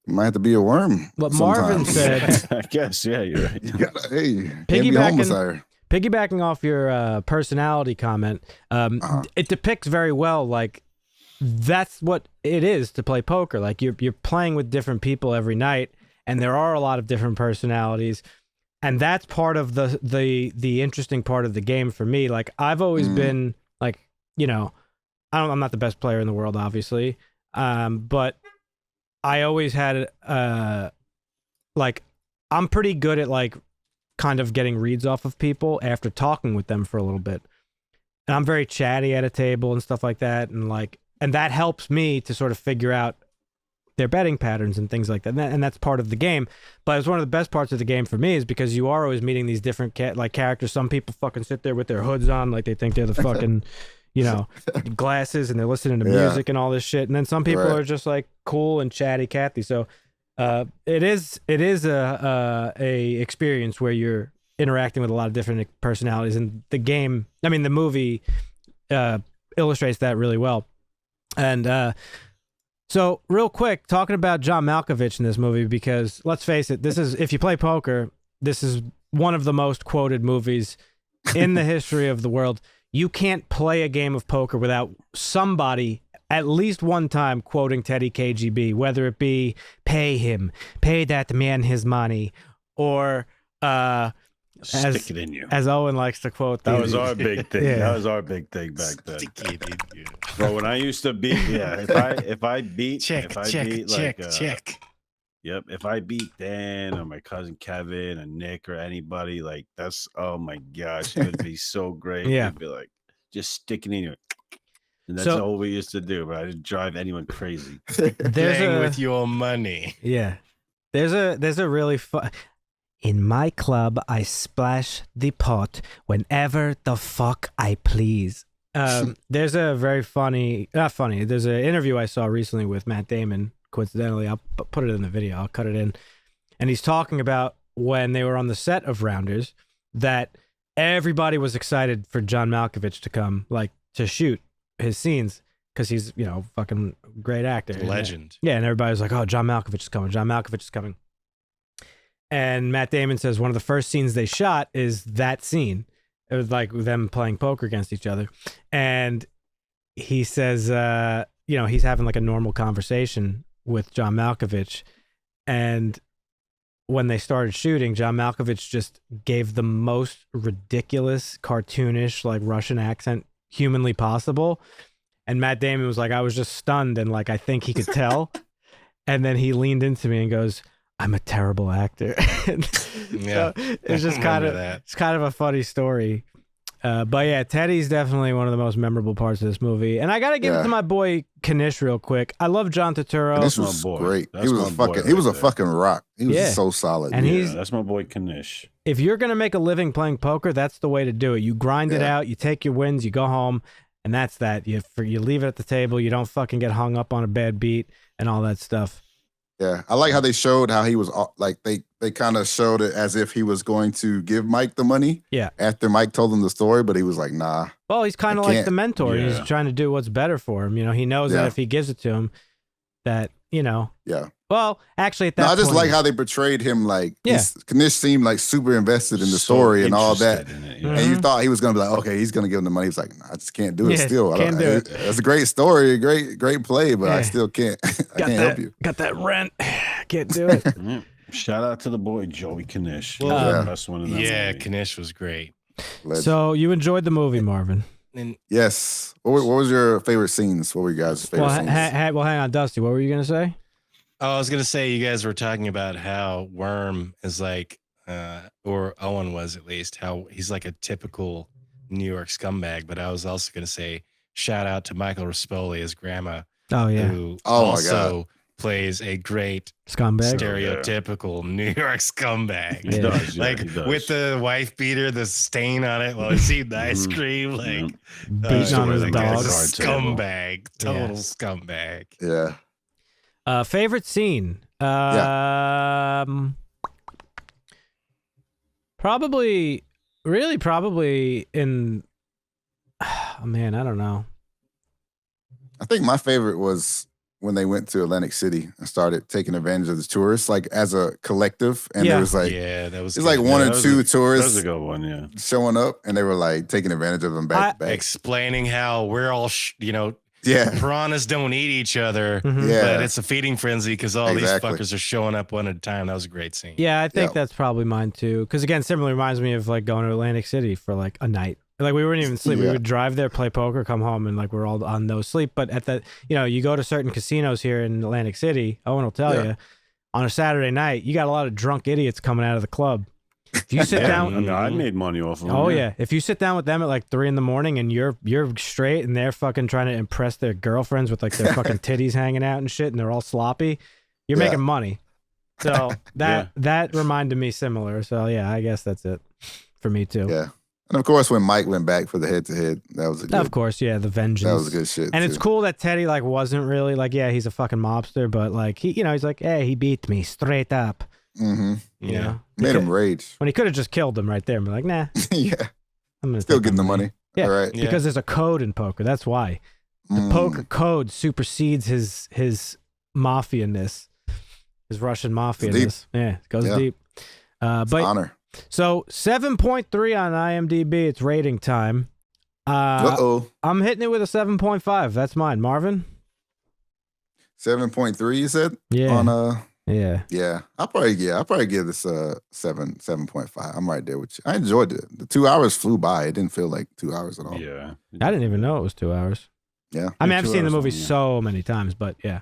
might have to be a worm. What Marvin sometimes. said- I guess, yeah, you're right. You gotta, hey, can't be homeless out here. Piggybacking off your personality comment, it depicts very well, like, that's what it is to play poker. Like, you're playing with different people every night, and there are a lot of different personalities, and that's part of the interesting part of the game for me. Like, I've always been like, I'm not the best player in the world, obviously, but I always had like, I'm pretty good at like kind of getting reads off of people after talking with them for a little bit, and I'm very chatty at a table and stuff like that, and that helps me to sort of figure out their betting patterns and things like that. And that's part of the game. But it's one of the best parts of the game for me is because you are always meeting these different characters. Some people fucking sit there with their hoods on like they think they're the fucking, glasses, and they're listening to music and all this shit. And then some people are just like cool and chatty Cathy. So it is a experience where you're interacting with a lot of different personalities. And the movie illustrates that really well. And so real quick, talking about John Malkovich in this movie, because let's face it, if you play poker, this is one of the most quoted movies in the history of the world. You can't play a game of poker without somebody at least one time quoting Teddy KGB, whether it be pay that man his money, or Stick it in you. as Owen likes to quote. That was our big thing. Yeah. That was our big thing back then. Bro, when I used to beat, if I beat, Check. Yep, if I beat Dan or my cousin Kevin or Nick or anybody, like that's, oh my gosh, it would be so great. Yeah. It'd be like just sticking in you. And that's So- all we used to do, but I didn't drive anyone crazy. Playing with your money. Yeah. There's a really fun. In my club, I splash the pot whenever the fuck I please. There's a very not funny. There's an interview I saw recently with Matt Damon. Coincidentally, I'll put it in the video. I'll cut it in. And he's talking about when they were on the set of Rounders, that everybody was excited for John Malkovich to come, like, to shoot his scenes, because he's, fucking great actor. Legend. Yeah, and everybody was like, oh, John Malkovich is coming. John Malkovich is coming. And Matt Damon says one of the first scenes they shot is that scene. It was like them playing poker against each other. And he says, he's having like a normal conversation with John Malkovich. And when they started shooting, John Malkovich just gave the most ridiculous, cartoonish, like Russian accent humanly possible. And Matt Damon was like, I was just stunned, and like I think he could tell. And then he leaned into me and goes, I'm a terrible actor. Yeah. So it's just Remember kind of a funny story. But yeah, Teddy's definitely one of the most memorable parts of this movie. And I got to give it to my boy Kanish real quick. I love John Turturro. This my was boy. great. That's He my was boy fucking. right He was a there. fucking rock. He was Yeah. so solid. And dude. he's- That's my boy Kanish. If you're going to make a living playing poker, that's the way to do it. You grind it out, you take your wins, you go home, and that's that. You leave it at the table. You don't fucking get hung up on a bad beat and all that stuff. Yeah, I like how they showed how he was like they kind of showed it as if he was going to give Mike the money. Yeah. After Mike told him the story, but he was like, nah. Well, he's kind of I like can't. the mentor. Yeah. He's trying to do what's better for him. He knows that Yeah. if he gives it to him, that, you know. Yeah. Well, actually, at that No, I just point, like how they portrayed him. Like, Yeah. Kanish seemed like super invested in the So story and all that. interested in it, Mhm. And you thought he was gonna be like, okay, he's gonna give him the money. He's like, nah, I just can't do it. Yeah, Still, can't do it. It's a great story, great play, but I Yeah. still can't. I got can't that, help you. got that rent. Can't do it. Yeah. Shout out to the boy Joey Kanish. Well, He's the yeah. best one in that Yeah, movie. Kanish was great. Legend. So you enjoyed the movie, Marvin? And Yes. What was your favorite scenes? What were you guys' favorite Well, scenes? well, hang on, Dusty. What were you gonna say? I was gonna say you guys were talking about how Worm is like, or Owen was at least, how he's like a typical New York scumbag. But I was also gonna say shout out to Michael Rispoli as Grandma, Oh yeah, who Oh, my also plays a great scumbag. stereotypical New York scumbag. He Yeah. does, yeah, Like he does. with the wife beater, the stain on it while he's eating the ice Mhm. cream, like Beating on his that guy's dog. a Card table. scumbag, total scumbag. Yeah. Favorite scene? Probably in. Oh, man, I don't know. I think my favorite was when they went to Atlantic City and started taking advantage of the tourists, like as a collective. And Yeah. there was like, Yeah, that was it's like good. one Yeah, or that was two That was tourists a good one, yeah. showing up, and they were like taking advantage of them back to back. explaining how we're all, Yeah. piranhas don't eat each other, Mhm. Yeah. but it's a feeding frenzy because all Exactly. these fuckers are showing up one at a time. That was a great scene. Yeah, I think Yeah. that's probably mine too. Because again, similarly reminds me of like going to Atlantic City for like a night. Like we wouldn't even sleep. We Yeah. would drive there, play poker, come home, and like we're all on no sleep. But at the, you go to certain casinos here in Atlantic City. Owen will tell Yeah. you, on a Saturday night, you got a lot of drunk idiots coming out of the club. If you sit Yeah, down, I mean, I made money off of them. oh yeah, if you sit down with them at like 3 a.m. and you're straight and they're fucking trying to impress their girlfriends with like their fucking titties hanging out and shit, and they're all sloppy, you're Yeah. making money. So that reminded me similar. So yeah, I guess that's it for me too. Yeah. And of course, when Mike went back for the head to head, that was a good. Of course, yeah, the vengeance. That was good shit. And it's too. cool that Teddy like wasn't really like, yeah, he's a fucking mobster, but like he, he's like, hey, he beat me straight up. Mm-hmm. You know, Made him rage. when he could have just killed him right there and be like, nah, Yeah. I'm gonna Still take getting the my money. Yeah. All right. Yeah. because there's a code in poker. That's why the Mm. poker code supersedes his mafia-ness, his Russian mafia-ness. Yeah, it goes Yeah. deep. It's But honor. so 7.3 on IMDb. It's rating time. Uh-oh. I'm hitting it with a 7.5. That's mine, Marvin. 7.3, you said? Yeah, On yeah. yeah. I'll probably give this 7.5. I'm right there with you. I enjoyed it. The 2 hours flew by. It didn't feel like 2 hours at all. Yeah. I didn't even know it was 2 hours. Yeah. I mean, Yeah, I've 2 seen the hours movie long, yeah. so many times, but yeah.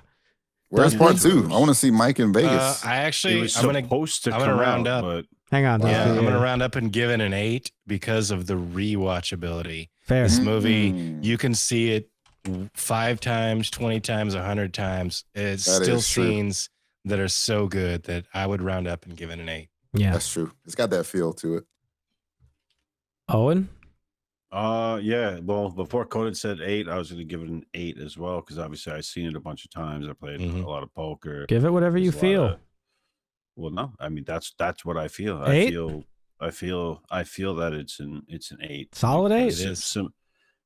Where's Yeah. part 2? I want to see Mike in I Vegas. actually, It was I'm gonna supposed to I'm come gonna round out, up. but Hang on, Yeah, Dusty, I'm gonna round up and give it an 8 because of the rewatchability. Fair. This movie, Mm. you can see it 5 times, 20 times, 100 times. It's That still is true. scenes that are so good that I would round up and give it an 8. Yeah. That's true. It's got that feel to it. Owen? yeah. Well, before Coded said 8, I was going to give it an 8 as well because obviously I've seen it a bunch of times. I played Mhm. a lot of poker. Give it whatever you There's a lot feel. of- well, no, I mean that's what I feel. 8? I feel that it's an 8. Solid 8? Because It it's is. some-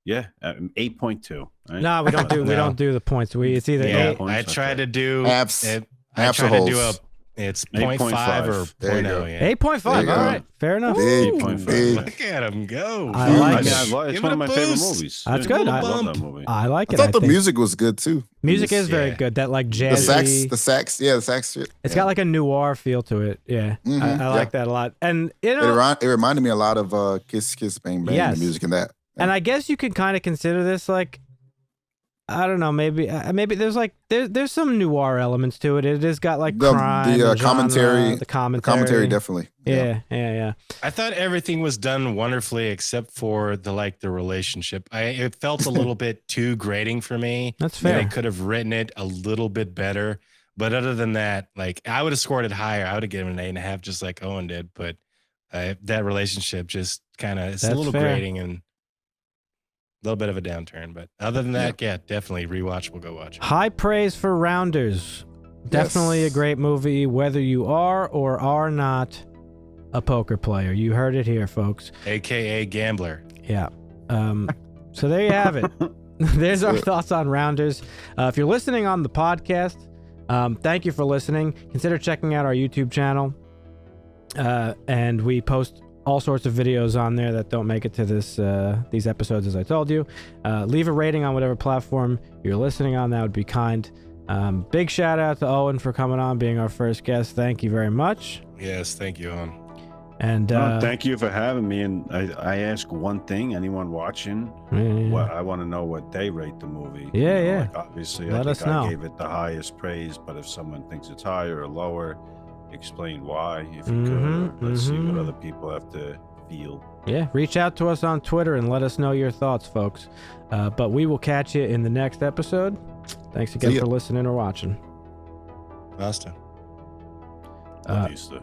yeah, 8.2. Right? No, we don't do we No. don't do the points. It's either Yeah, 8. points, I okay. tried to do Abs. I tried to do holes. it's 0.5 or 8.5. There you 0.0. go. Yeah. 8.5. There All you go. right. Fair enough. Big, 8.5. big. Look at him go. I Huge. like I mean, it. it's Give one it of a my favorite boost. movies. That's Yeah, good. I I love bump. that movie. I like I it. thought the think. music was good too. Music is very Yeah. good. That like The jazzy. sax shit. It's got like a noir feel to it. Yeah. Mhm, I like yeah. that a lot. And you It, know, it reminded me a lot of Kiss Kiss Bang Bang, Yes. the music in that. and I guess you can kind of consider this like, I don't know, maybe there's like there's some noir elements to it. It has got like The- crime, the, and genre, commentary- the The commentary, commentary definitely. Yeah. I thought everything was done wonderfully except for the relationship. It felt a little bit too grating for me. That's They fair. could have written it a little bit better. But other than that, like I would have scored it higher. I would have given it an 8.5, just like Owen did. But that relationship just kind of it's a That's little fair. grating and a little bit of a downturn. But other than that, yeah, definitely rewatch. We'll go watch it. High praise for Rounders. Definitely a Yes. great movie, whether you are or are not a poker player. You heard it here, folks. AKA Gambler. Yeah. So there you have it. There's our it. thoughts on Rounders. If you're listening on the podcast, Thank you for listening. Consider checking out our YouTube channel. And we post all sorts of videos on there that don't make it to these episodes, as I told you. Leave a rating on whatever platform you're listening on. That would be kind. Big shout out to Owen for coming on, being our first guest. Thank you very much. Yes, thank you, Owen. And thank you for having me. And I ask one thing: anyone watching, what I want to know what they rate the movie. Yeah. Like obviously, Let I us think know. I gave it the highest praise, but if someone thinks it's higher or lower, explain why. If you could, let's see what other people have to feel. Yeah, reach out to us on Twitter and let us know your thoughts, folks. But we will catch you in the next episode. Thanks again for listening or watching. Basta. At least.